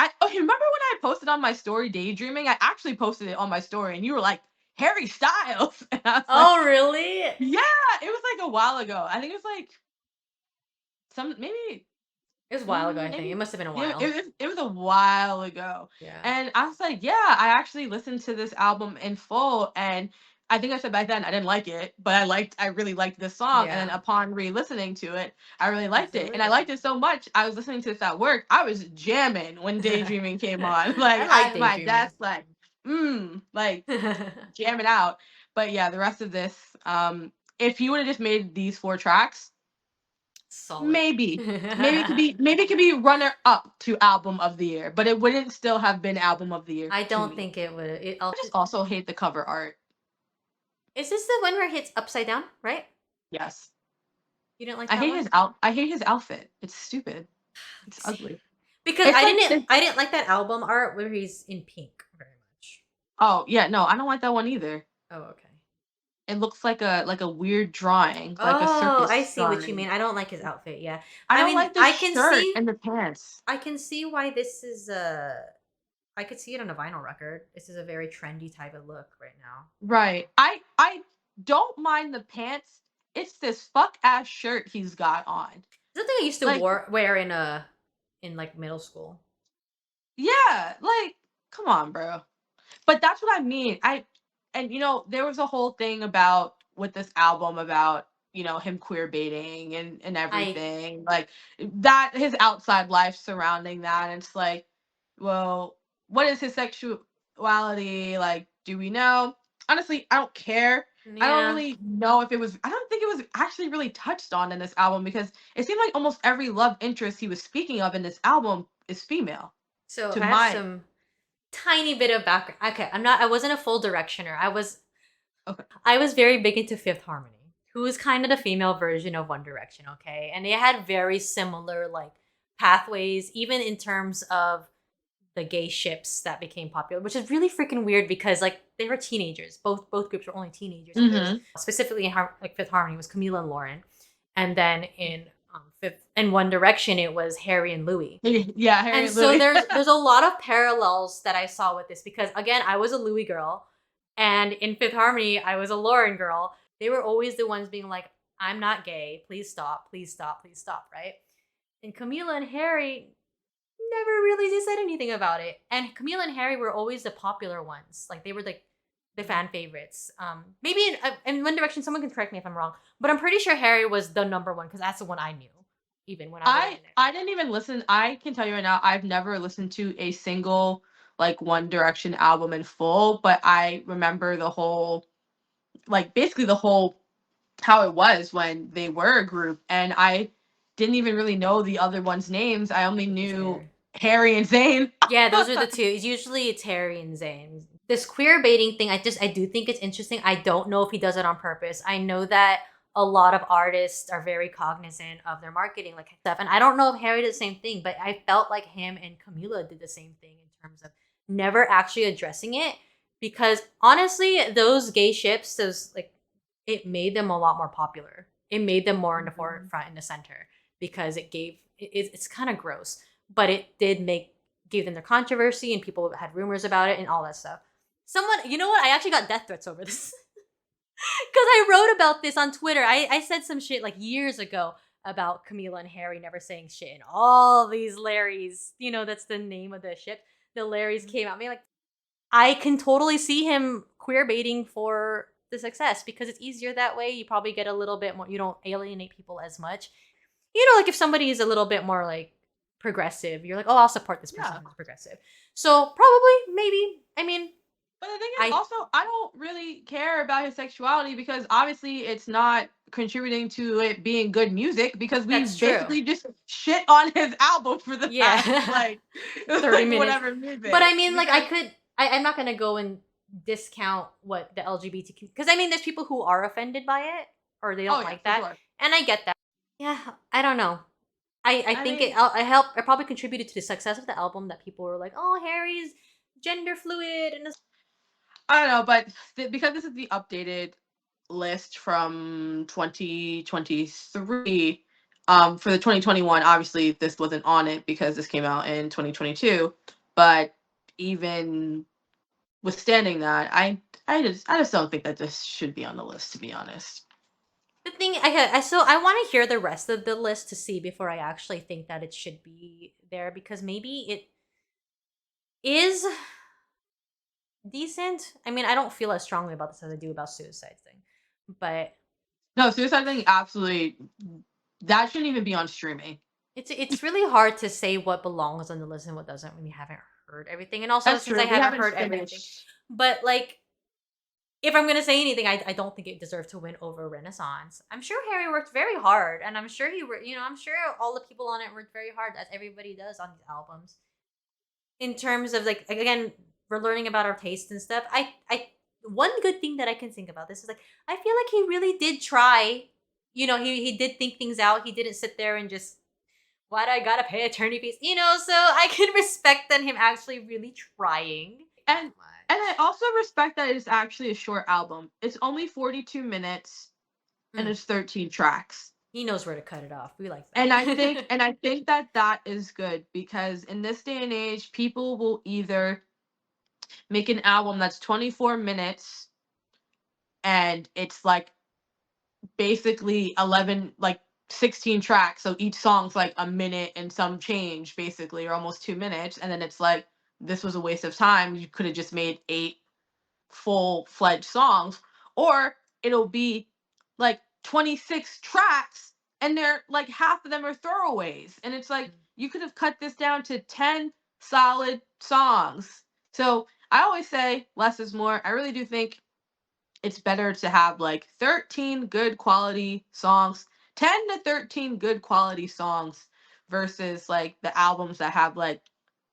okay, remember when I posted on my story Daydreaming? I actually posted it on my story and you were like, Harry Styles. And I was like, Oh, really? yeah, it was like a while ago. I think it was like some maybe It was a while ago, I think. It maybe must have been a yeah, while. it was a while ago. Yeah. And I was like, yeah, I actually listened to this album in full, and I think I said back then I didn't like it, but I really liked this song. And then Yeah. upon re-listening to it, I really liked it. And I Absolutely. liked it so much, I was listening to this at work. I was jamming when Daydreaming came on. Like I I like at my daydreaming. desk, like jamming out. But yeah, the rest of this, if you would have just made these 4 tracks, Solid. maybe it could be runner up to album of the year, but it wouldn't still have been album of the year I to don't me. think it would. I just also hate the cover art. Is this the one where it hits upside down, right? Yes. You didn't like that one? I hate his outfit. It's stupid. It's See, ugly. because It's like this. I didn't like that album art where he's in pink very much. Oh, yeah, no, I don't like that one either. Oh, okay. It looks like a weird drawing, like a Oh, I circus see what you drawing. mean. I don't like his outfit. Yeah. I I don't mean, like the shirt and the pants. I can see why this is I could see it on a vinyl record. This is a very trendy type of look right now. Right. I don't mind the pants. It's this fuck ass shirt he's got on. Something I used to Like, wear in like middle school. yeah, like, come on, bro. But that's what I mean. There was a whole thing about with this album about, him queer baiting and I everything. Like that his outside life surrounding that. And it's like, well, what is his sexuality? Like, do we know? Honestly, I don't care. I don't yeah. really know if it was I don't think it was actually really touched on in this album because it seemed like almost every love interest he was speaking of in this album is female. So To I have my some tiny bit of background. Okay, I wasn't a full directioner. Okay. I was very big into Fifth Harmony, who is kind of the female version of One Direction, okay? And they had very similar like pathways, even in terms of the gay ships that became popular, which is really freaking weird because like they were teenagers. Both groups were only teenagers, and there was Mhm. specifically in like Fifth Harmony was Camila and Lauren, and then in Fifth in One Direction it was Harry and Louis. Yeah, Harry And and so Louis. there's a lot of parallels that I saw with this because again, I was a Louis girl and in Fifth Harmony, I was a Lauren girl. They were always the ones being like, "I'm not gay. Please stop. Please stop. Please stop." Right? And Camila and Harry never really said anything about it. And Camila and Harry were always the popular ones. Like they were like the fan favorites. Maybe in One Direction, someone can correct me if I'm wrong, but I'm pretty sure Harry was the number one because that's the one I knew, even when I wasn't in it. I didn't even listen. I can tell you right now, I've never listened to a single like One Direction album in full, but I remember the whole basically the whole how it was when they were a group, and I didn't even really know the other ones' names. I only Just knew Harry. Harry and Zayn. Yeah, those are the two. Usually it's Harry and Zayn. This queer baiting thing, I do think it's interesting. I don't know if he does it on purpose. I know that a lot of artists are very cognizant of their marketing like stuff. And I don't know if Harry did the same thing, but I felt like him and Camila did the same thing in terms of never actually addressing it. Because honestly, those gay ships, those like it made them a lot more popular. It made them more in the Mhm. forefront in the center because it's kind of gross, but it did make gave them their controversy and people had rumors about it and all that stuff. Someone, you know what? I actually got death threats over this because I wrote about this on Twitter. I said some shit like years ago about Camila and Harry never saying shit, and all these Larrys, that's the name of the ship. The Larrys came out. I mean, like, I can totally see him queer baiting for the success because it's easier that way. You probably get a little bit more. You don't alienate people as much. Like if somebody is a little bit more like progressive, you're like, oh, I'll support this person Yeah. who's progressive. So probably, maybe. I mean, But the thing is, I also, I don't really care about his sexuality because obviously it's not contributing to it being good music because we that's true. basically just shit on his album for the past Yeah. like 30 minutes. whatever But I music. mean, like, Because I'm not gonna go and discount what the LGBTQ, because I mean, there's people who are offended by it or they don't oh yeah, like for that, sure. and I get that. Yeah, I don't know. I I think mean, it probably contributed to the success of the album that people were like, oh, Harry's gender fluid and I don't know, but because this is the updated list from 2023, for the 2021, obviously this wasn't on it because this came out in 2022. But even withstanding that, I just don't think that this should be on the list, to be honest. the thing. I want to hear the rest of the list to see before I actually think that it should be there because maybe it is decent. I mean, I don't feel as strongly about this as I do about suicide thing, but No, suicide thing, absolutely. That shouldn't even be on streaming. it's really hard to say what belongs on the list and what doesn't when you haven't heard everything. And also That's since I true. We haven't haven't heard everything, finished. but like if I'm gonna say anything, I don't think it deserved to win over Renaissance. I'm sure Harry worked very hard, and I'm sure I'm sure all the people on it worked very hard, as everybody does on these albums. In terms of like again, we're learning about our tastes and stuff. I one good thing that I can think about this is like I feel like he really did try he did think things out. He didn't sit there and just, why do I gotta pay attorney fees? So I can respect that him actually really trying that And I much. also respect that it's actually a short album. It's only 42 minutes and Mm, it's 13 tracks. he knows where to cut it off. We like And that. I think that that is good because in this day and age, people will either make an album that's 24 minutes and it's like basically 11 like 16 tracks, so each song's like a minute and some change basically, or almost 2 minutes, and then it's like this was a waste of time. You could have just made 8 full-fledged songs. Or it'll be like 26 tracks and they're like half of them are throwaways, and it's like you could have cut this down to 10 solid songs. So I always say less is more. I really do think it's better to have like 13 good quality songs, 10 to 13 good quality songs versus like the albums that have like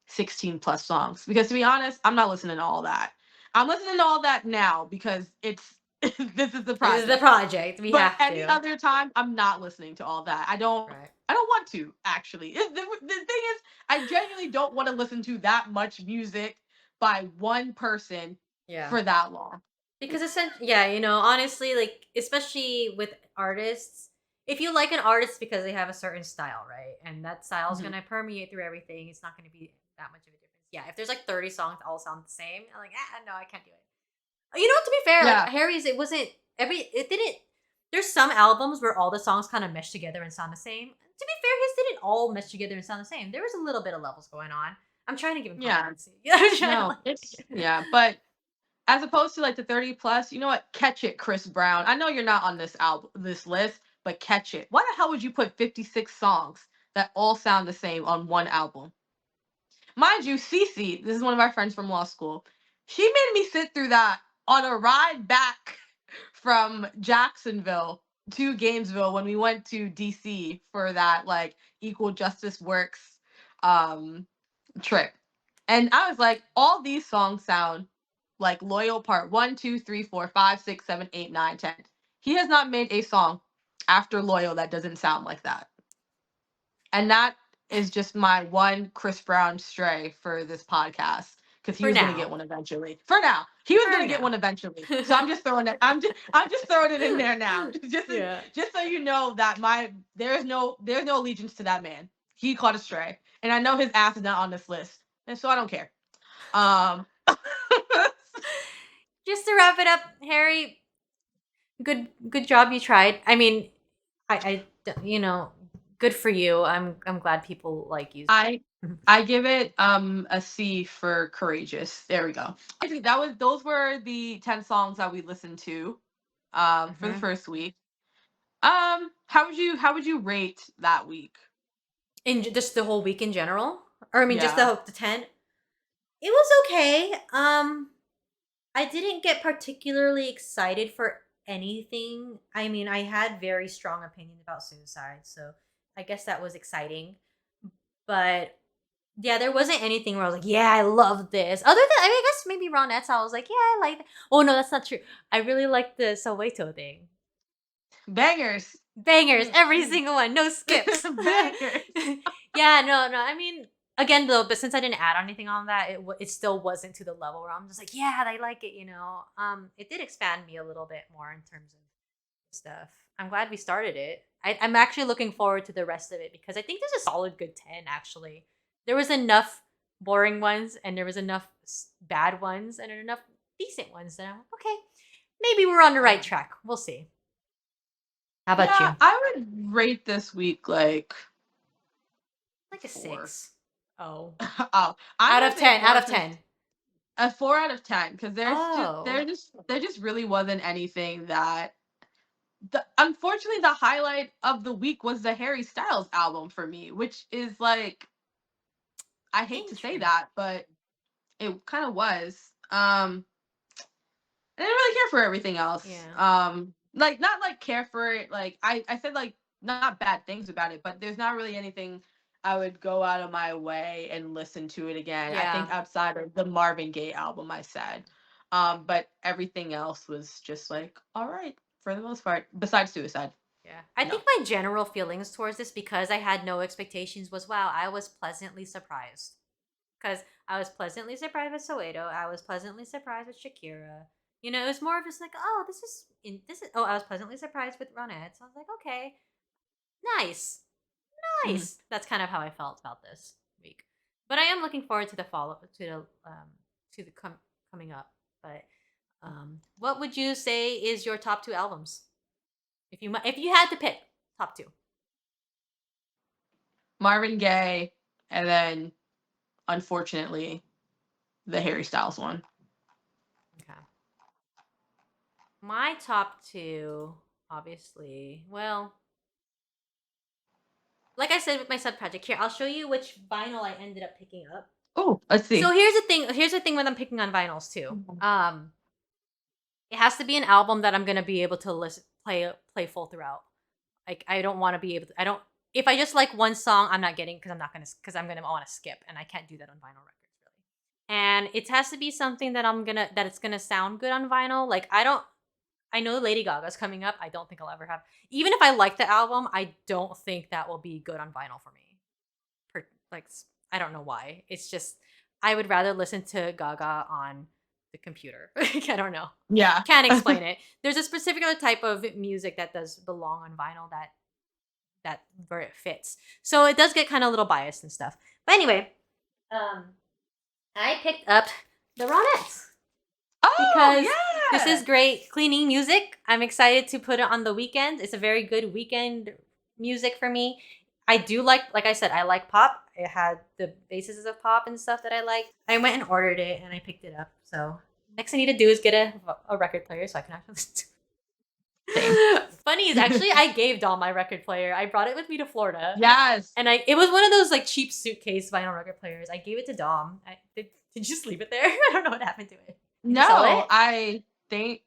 16 plus songs. Because to be honest, I'm not listening to all that. I'm listening to all that now because it's this is the This is the project. project. We But have any to. other time, I'm not listening to all that. Right. I don't want to actually. The thing is, I genuinely don't want to listen to that much music by one person Yeah. for that long. Because essentially, yeah, honestly, like, especially with artists, if you like an artist because they have a certain style, right? And that style is Mhm. going to permeate through everything, it's not going to be that much of a difference. Yeah, if there's like 30 songs that all sound the same, I'm like, no, I can't do it. To be fair, like Yeah. Harry's, it didn't, there's some albums where all the songs kind of mesh together and sound the same. To be fair, his didn't all mesh together and sound the same. There was a little bit of levels going on. I'm trying to give him Yeah. compliments. I'm trying to No, it's yeah, but as opposed to like the 30 plus, you know what? Catch it, Chris Brown. I know you're not on this list, but catch it. Why the hell would you put 56 songs that all sound the same on one album? Mind you, Cece, this is one of our friends from law school. She made me sit through that on a ride back from Jacksonville to Gainesville when we went to DC for that like Equal Justice Works um trip. And I was like, all these songs sound like Loyal Part 1, 2, 3, 4, 5, 6, 7, 8, 9, 10. He has not made a song after Loyal that doesn't sound like that. And that is just my one Chris Brown stray for this podcast because he for was gonna now. get one eventually. For now, he was For gonna get now. one eventually. So I'm just throwing it. I'm just throwing it in there now, Yeah. just so you know that there's no allegiance to that man. He caught a stray, and I know his ass is not on this list, and so I don't care. Um, Just to wrap it up, Harry, good job, you tried. I mean, good for you. I'm glad people like you. I I give it a C for courageous. There we go. I think those were the 10 songs that we listened to for the Mhm. first week. How would you rate that week? In just the whole week in general, or I mean, just Yeah. the 10. It was okay. I didn't get particularly excited for anything. I mean, I had very strong opinions about suicide, so I guess that was exciting. But yeah, there wasn't anything where I was like, yeah, I love this. Other than, I mean, I guess maybe Ronettes, I was like, yeah, I like that. Oh, no, that's not true. I really like the Soweto thing. Bangers. Bangers, Mm, every mm. single one, no skips. Bangers. Yeah, no. I mean, again, though, but since I didn't add anything on that, it still wasn't to the level where I'm just like, yeah, I like it. It did expand me a little bit more in terms of stuff. I'm glad we started it. I'm actually looking forward to the rest of it because I think there's a solid good 10, actually. There was enough boring ones, and there was enough bad ones, and enough decent ones that I'm like, okay, maybe we're on the right Um, track. We'll see. How about yeah, you? I would rate this week like Like a 4. 6. Oh. Oh, I'm Out gonna of say 10. Out 4 of because 10. a 4 out of 10 because Oh. there just really wasn't anything that unfortunately the highlight of the week was the Harry Styles album for me, which is like I hate to say Interesting. that, but it kind of was. I didn't really care for everything else. Yeah. Like not like care for it. Like I said like not bad things about it, but there's not really anything I would go out of my way and listen to it again. I Yeah. think outside of the Marvin Gaye album, I said. But everything else was just like all right for the most part, besides Suicide. Yeah. I No. think my general feelings towards this, because I had no expectations, was wow, I was pleasantly surprised. Because I was pleasantly surprised with Soweto. I was pleasantly surprised with Shakira. You know, it was more of just like, oh, I was pleasantly surprised with Ronettes. I was like, okay, nice, Mhm. nice. That's kind of how I felt about this week. But I am looking forward to the coming up. But what would you say is your top two albums? If you had to pick top two. Marvin Gaye, and then unfortunately the Harry Styles one. Okay. My top two, obviously, well, like I said with my sub project here, I'll show you which vinyl I ended up picking up. Oh, let's So see. here's the thing. Here's the thing when I'm picking on vinyls too. Mhm. It has to be an album that I'm gonna be able to play full throughout. Like I don't want to be able to. I don't. If I just like one song, I'm not getting because I'm gonna want to skip, and I can't do that on vinyl records really. And it has to be something that it's gonna sound good on vinyl. Like I know Lady Gaga's coming up. I don't think I'll ever have. Even if I like the album, I don't think that will be good on vinyl for me. Like I don't know why. It's just I would rather listen to Gaga on the computer. Like, I don't know. Yeah. Can't explain it. There's a specific type of music that does belong on vinyl that where it fits. So it does get kind of a little biased and stuff. But anyway, um, I picked up the Ronettes Oh, because this yeah. is great cleaning music. I'm excited to put it on the weekend. It's a very good weekend music for me. I do like I said, I like pop. It had the bases of pop and stuff that I like. I went and ordered it and I picked it up. So next I need to do is get a record player so I can actually listen to Same. it. Funny is actually I gave Dom my record player. I brought it with me to Florida. Yes. And it was one of those like cheap suitcase vinyl record players. I gave it to Dom. Did you just leave it there? I don't know what happened to it. Did you sell No, it? I think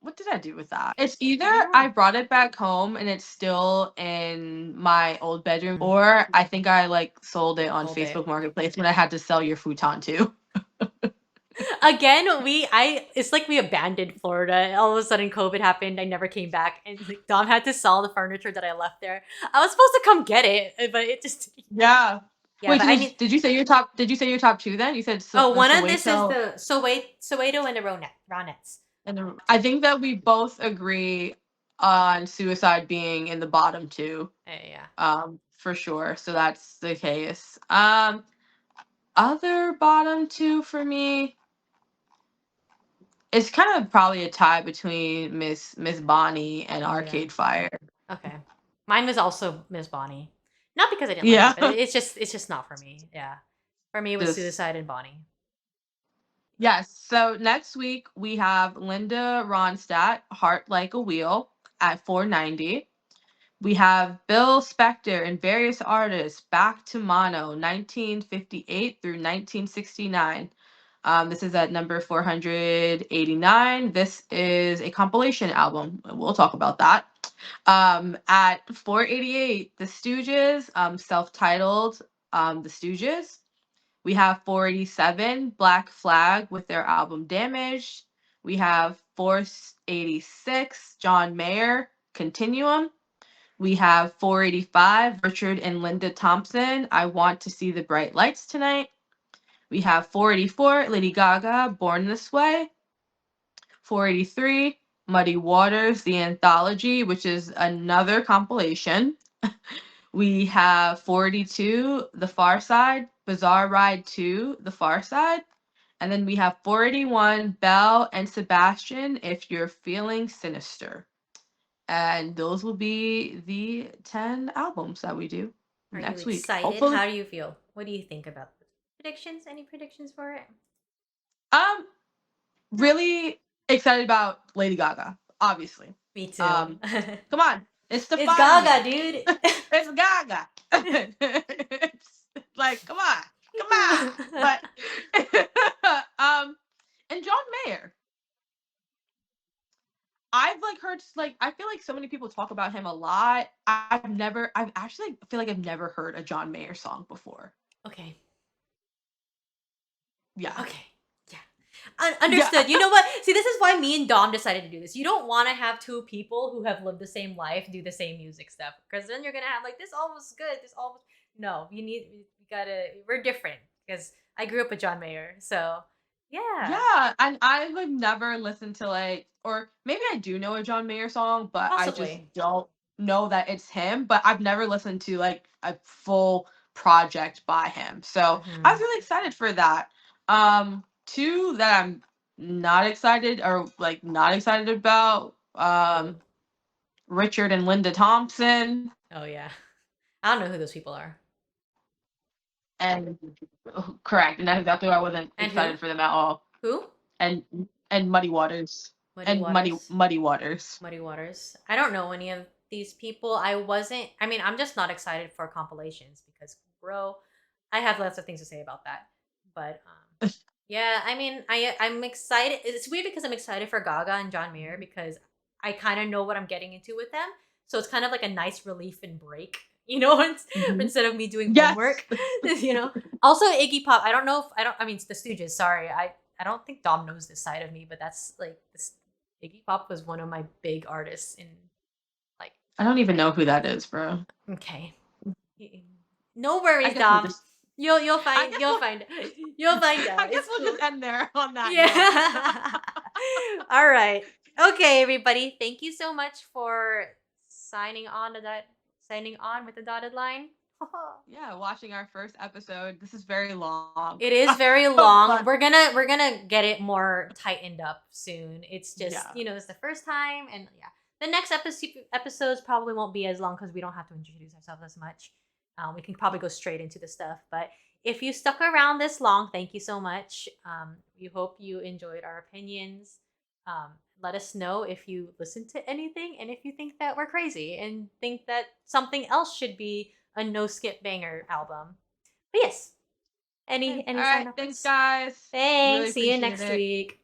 what did I do with that? It's either I don't I know. brought it back home and it's still in my old bedroom, or I think I like sold it on Sold it. Facebook Marketplace when I had to sell your futon too. Again, it's like we abandoned Florida. All of a sudden COVID happened. I never came back. And like Dom had to sell the furniture that I left there. I was supposed to come get it, but it just Yeah. yeah, Wait, but so I need did you say your top? Did you say your top two then? You said oh, the one of this is Soweto the Soweto and the Ronettes. and the. I think that we both agree on suicide being in the bottom two. Yeah. For sure. So that's the case. Other bottom two for me. It's kind of probably a tie between Miss Bonnie and Oh yeah. Arcade Fire. Okay. Mine was also Miss Bonnie. Not because I didn't like Yeah. it, but it's just not for me. Yeah. For me it was Just Suicide and Bonnie. yes. So next week we have Linda Ronstadt, Heart Like a Wheel at 490. We have Bill Spector and various artists, Back to Mono, 1958 through 1969. This is at number 489. This is a compilation album. We'll talk about that. At 488, The Stooges, self-titled The Stooges. We have 487, Black Flag with their album Damaged. We have 486, John Mayer, Continuum. We have 485, Richard and Linda Thompson, I Want to See the Bright Lights Tonight. We have 484, Lady Gaga, Born This Way. 483, Muddy Waters, The Anthology, which is another compilation. We have 482, The Far Side, Bizarre Ride 2, The Far Side. And then we have 481, Belle and Sebastian, If You're Feeling Sinister. And those will be the 10 albums that we do Are you next week. excited? Hopefully. How do you feel? What do you think about the predictions? Any predictions for it? Really excited about Lady Gaga, obviously. Me too. Come on. It's the It's fun Gaga, here. dude. It's Gaga. It's like, come on. Come on. But and John Mayer. I've like heard like I feel like so many people talk about him a lot. I've actually feel like I've never heard a John Mayer song before. Okay. Yeah. Okay. Yeah. Yeah. Understood. You know what? See, this is why me and Dom decided to do this. You don't want to have two people who have lived the same life do the same music stuff, because then you're gonna have like this almost good. This almost no. We gotta. We're different because I grew up with John Mayer, so yeah, Yeah, and I would never listen to like, or maybe I do know a John Mayer song, but I just possibly. don't know that it's him. But I've never listened to like a full project by him. So I was Hmm. really excited for that. Two that I'm not excited or like not excited about. Who? Richard and Linda Thompson, Oh yeah, I don't know who those people are. and correct, and that's exactly why I wasn't And who? excited for them at all. Who? And Muddy Waters Muddy and Waters. Muddy Waters. Muddy Waters. I don't know any of these people. I wasn't. I mean, I'm just not excited for compilations because, bro, I have lots of things to say about that. But yeah, I mean, I'm excited. It's weird because I'm excited for Gaga and John Mayer because I kind of know what I'm getting into with them. So it's kind of like a nice relief and break, Mhm. instead of me doing Yes. homework. Also, Iggy Pop. I don't know if I don't. I mean, it's the Stooges. Sorry, I don't think Dom knows this side of me, but that's like this. Iggy Pop was one of my big artists in like. I don't even know who that is, bro. Okay, no I worries, guess we'll Dom. just. You'll I find guess you'll we'll. find you'll find I out. guess It's we'll cool. just end there on that note. Yeah. All right. Okay, everybody. Thank you so much for signing on with the dotted line. Yeah, watching our first episode. This is very long, It is very long. but We're gonna get it more tightened up soon. It's just, yeah. it's the first time, and yeah. The next episodes probably won't be as long because we don't have to introduce ourselves as much. We can probably go straight into the stuff. But if you stuck around this long, thank you so much. We hope you enjoyed our opinions. Let us know if you listen to anything and if you think that we're crazy and think that something else should be a no skip banger album. But yes, Okay. any All sign right. Thanks, offs? guys. Really Thanks. See you appreciate next it. week.